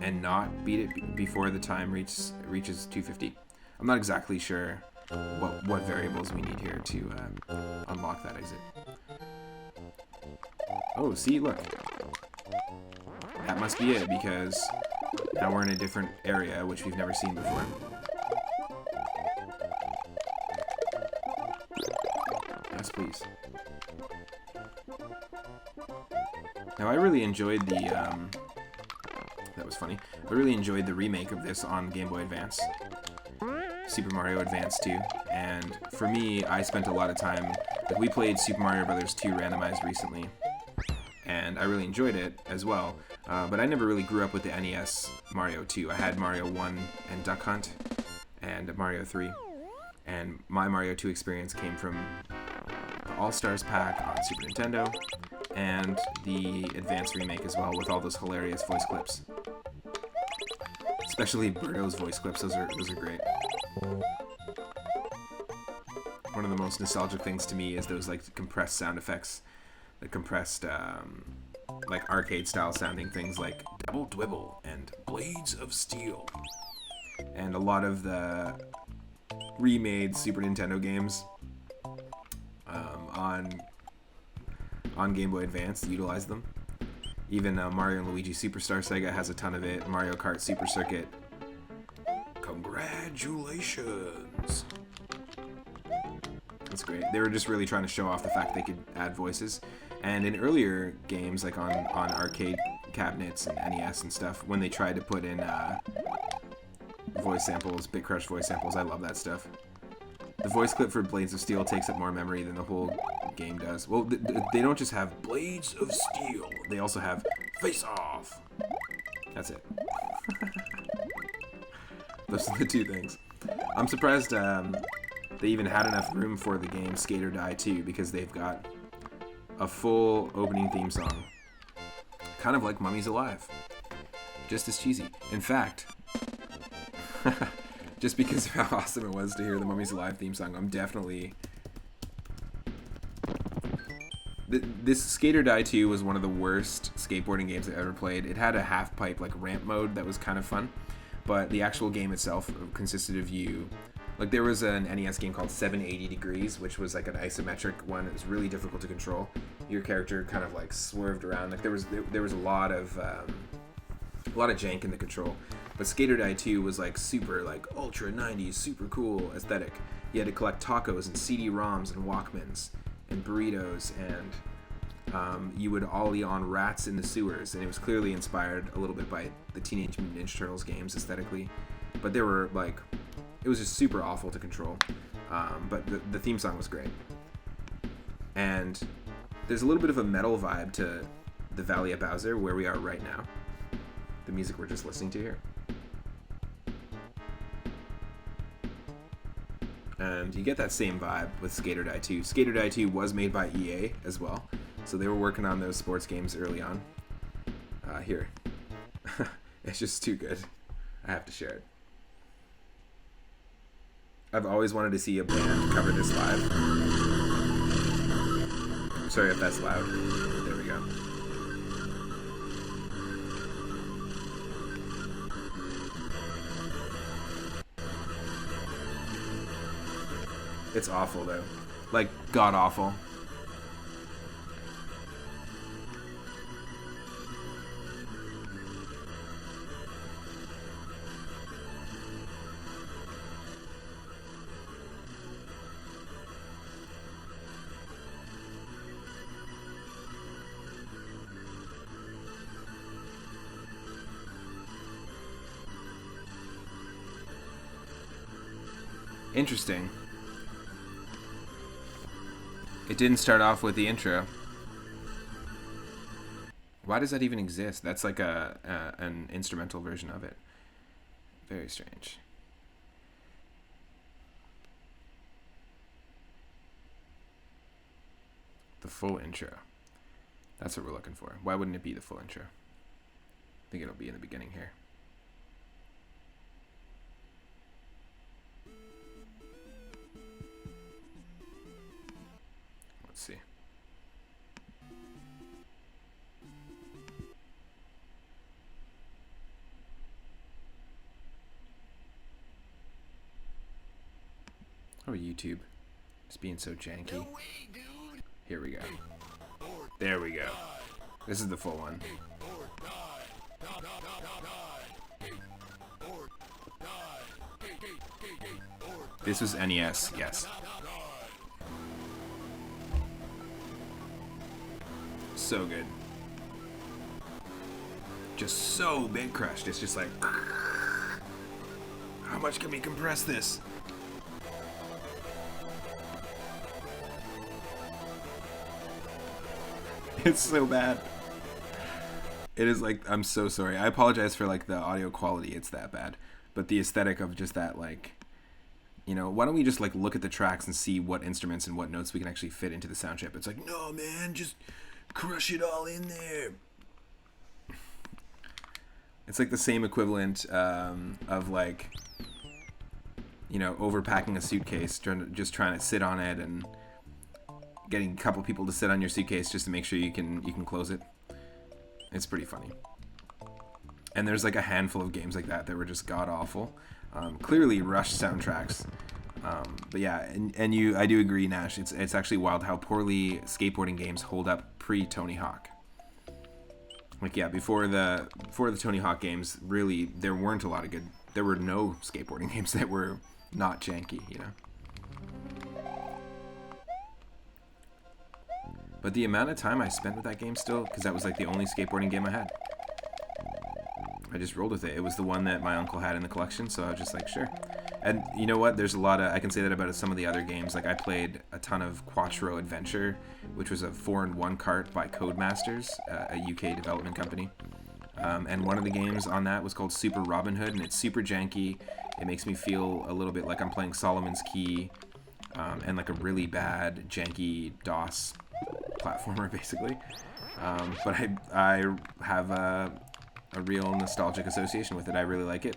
and not beat it before the time reaches 250. I'm not exactly sure what variables we need here to unlock that exit. Oh, see, look. That must be it, because Now we're in a different area, which we've never seen before. Yes, please. Now, I really enjoyed the, that was funny. I really enjoyed the remake of this on Game Boy Advance. Super Mario Advance 2. And for me, I spent a lot of time, like, we played Super Mario Brothers 2 Randomized recently. And I really enjoyed it as well. But I never really grew up with the NES Mario 2. I had Mario 1 and Duck Hunt and Mario 3. And my Mario 2 experience came from the All-Stars pack on Super Nintendo and the Advance remake as well, with all those hilarious voice clips. Especially Birdo's voice clips, those are great. One of the most nostalgic things to me is those like compressed sound effects, the compressed like arcade style sounding things like Double Dwibble and Blades of Steel. And a lot of the remade Super Nintendo games on Game Boy Advance utilize them. Even Mario and Luigi Superstar Sega has a ton of it. Mario Kart Super Circuit. Congratulations! That's great. They were just really trying to show off the fact they could add voices. And in earlier games, like on arcade cabinets and NES and stuff, when they tried to put in voice samples, Bit Crush voice samples, I love that stuff. The voice clip for Blades of Steel takes up more memory than the whole game does. Well, they don't just have Blades of Steel, they also have Face Off. That's it. Those are the two things. I'm surprised they even had enough room for the game Skate or Die 2, because they've got a full opening theme song. Kind of like Mummy's Alive. Just as cheesy. In fact, just because of how awesome it was to hear the Mummy's Alive theme song, I'm definitely... This Skate or Die 2 was one of the worst skateboarding games I've ever played. It had a half-pipe, like, ramp mode that was kind of fun, but the actual game itself consisted of you... Like, there was an NES game called 780 Degrees, which was like an isometric one. It was really difficult to control. Your character kind of like swerved around. Like, there was a lot of jank in the control. But Skate or Die 2 was like super, like, ultra 90s, super cool aesthetic. You had to collect tacos and CD-ROMs and Walkmans and burritos, and you would ollie on rats in the sewers. And it was clearly inspired a little bit by the Teenage Mutant Ninja Turtles games aesthetically. But there were like... It was just super awful to control, but the theme song was great. And there's a little bit of a metal vibe to the Valley of Bowser, where we are right now. The music we're just listening to here. And you get that same vibe with Skate or Die 2. Skate or Die 2 was made by EA as well, so they were working on those sports games early on. Here. It's just too good. I have to share it. I've always wanted to see a band cover this live. Sorry if that's loud. There we go. It's awful though. Like, god awful. Interesting. It didn't start off with the intro. Why does that even exist? That's like an instrumental version of it. Very strange. The full intro. That's what we're looking for. Why wouldn't it be the full intro? I think it'll be in the beginning here. Let's see. Oh, YouTube. It's being so janky. Here we go. There we go. This is the full one. This was NES, yes. So good. Just so bit crushed. It's just like, how much can we compress this? It's so bad. It is like, I'm so sorry. I apologize for like the audio quality. It's that bad. But the aesthetic of just that, like, you know, why don't we just like look at the tracks and see what instruments and what notes we can actually fit into the sound chip? It's like, no, man, just crush it all in there. It's like the same equivalent of like, you know, overpacking a suitcase, just trying to sit on it and getting a couple people to sit on your suitcase just to make sure you can close it. It's pretty funny. And there's like a handful of games like that were just god awful. Clearly rushed soundtracks. But yeah, and I do agree, Nash. It's actually wild how poorly skateboarding games hold up pre Tony Hawk. Like, yeah, before the Tony Hawk games, really there weren't a lot of good. There were no skateboarding games that were not janky, you know. But the amount of time I spent with that game still, because that was like the only skateboarding game I had. I just rolled with it. It was the one that my uncle had in the collection, so I was just like, sure. And you know what? There's a lot of, I can say that about some of the other games. Like, I played a ton of Quattro Adventure, which was a 4-in-1 cart by Codemasters, a UK development company. And one of the games on that was called Super Robin Hood, and it's super janky. It makes me feel a little bit like I'm playing Solomon's Key, and like a really bad, janky DOS platformer, basically. But I have a real nostalgic association with it. I really like it.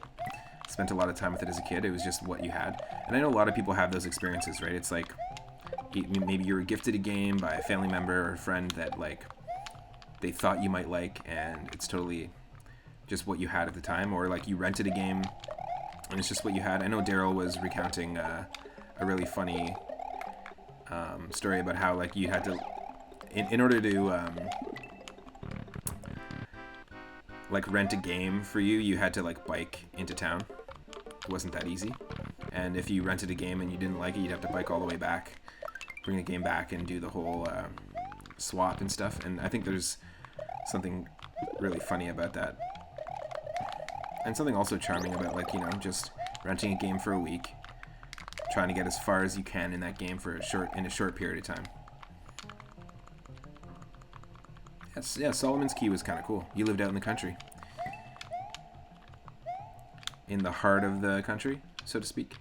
Spent a lot of time with it as a kid. It was just what you had. And I know a lot of people have those experiences, right? It's like maybe you were gifted a game by a family member or a friend that like they thought you might like, and it's totally just what you had at the time, or like you rented a game and it's just what you had. I know Daryl was recounting a really funny story about how like you had to in order to like rent a game for you had to like bike into town. It wasn't that easy. And if you rented a game and you didn't like it, you'd have to bike all the way back, bring the game back, and do the whole swap and stuff. And I think there's something really funny about that. And something also charming about, like, you know, just renting a game for a week, trying to get as far as you can in that game for in a short period of time. Yes, yeah, Solomon's Key was kind of cool. You lived out in the country. In the heart of the country, so to speak.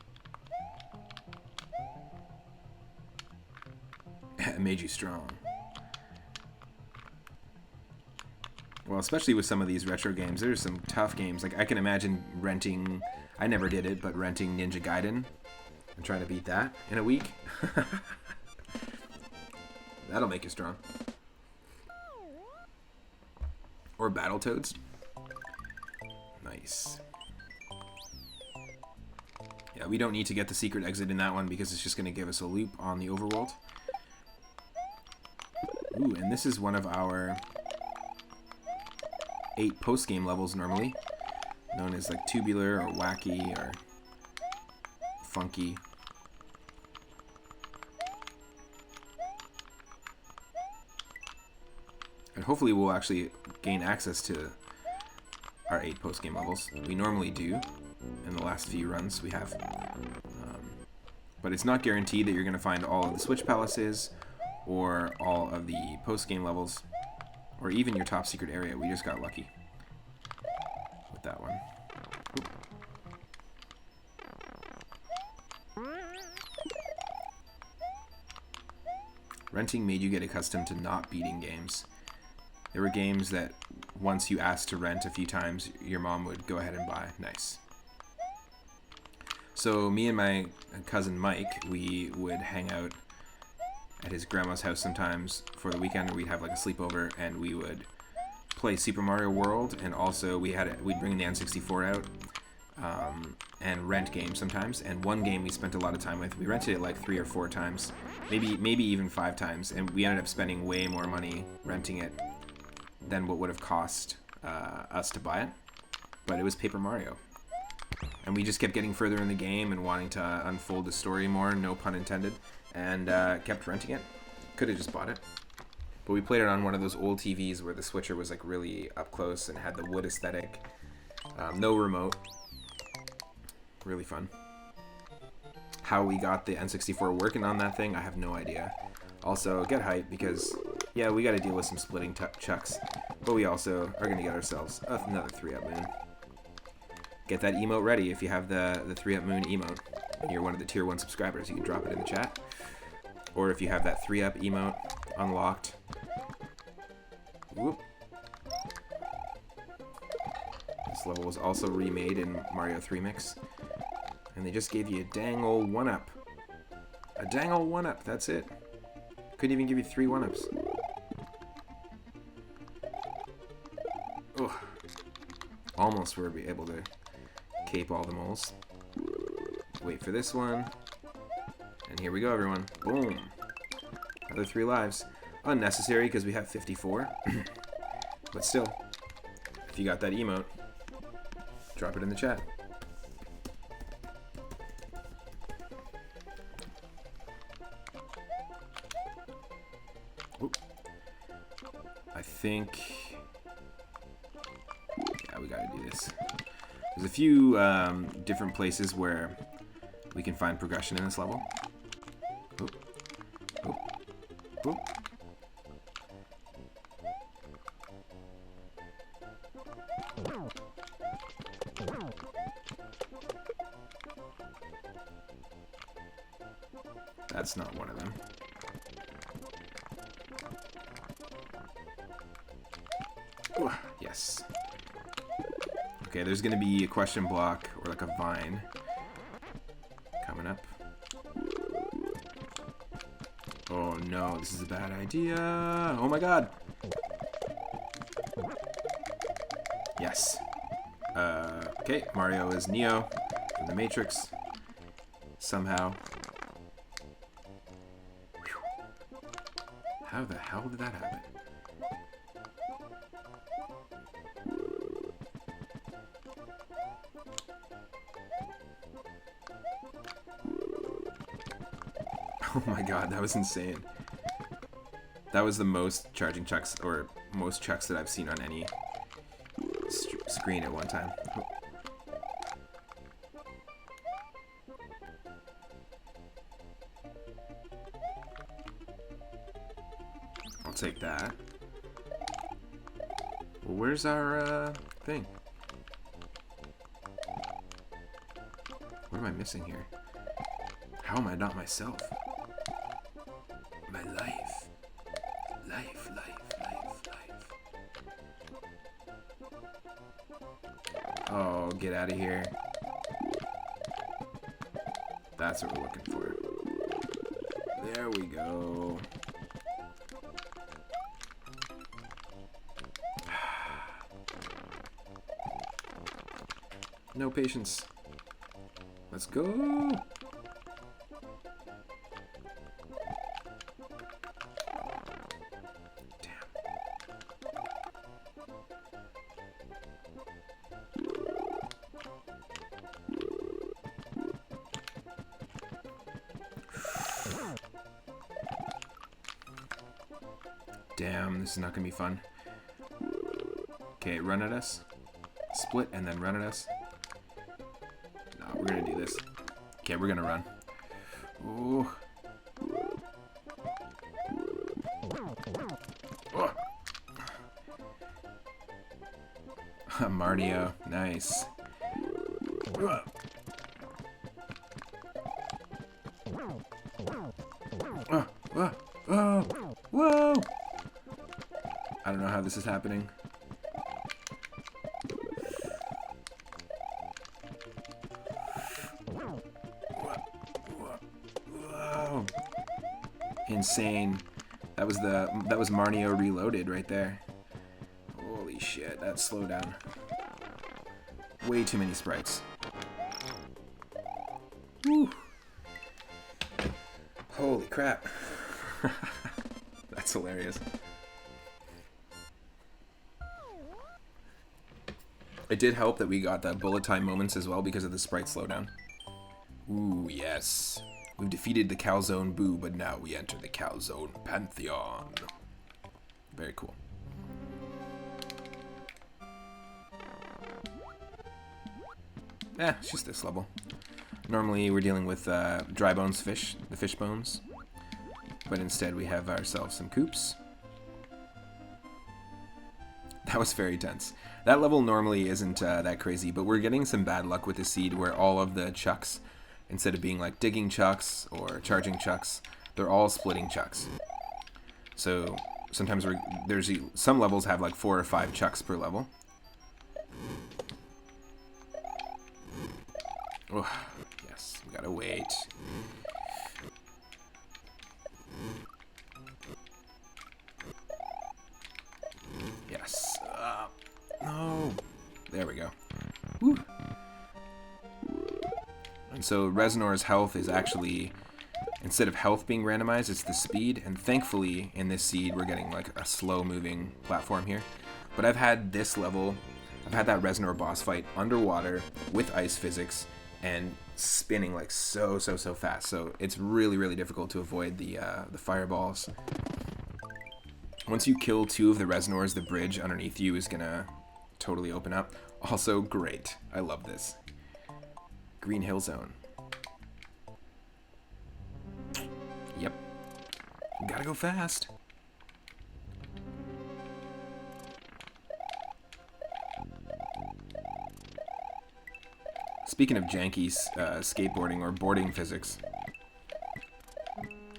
It made you strong. Well, especially with some of these retro games, there's some tough games. Like, I can imagine renting, I never did it, but renting Ninja Gaiden and trying to beat that in a week. That'll make you strong. Or Battletoads. Nice. Yeah, we don't need to get the secret exit in that one because it's just going to give us a loop on the overworld. Ooh, and this is one of our 8 post-game levels normally, known as like tubular or wacky or funky. And hopefully we'll actually gain access to our 8 post-game levels. We normally do in the last few runs we have. But it's not guaranteed that you're going to find all of the Switch Palaces or all of the post-game levels or even your top secret area. We just got lucky with that one. Oop. Renting made you get accustomed to not beating games. There were games that once you asked to rent a few times, your mom would go ahead and buy. Nice. So me and my cousin Mike, we would hang out at his grandma's house sometimes for the weekend, or we'd have like a sleepover, and we would play Super Mario World, and also we'd bring the N64 out and rent games sometimes. And one game we spent a lot of time with, we rented it like 3 or 4 times, maybe even 5 times, and we ended up spending way more money renting it than what would have cost us to buy it. But it was Paper Mario. And we just kept getting further in the game and wanting to unfold the story more, no pun intended, and kept renting it. Could have just bought it. But we played it on one of those old TVs where the switcher was like really up close and had the wood aesthetic. No remote. Really fun. How we got the N64 working on that thing, I have no idea. Also, get hype because, yeah, we got to deal with some splitting chucks. But we also are going to get ourselves another 3-up moon. Get that emote ready if you have the 3-up moon emote. And you're one of the tier 1 subscribers, you can drop it in the chat. Or if you have that 3-up emote unlocked. Whoop. This level was also remade in Mario 3 Mix. And they just gave you a dang old 1-up. A dang old 1-up, that's it. Couldn't even give you 3 1-ups. Ugh. Almost were able to cape all the moles. Wait for this one. And here we go, everyone. Boom. Another 3 lives. Unnecessary because we have 54. But still, if you got that emote, drop it in the chat. Oop. I think... yeah, we gotta do this. There's a few different places where we can find progression in this level. Oop. Oop. Oop. That's not one of them. Ooh, yes. Okay, there's gonna be a question block or like a vine coming up. Oh no, this is a bad idea. Oh my god. Yes. Okay, Mario is Neo from the Matrix. Somehow. Whew. How the hell did that happen? Oh my god, that was insane. That was the most charging chucks, or most chucks that I've seen on any screen at one time. I'll take that. Well, where's our thing? What am I missing here? How am I not myself? My life. Life, life, life, life. Oh, get out of here. That's what we're looking for. There we go. No patience. Let's go. Damn, this is not gonna be fun. Okay, run at us. Split and then run at us. No, we're gonna do this. Okay, we're gonna run. Ooh. Oh. Mario, nice. Whoa! I don't know how this is happening. Whoa! Insane. That was Mario Reloaded right there. Holy shit, that slowed down. Way too many sprites. Woo! Holy crap. That's hilarious. It did help that we got the bullet time moments as well because of the sprite slowdown. Ooh, yes. We've defeated the Calzone Boo, but now we enter the Calzone Pantheon. Very cool. It's just this level. Normally we're dealing with dry bones fish, the fish bones. But instead we have ourselves some coops. That was very tense. That level normally isn't that crazy, but we're getting some bad luck with the seed where all of the chucks, instead of being like digging chucks or charging chucks, they're all splitting chucks. So sometimes some levels have like 4 or 5 chucks per level. Oh, yes, we gotta wait. Yes. No. There we go. Woo. And so Resonor's health is actually, instead of health being randomized, it's the speed. And thankfully, in this seed, we're getting like a slow-moving platform here. But I've had this level, I've had that Resonor boss fight underwater with ice physics and spinning like so fast. So it's really, really difficult to avoid the fireballs. Once you kill 2 of the Resonors, the bridge underneath you is gonna totally open up. Also, great. I love this. Green Hill Zone. Yep. Gotta go fast. Speaking of janky skateboarding or boarding physics,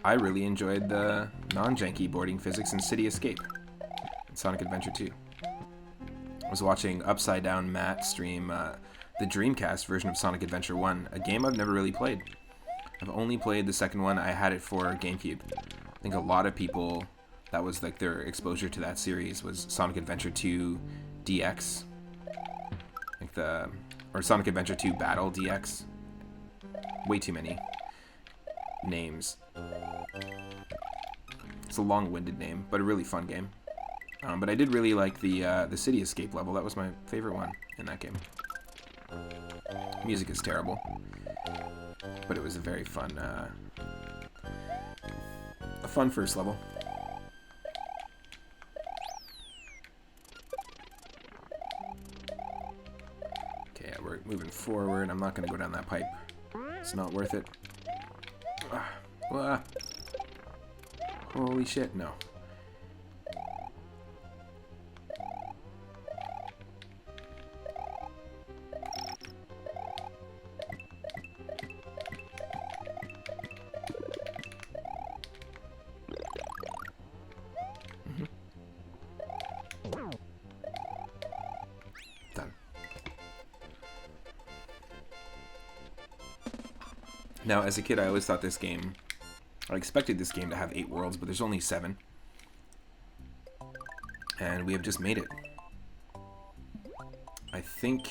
I really enjoyed the non-janky boarding physics in City Escape in Sonic Adventure 2. I was watching Upside Down Matt stream the Dreamcast version of Sonic Adventure 1, a game I've never really played. I've only played the second one. I had it for GameCube. I think a lot of people, that was like their exposure to that series, was Sonic Adventure 2 DX. Or Sonic Adventure 2 Battle DX. Way too many names. It's a long-winded name, but a really fun game. But I did really like the City Escape level. That was my favorite one in that game. Music is terrible, but it was a very fun, a fun first level. Okay, we're moving forward. I'm not going to go down that pipe. It's not worth it. Holy shit, no. Done. Now, as a kid, I always thought this game, I expected this game to have 8 worlds, but there's only 7. And we have just made it. I think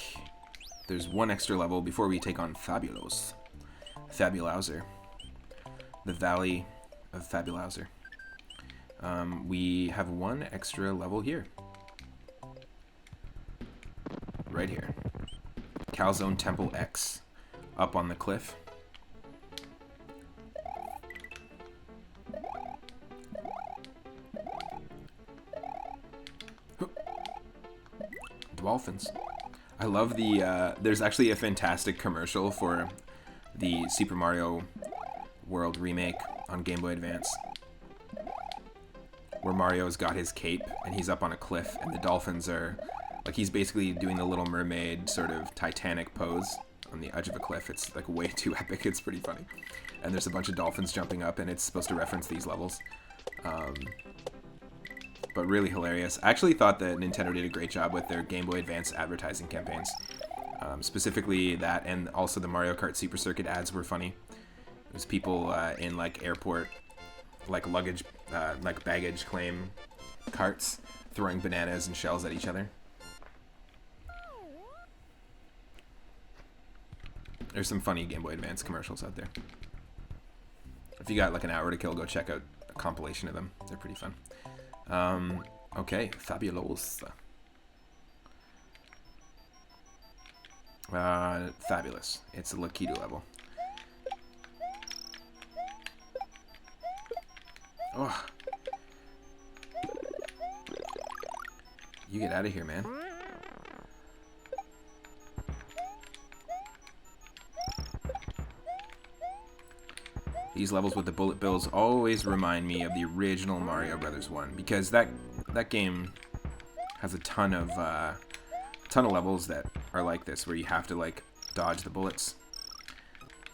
there's one extra level before we take on Fabulous. Fabulauser. The Valley of Fabulauser. We have one extra level here. Right here. Calzone Temple X. Up on the cliff. Dolphins. I love the, there's actually a fantastic commercial for the Super Mario World remake on Game Boy Advance, where Mario's got his cape and he's up on a cliff and the dolphins are, like, he's basically doing the Little Mermaid sort of Titanic pose on the edge of a cliff. It's like way too epic. It's pretty funny. And there's a bunch of dolphins jumping up and it's supposed to reference these levels. But really hilarious. I actually thought that Nintendo did a great job with their Game Boy Advance advertising campaigns. Specifically that, and also the Mario Kart Super Circuit ads were funny. It was people in like airport, like luggage, like baggage claim carts, throwing bananas and shells at each other. There's some funny Game Boy Advance commercials out there. If you got like an hour to kill, go check out a compilation of them. They're pretty fun. Okay, Fabulous. Fabulous. It's a Lakitu level. Oh. You get out of here, man. These levels with the bullet bills always remind me of the original Mario Brothers 1, because that game has a ton of levels that are like this, where you have to like dodge the bullets.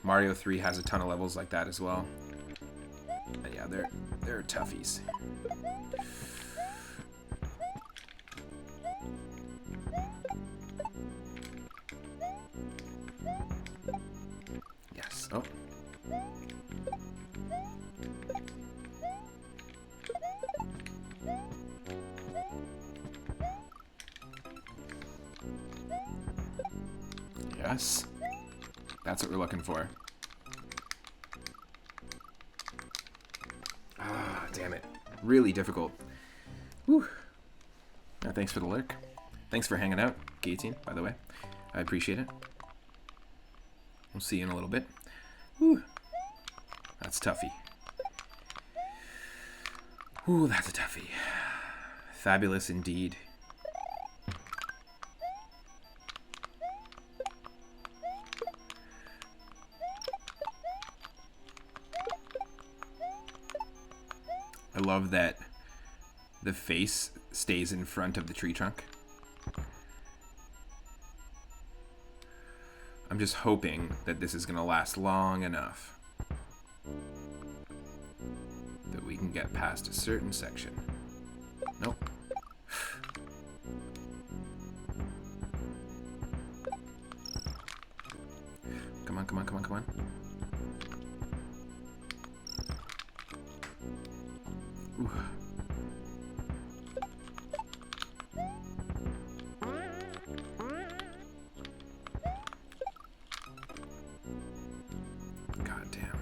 Mario 3 has a ton of levels like that as well. And yeah, they're toughies. Yes. Oh. Yes. That's what we're looking for. Ah, damn it. Really difficult. Whew. No, thanks for the lurk. Thanks for hanging out, Gating, by the way. I appreciate it. We'll see you in a little bit. Whew. That's toughy. Ooh, that's a toughie. Fabulous indeed. I love that the face stays in front of the tree trunk. I'm just hoping that this is going to last long enough that we can get past a certain section. Nope. Come on, come on, come on, come on. Ooh. God damn.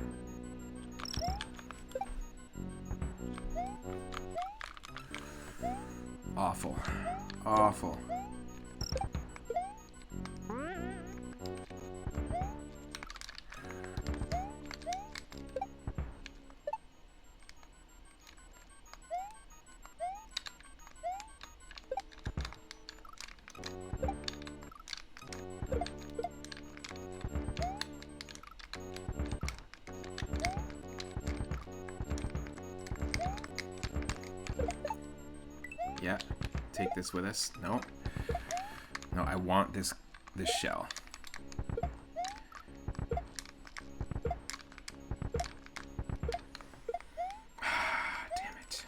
Awful. Awful. Yeah, take this with us. No. No, I want this shell. Damn it.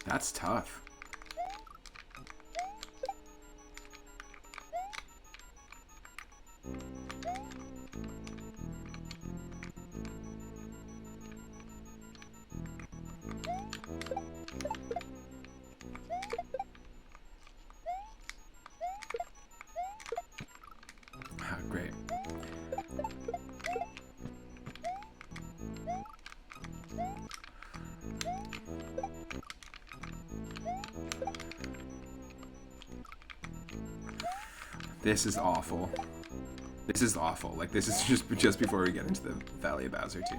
That's tough. Great. This is awful. This is awful. Like, this is just before we get into the Valley of Bowser, too.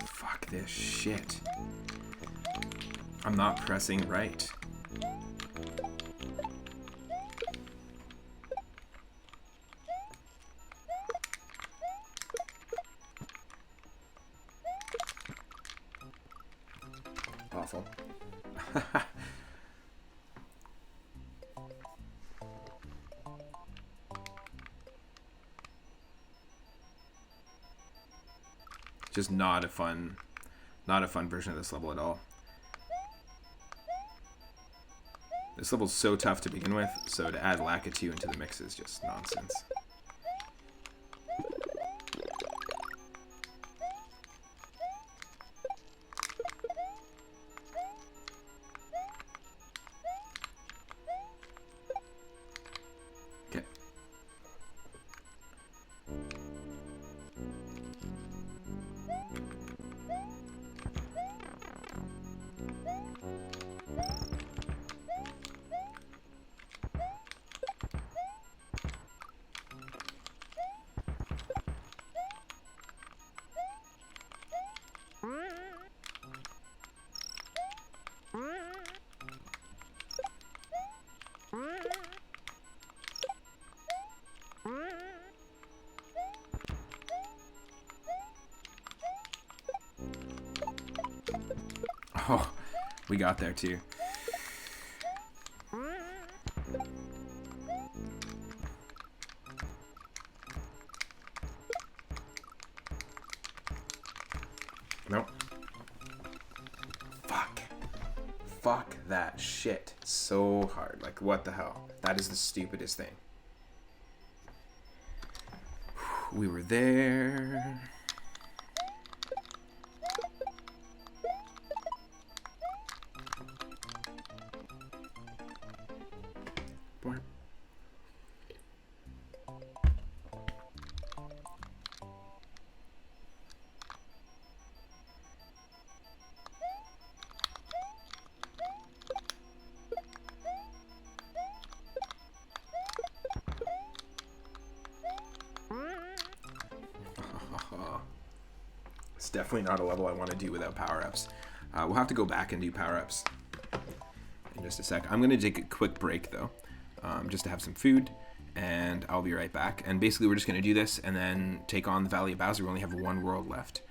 Fuck this shit. I'm not pressing right. Awful. Just not a fun version of this level at all. This level's so tough to begin with, so to add Lakitu into the mix is just nonsense. Oh, we got there too. Nope. Fuck. Fuck that shit. So hard. Like, what the hell? That is the stupidest thing. We were there. It's definitely not a level I want to do without power-ups. We'll have to go back and do power-ups in just a sec. I'm going to take a quick break, though, just to have some food, and I'll be right back. And basically, we're just going to do this and then take on the Valley of Bowser. We only have one world left.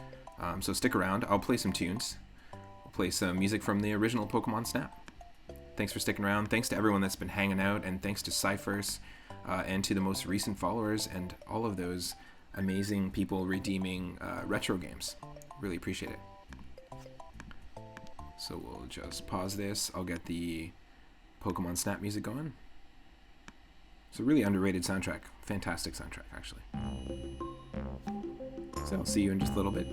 So stick around. I'll play some tunes. I'll play some music from the original Pokemon Snap. Thanks for sticking around. Thanks to everyone that's been hanging out, and thanks to Cyphers and to the most recent followers and all of those amazing people redeeming retro games. Really appreciate it. So we'll just pause this. I'll get the Pokemon Snap music going. It's a really underrated soundtrack. Fantastic soundtrack, actually. So I'll see you in just a little bit.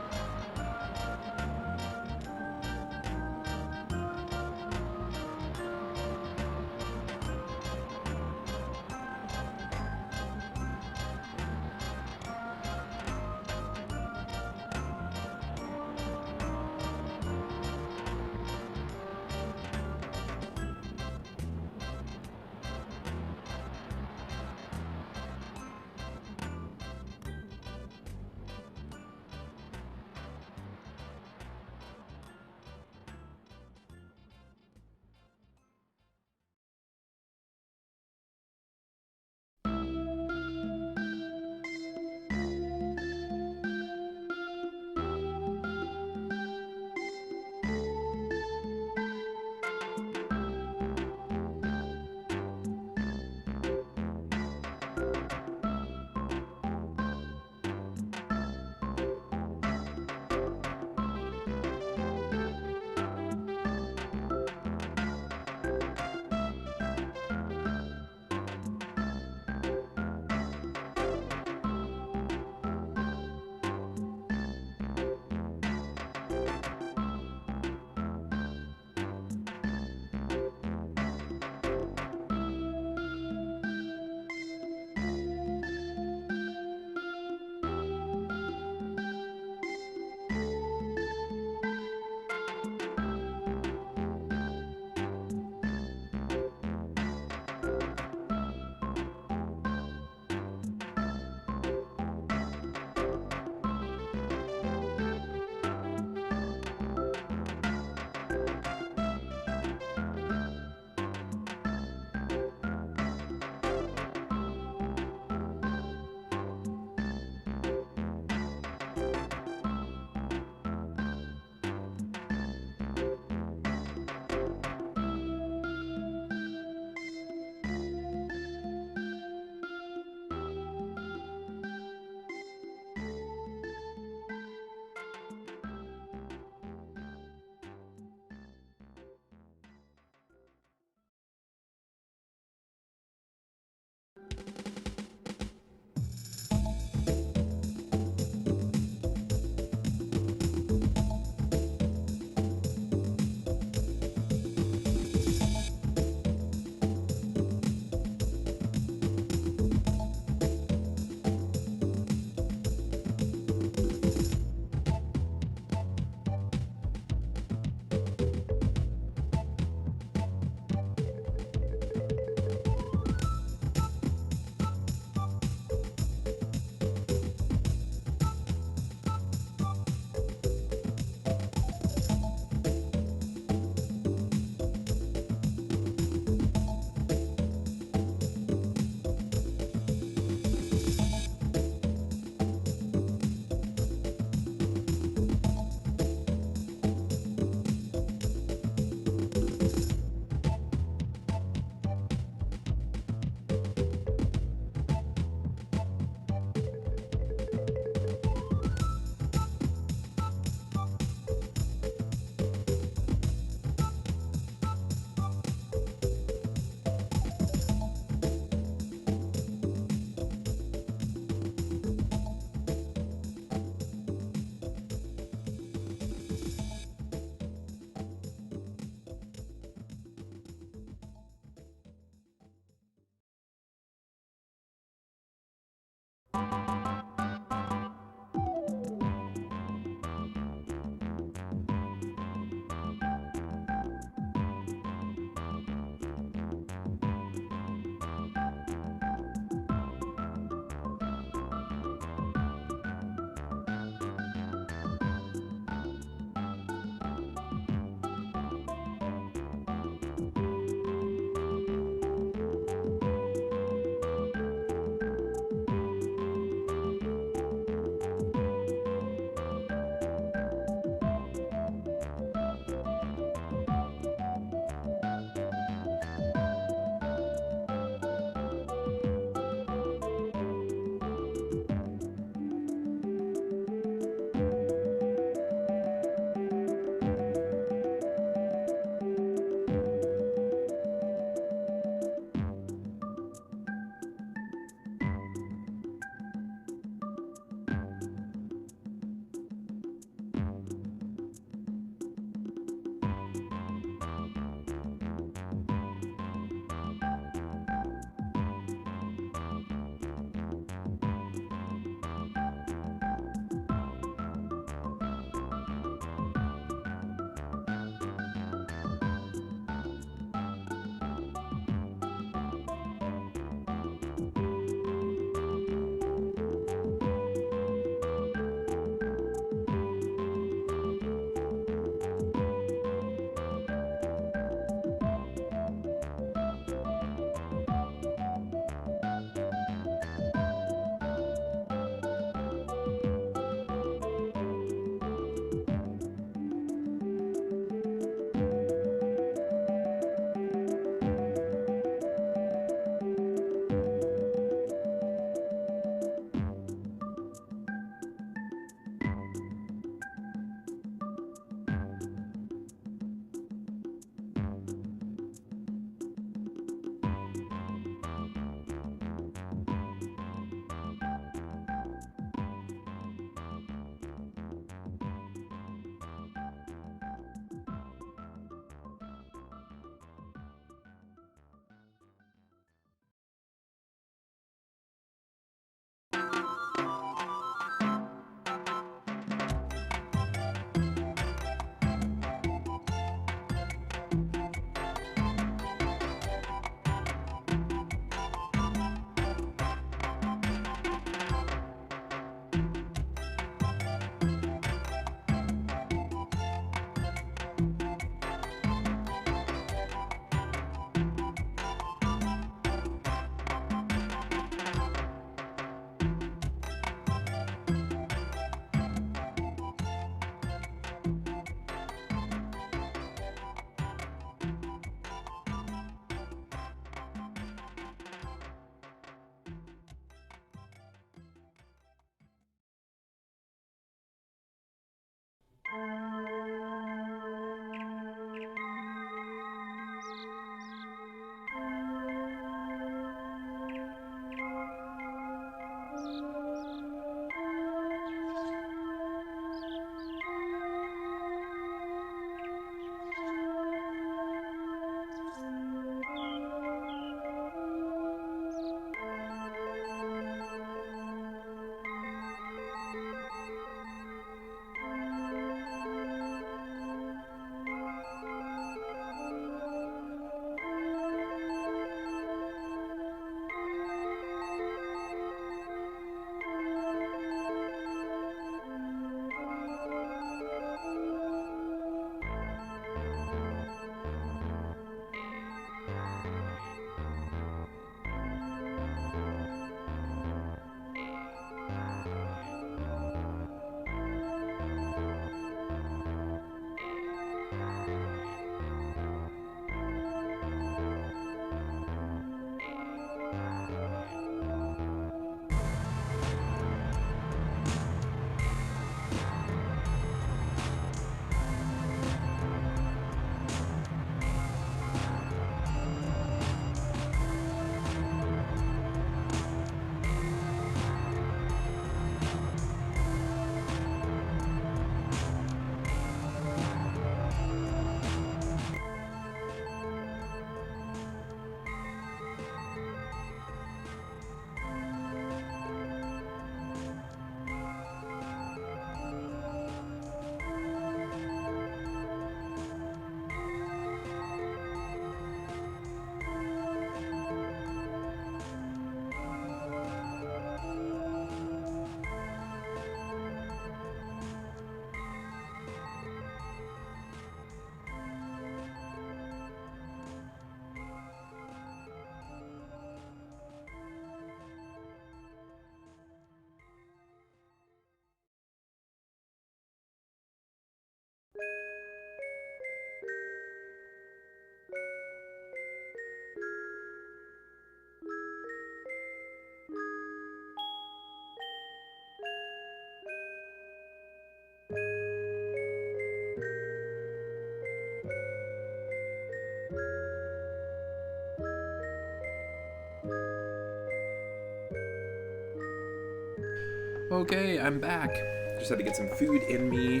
Okay, I'm back. Just had to get some food in me.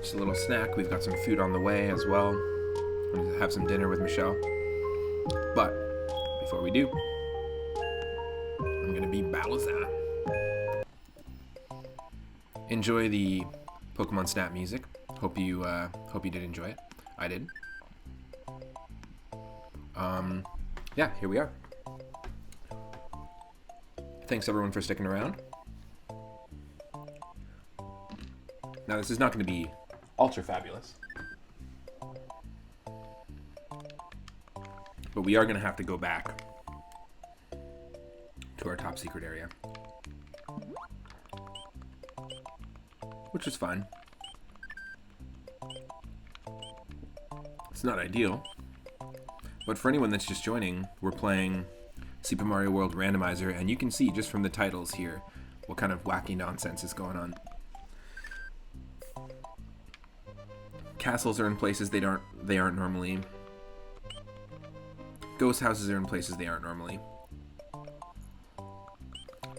Just a little snack. We've got some food on the way as well. I'm going to have some dinner with Michelle. But before we do, I'm going to be Bowser. Enjoy the Pokemon Snap music. Hope you did enjoy it. I did. Yeah, here we are. Thanks everyone for sticking around. Now this is not going to be ultra fabulous, but we are going to have to go back to our top secret area, which is fine. It's not ideal, but for anyone that's just joining, we're playing Super Mario World Randomizer, and you can see just from the titles here what kind of wacky nonsense is going on. Castles are in places they aren't normally. Ghost houses are in places they aren't normally.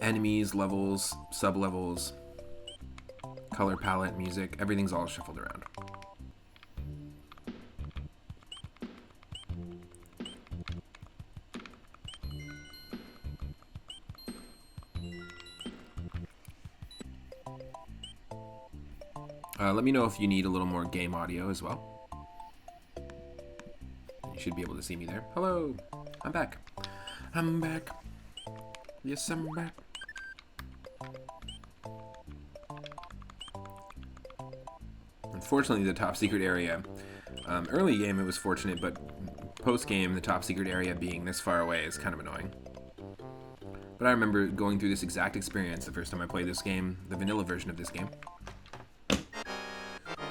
Enemies, levels, sub-levels, color palette, music, everything's all shuffled around. Let me know if you need a little more game audio as well. You should be able to see me there. Hello, I'm back. I'm back. Yes, I'm back. Unfortunately, the top secret area. Early game it was fortunate, but post game the top secret area being this far away is kind of annoying. But I remember going through this exact experience the first time I played this game, the vanilla version of this game.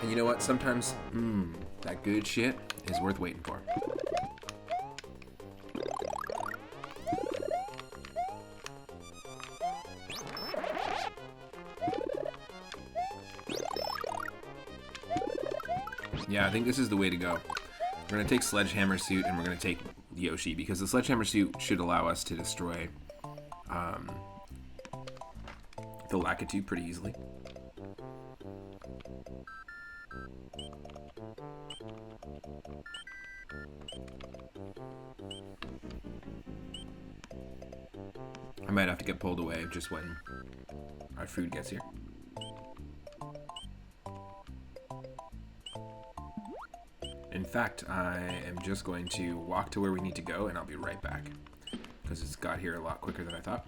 And you know what? Sometimes, that good shit is worth waiting for. Yeah, I think this is the way to go. We're going to take Sledgehammer Suit and we're going to take Yoshi, because the Sledgehammer Suit should allow us to destroy the Lakitu pretty easily. I might have to get pulled away just when our food gets here. In fact, I am just going to walk to where we need to go, and I'll be right back, because it's got here a lot quicker than I thought.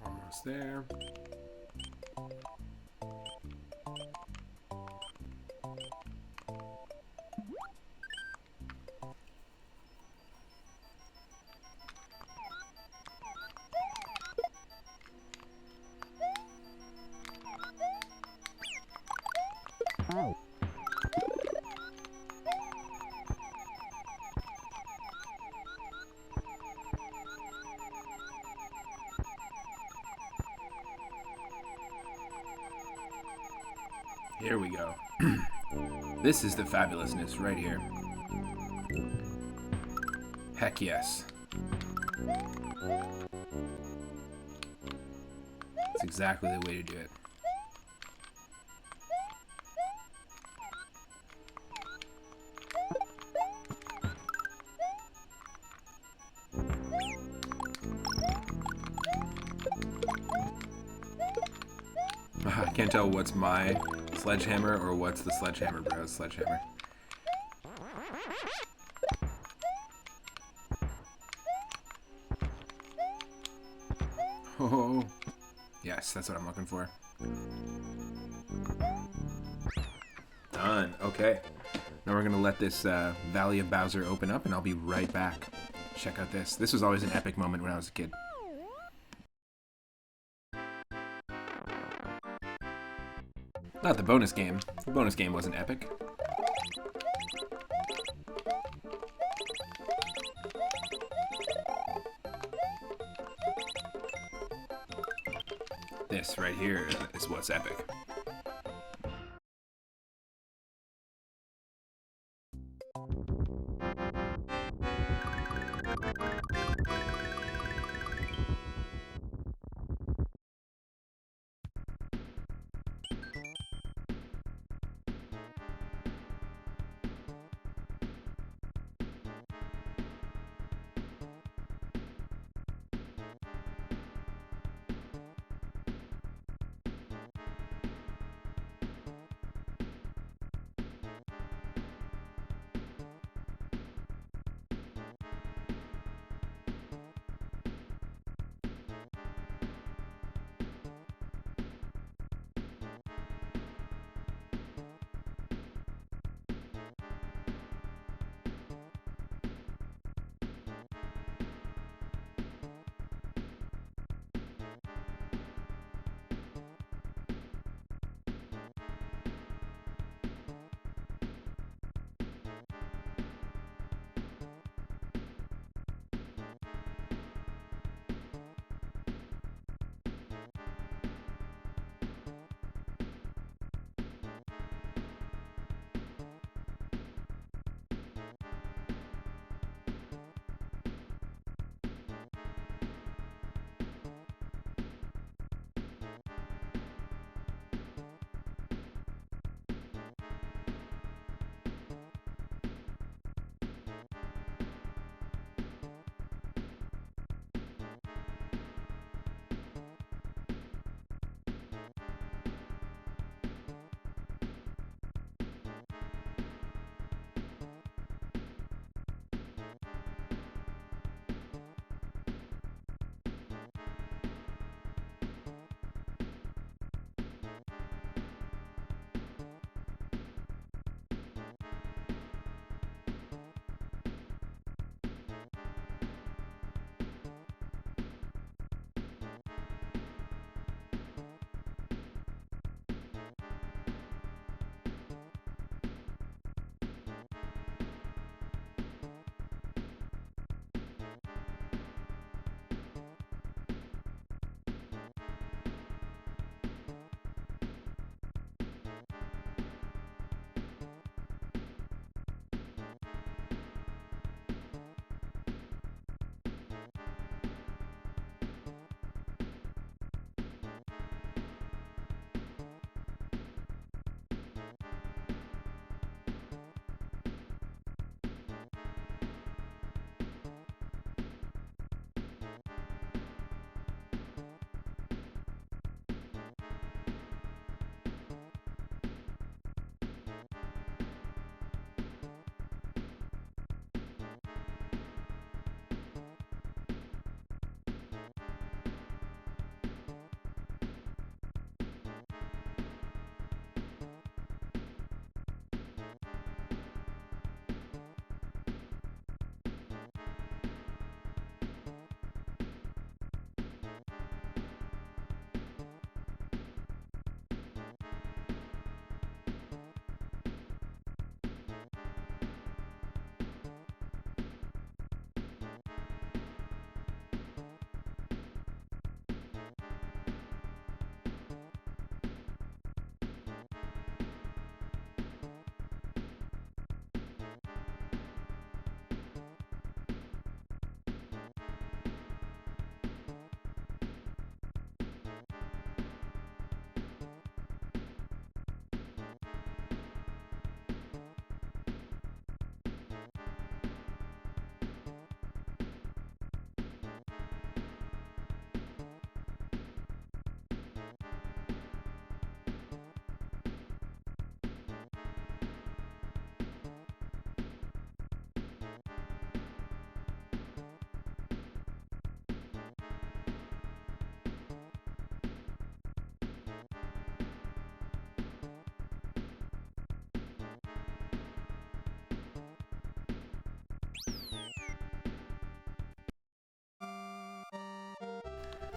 Almost there. Here we go. This is the fabulousness right here. Heck yes. That's exactly the way to do it. I can't tell what's my sledgehammer or what's the Sledgehammer Bros sledgehammer. Oh, yes, that's what I'm looking for. Done. Okay. Now we're going to let this Valley of Bowser open up, and I'll be right back. Check out this. This was always an epic moment when I was a kid. Not the bonus game. The bonus game wasn't epic. This right here is what's epic.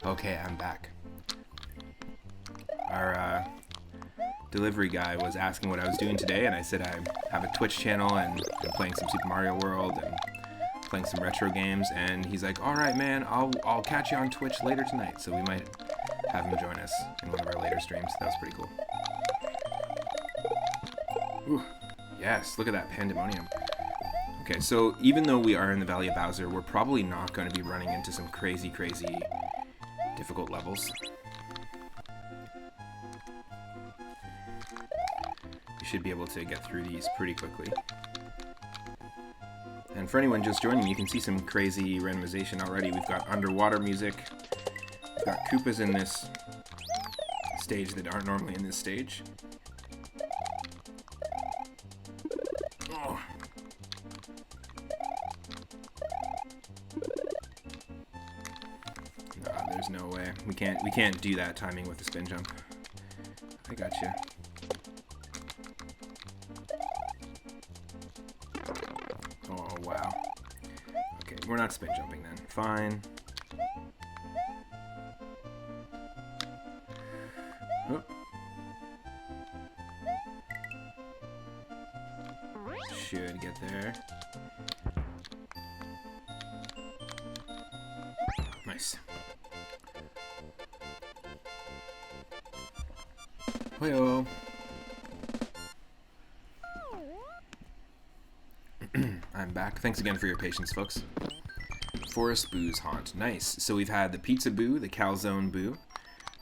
Okay, I'm back. Our delivery guy was asking what I was doing today, and I said I have a Twitch channel and I'm playing some Super Mario World and playing some retro games, and he's like, all right, man, I'll catch you on Twitch later tonight, so we might have him join us in one of our later streams. That was pretty cool. Ooh, yes, look at that pandemonium. Okay, so even though we are in the Valley of Bowser, we're probably not going to be running into some crazy difficult levels. You should be able to get through these pretty quickly. And for anyone just joining, you can see some crazy randomization already. We've got underwater music. We've got Koopas in this stage that aren't normally in this stage. Oh. Nah, there's no way. We can't do that timing with the spin jump. I gotcha. Oh, wow. Okay, we're not spin jumping then. Fine. Oh. Should get there. Nice. Hey-oh. I'm back. Thanks again for your patience, folks. Forest Boo's Haunt. Nice. So we've had the Pizza Boo, the Calzone Boo,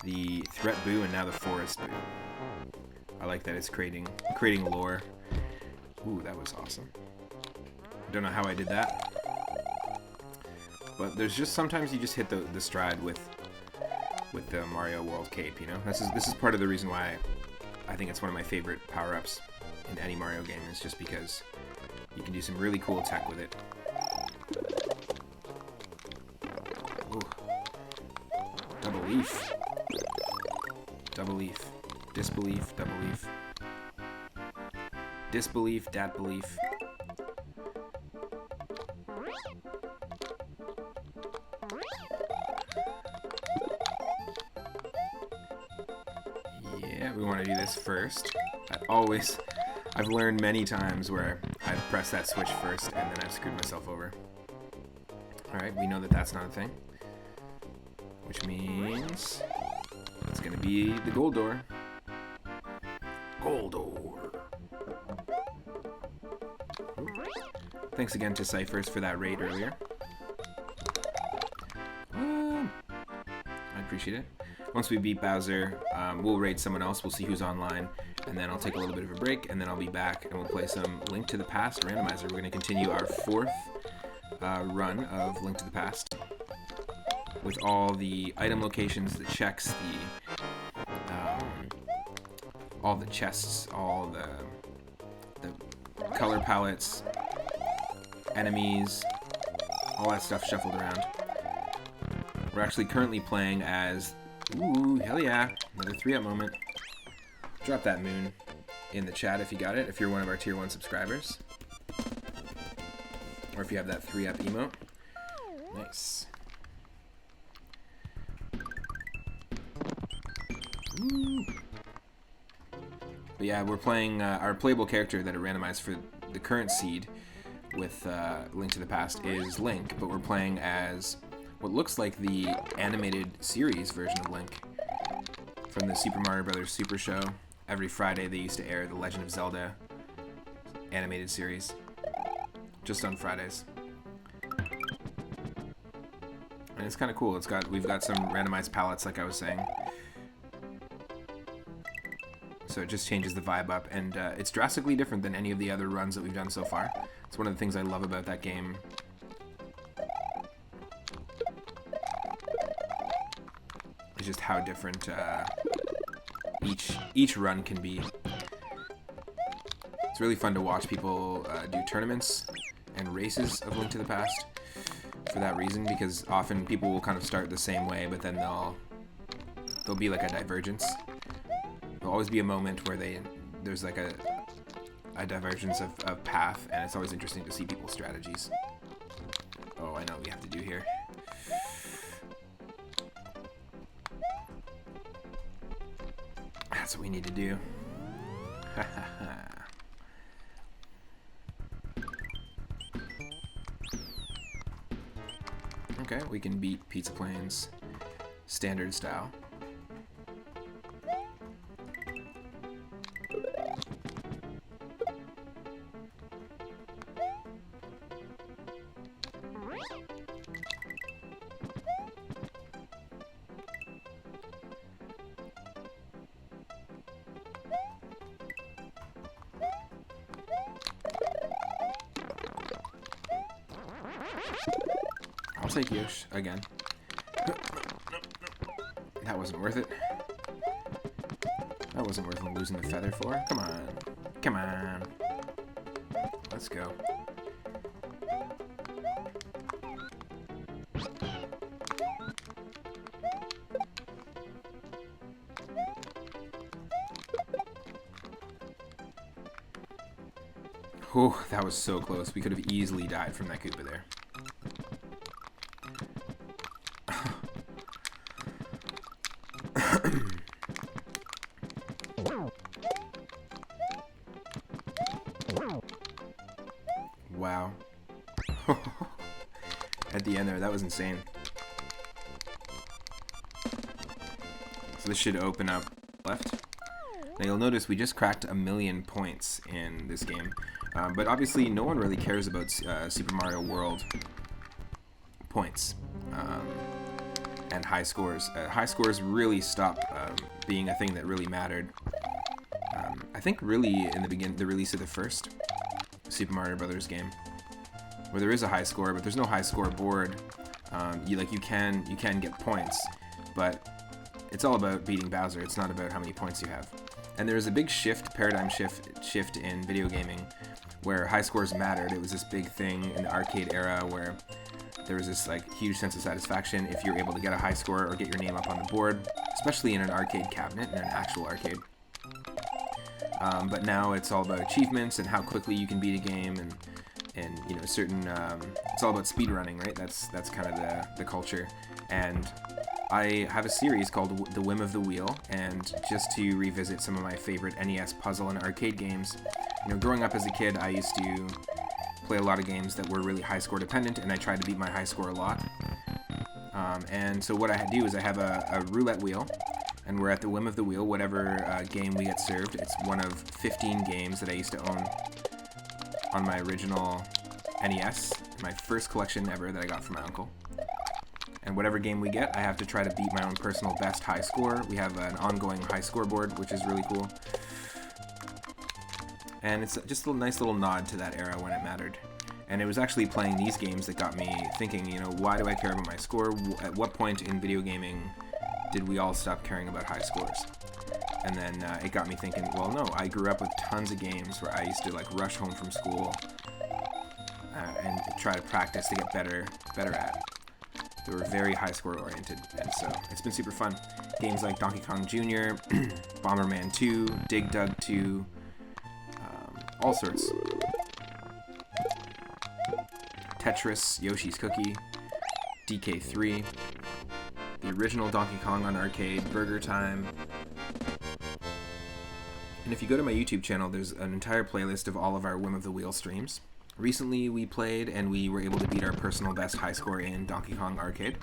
the Threat Boo, and now the Forest Boo. I like that it's creating lore. Ooh, that was awesome. I don't know how I did that. But there's just sometimes you just hit the stride with the Mario World cape, you know? This is part of the reason why I think it's one of my favorite power-ups in any Mario game, is just because you can do some really cool tech with it. Ooh. Double leaf. Double leaf. Disbelief, double leaf. Disbelief, dat belief. Yeah, we want to do this first. I've learned many times where I've pressed that switch first and then I've screwed myself over. Alright, we know that that's not a thing. Which means it's going to be the gold door. Gold door. Thanks again to Cyphers for that raid earlier. I appreciate it. Once we beat Bowser, we'll raid someone else. We'll see who's online, and then I'll take a little bit of a break, and then I'll be back, and we'll play some Link to the Past Randomizer. We're going to continue our fourth run of Link to the Past with all the item locations, the checks, all the chests, all the color palettes, enemies, all that stuff shuffled around. We're actually currently playing as... Ooh, hell yeah. Another 3-up moment. Drop that moon in the chat if you got it, if you're one of our Tier 1 subscribers. Or if you have that 3-up emote. Nice. Ooh. But yeah, we're playing our playable character that are randomized for the current seed with Link to the Past is Link, but we're playing as what looks like the animated series version of Link from the Super Mario Brothers Super Show. Every Friday they used to air the Legend of Zelda animated series, just on Fridays. And it's kind of cool. We've got some randomized palettes, like I was saying. So it just changes the vibe up, and it's drastically different than any of the other runs that we've done so far. It's one of the things I love about that game. It's just how different each run can be. It's really fun to watch people do tournaments and races of Link to the Past for that reason, because often people will kind of start the same way, but then there'll be like a divergence. There'll always be a moment where there's like a divergence of path, and it's always interesting to see people's strategies. Oh, I know what we have to do here. That's what we need to do. Okay, we can beat Pizza Plane's standard style. I'll take Yosh again. That wasn't worth it. That wasn't worth losing the feather for. Come on. Come on. Let's go. Oh, that was so close. We could have easily died from that Koopa there. Wow. At the end there, that was insane. So this should open up left. Now you'll notice we just cracked 1,000,000 points in this game. But obviously no one really cares about Super Mario World points and high scores. High scores really stopped being a thing that really mattered. I think really in the release of the first Super Mario Brothers game, where there is a high score, but there's no high score board. You can get points, but it's all about beating Bowser. It's not about how many points you have. And there was a big paradigm shift in video gaming, where high scores mattered. It was this big thing in the arcade era where there was this like huge sense of satisfaction if you're able to get a high score or get your name up on the board, especially in an arcade cabinet, in an actual arcade. But now it's all about achievements and how quickly you can beat a game, and you know, certain it's all about speed running, right? That's kind of the culture. And I have a series called The Whim of the Wheel, and just to revisit some of my favorite NES puzzle and arcade games. You know, growing up as a kid, I used to play a lot of games that were really high score dependent, and I tried to beat my high score a lot. And so what I do is I have a roulette wheel, and we're at the whim of the wheel. Whatever game we get served, it's one of 15 games that I used to own on my original NES, my first collection ever that I got from my uncle. And whatever game we get, I have to try to beat my own personal best high score. We have an ongoing high scoreboard, which is really cool. And it's just a nice little nod to that era when it mattered. And it was actually playing these games that got me thinking, you know, why do I care about my score? At what point in video gaming did we all stop caring about high scores? And then it got me thinking, well, no, I grew up with tons of games where I used to like rush home from school and try to practice to get better at. They were very high score oriented, and so it's been super fun. Games like Donkey Kong Jr., Bomberman 2, Dig Dug 2, all sorts. Tetris, Yoshi's Cookie, DK3, the original Donkey Kong on arcade, Burger Time. And if you go to my YouTube channel, there's an entire playlist of all of our Whim of the Wheel streams. Recently we played and we were able to beat our personal best high score in Donkey Kong Arcade.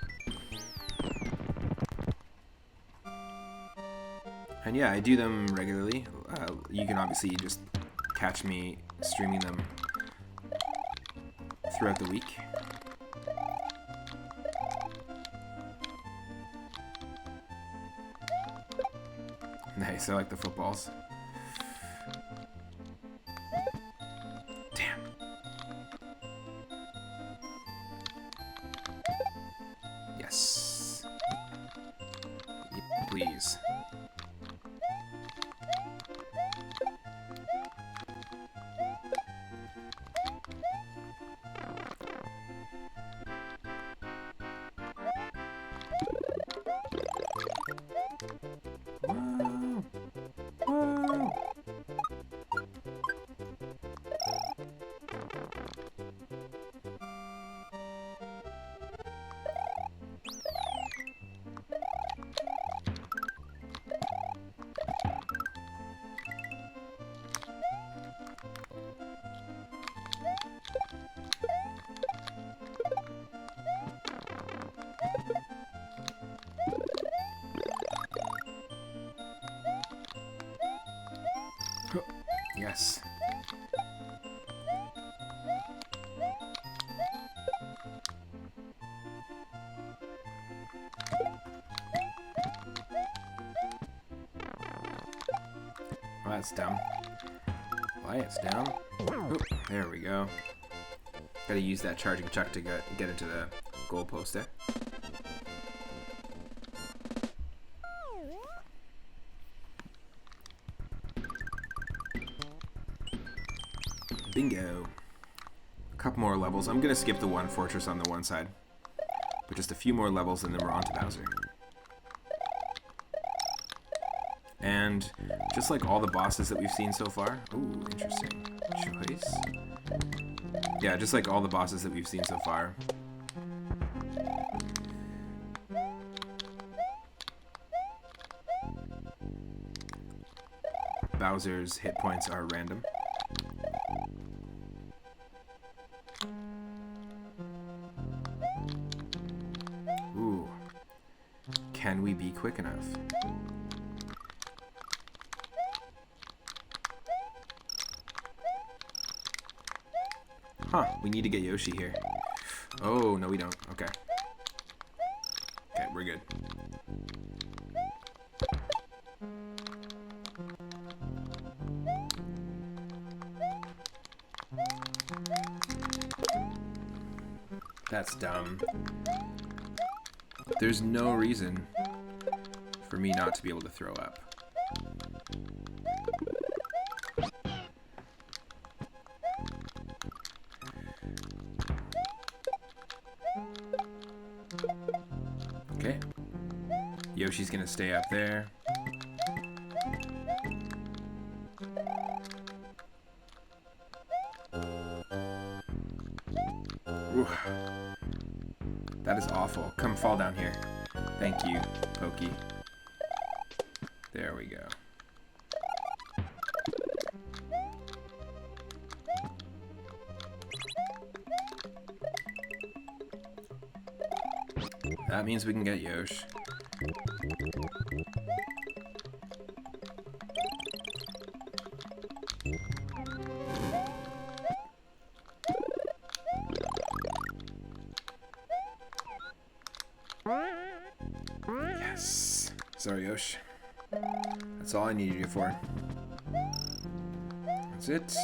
And yeah, I do them regularly. You can obviously just catch me streaming them throughout the week. Nice, I like the footballs. Damn. Yes. Please. Whoa. Whoa. that's dumb. It's down. Oop, there we go. Gotta use that charging chuck to get into the goalpost there. Bingo. A couple more levels. I'm gonna skip the one fortress on the one side. But just a few more levels and then we're on to Bowser. And just like all the bosses that we've seen so far. Ooh, interesting choice. Yeah, just like all the bosses that we've seen so far. Bowser's hit points are random. Ooh. Can we be quick enough? Huh, we need to get Yoshi here. Oh, no we don't. Okay. Okay, we're good. That's dumb. There's no reason for me not to be able to throw up. Okay. Yoshi's gonna stay up there. Ooh. That is awful. Come fall down here. Thank you, Pokey. There we go. That means we can get Yosh. Yes. Sorry, Yosh. That's all I needed you for. That's it.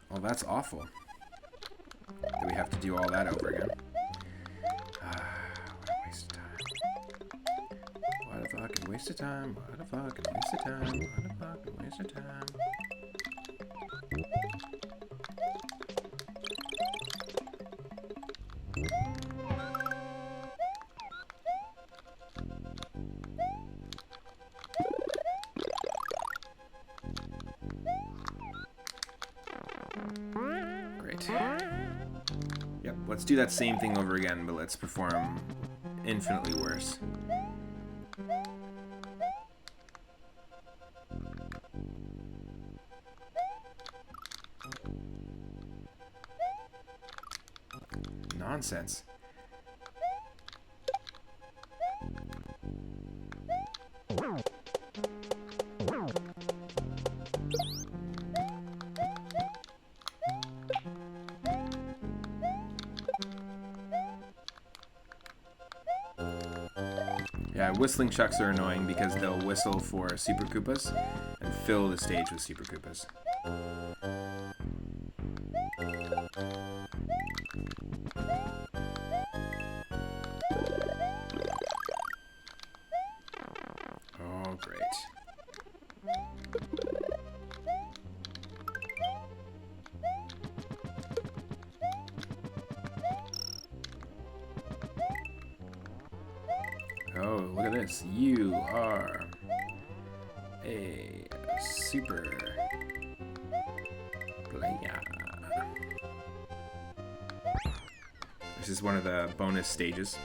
Well, that's awful. That we have to do all that over again. What a waste of time. What a fucking waste of time. What a fucking waste of time. What a fucking waste of time. Great. Yep, let's do that same thing over again, but let's perform infinitely worse. Nonsense. Yeah, whistling chucks are annoying because they'll whistle for Super Koopas and fill the stage with Super Koopas. Oh, great. Oh, look at this. You are a super player. This is one of the bonus stages.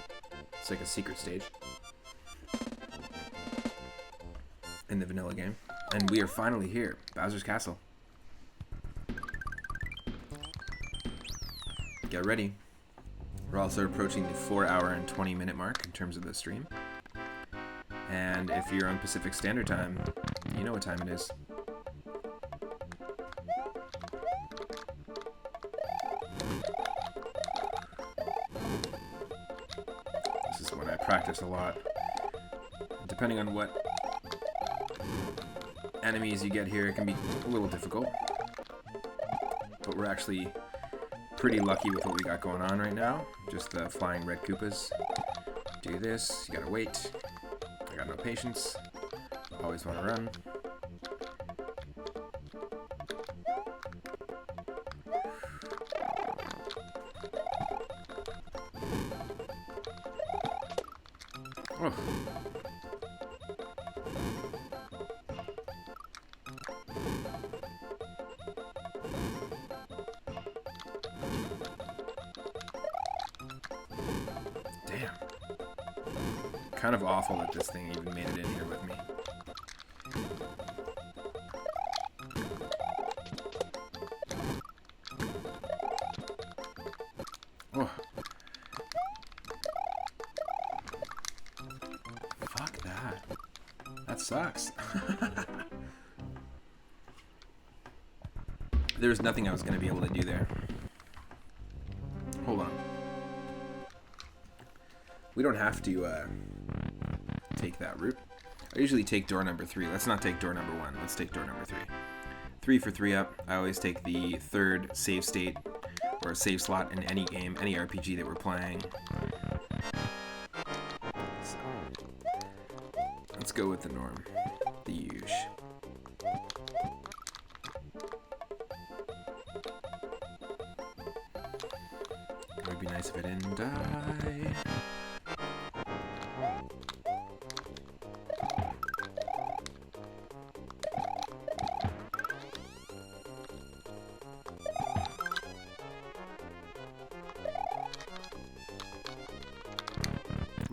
It's like a secret stage in the vanilla game. And we are finally here. Bowser's Castle. Get ready. We're also approaching the 4-hour and 20-minute mark in terms of the stream. And if you're on Pacific Standard Time, you know what time it is. This is what I practice a lot. Depending on what enemies you get here, it can be a little difficult. But we're actually pretty lucky with what we got going on right now. Just the flying red Koopas. Do this, you gotta wait. I got no patience. Always want to run. Oh. Damn. Kind of awful that this thing even made it in here with me. Oh. Fuck that. That sucks. There was nothing I was going to be able to do there. Hold on. We don't have to take that route. I usually take door number 3. Let's not take door number 1. Let's take door number 3. 3 for 3 up. I always take the third save state or save slot in any game, any RPG that we're playing. So, let's go with the norm. The usual. It would be nice if it didn't die.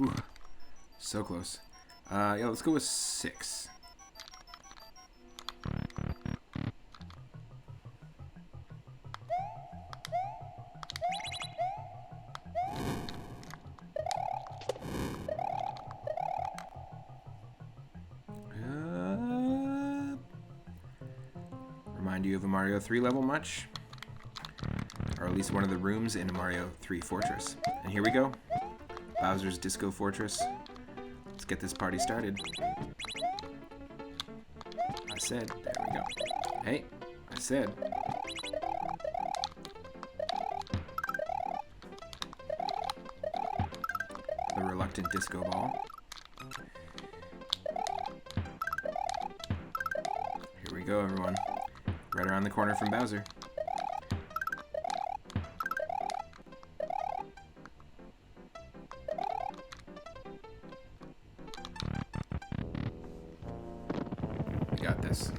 Ooh, so close. Yeah, let's go with 6. Remind you of a Mario 3 level much? Or at least one of the rooms in a Mario 3 Fortress. And here we go. Bowser's Disco Fortress. Let's get this party started. I said, there we go. Hey, I said. The reluctant disco ball. Here we go, everyone. Right around the corner from Bowser. Got this.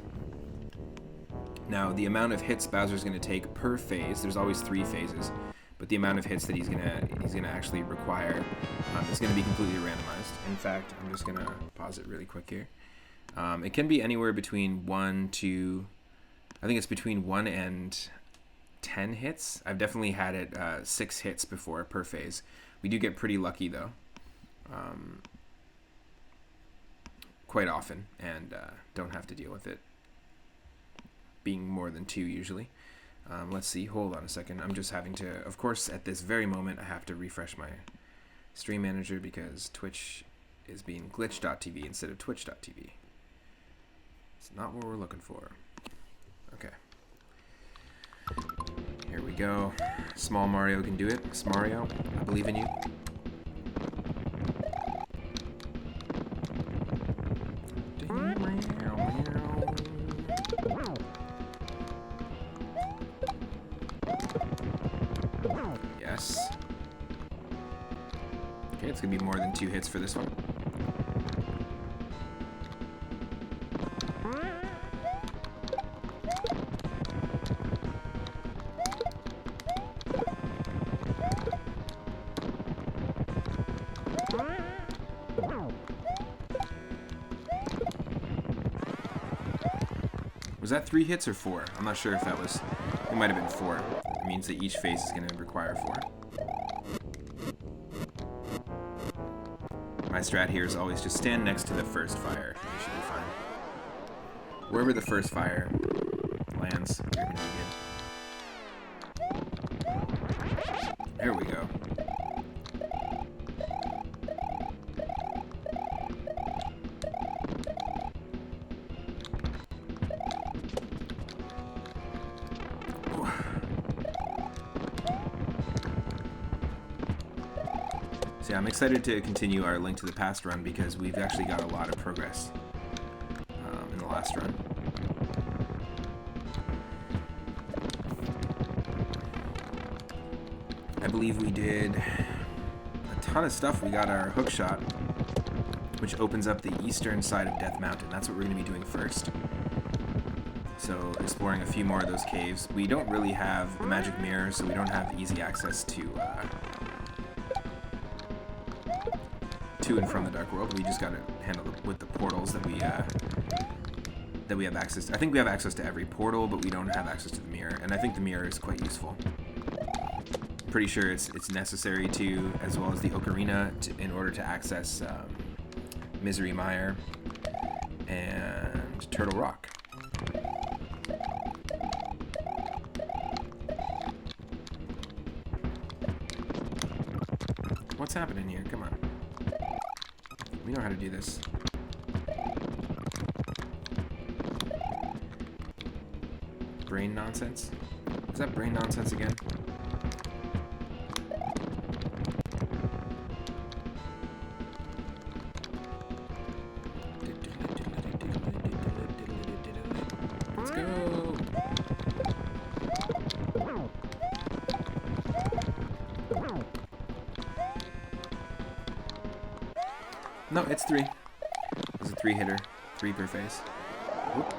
Now, the amount of hits Bowser's going to take per phase, there's always 3 phases, but the amount of hits that he's gonna actually require is going to be completely randomized. In fact, I'm just going to pause it really quick here. It can be anywhere between 1 to, I think it's between 1 and 10 hits. I've definitely had it 6 hits before per phase. We do get pretty lucky though. Quite often, and don't have to deal with it being more than 2 usually. Let's see, hold on a second. I'm just having to, of course, at this very moment, I have to refresh my stream manager because Twitch is being glitch.tv instead of twitch.tv. It's not what we're looking for. Okay. Here we go. Small Mario can do it. Smario, I believe in you. Yes. Okay, it's gonna be more than 2 hits for this one. Was that 3 hits or 4? I'm not sure if that was... It might have been 4. It means that each phase is going to require 4. My strat here is always just stand next to the first fire. You should be fine. Wherever the first fire lands, you're going to be good. There we go. So yeah, I'm excited to continue our Link to the Past run because we've actually got a lot of progress in the last run. I believe we did a ton of stuff. We got our hook shot, which opens up the eastern side of Death Mountain. That's what we're going to be doing first. So exploring a few more of those caves. We don't really have the magic mirror, so we don't have easy access to and from the Dark World. We just got to handle it with the portals that we have access to. I think we have access to every portal, but we don't have access to the mirror, and I think the mirror is quite useful. Pretty sure it's necessary to, as well as the Ocarina, in order to access Misery Mire and Turtle Rock. What's happening here? Come on. We know how to do this. Brain nonsense? Is that brain nonsense again? Let's go! No, it's 3. It's a 3-hitter. 3 per face. Oop.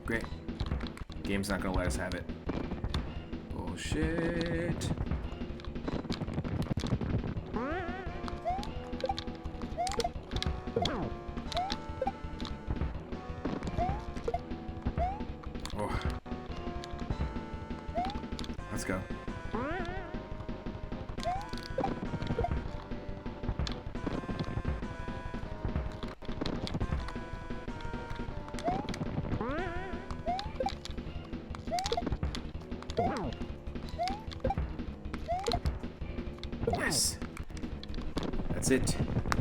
Great. Game's not gonna let us have it. Bullshit. Oh. Let's go. Yes. That's it.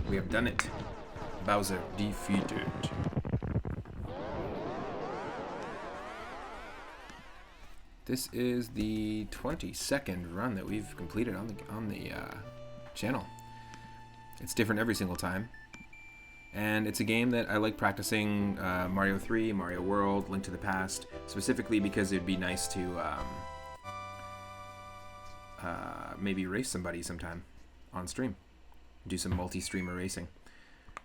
We have done it. Bowser defeated. This is the 22nd run that we've completed on the channel. It's different every single time. And it's a game that I like practicing Mario 3, Mario World, Link to the Past, specifically because it'd be nice to maybe race somebody sometime on stream. Do some multi-streamer racing.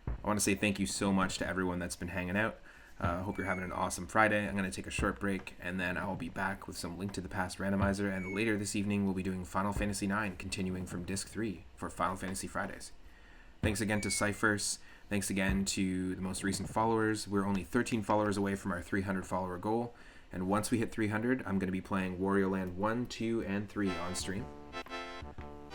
I want to say thank you so much to everyone that's been hanging out. Hope you're having an awesome Friday. I'm going to take a short break, and then I'll be back with some Link to the Past Randomizer, and later this evening we'll be doing Final Fantasy IX, continuing from Disc 3 for Final Fantasy Fridays. Thanks again to Cyphers. Thanks again to the most recent followers. We're only 13 followers away from our 300 follower goal, and once we hit 300, I'm going to be playing Wario Land 1, 2, and 3 on stream.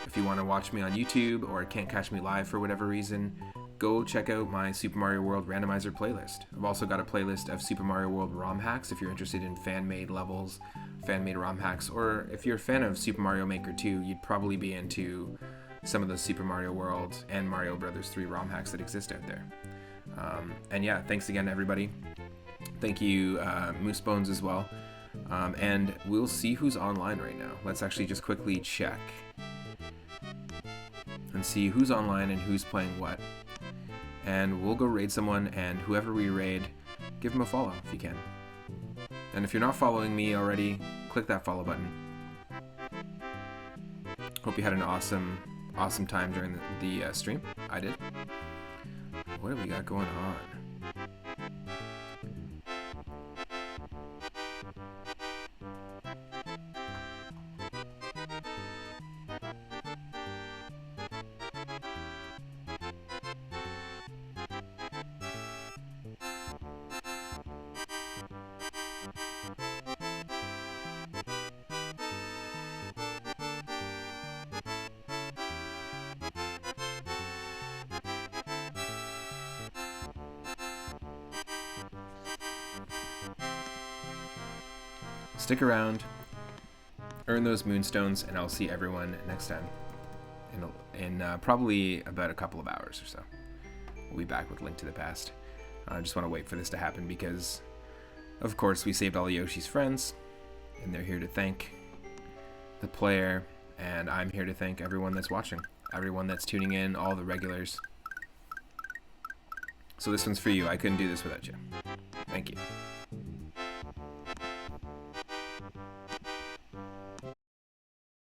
If you want to watch me on YouTube or can't catch me live for whatever reason, go check out my Super Mario World Randomizer playlist. I've also got a playlist of Super Mario World ROM hacks if you're interested in fan-made levels, fan-made ROM hacks, or if you're a fan of Super Mario Maker 2, you'd probably be into some of the Super Mario World and Mario Brothers 3 ROM hacks that exist out there. And yeah, thanks again to everybody. Thank you, Moose Bones as well. And we'll see who's online right now. Let's actually just quickly check and see who's online and who's playing what. And we'll go raid someone, and whoever we raid, give them a follow if you can. And if you're not following me already, click that follow button. Hope you had an awesome time during the stream. I did. What have we got going on? stick around, earn those moonstones, and I'll see everyone next time in probably about a couple of hours or so. We'll be back with Link to the Past. I just want to wait for this to happen because, of course, we saved all of Yoshi's friends, and they're here to thank the player, and I'm here to thank everyone that's watching, everyone that's tuning in, all the regulars. So this one's for you. I couldn't do this without you. Thank you.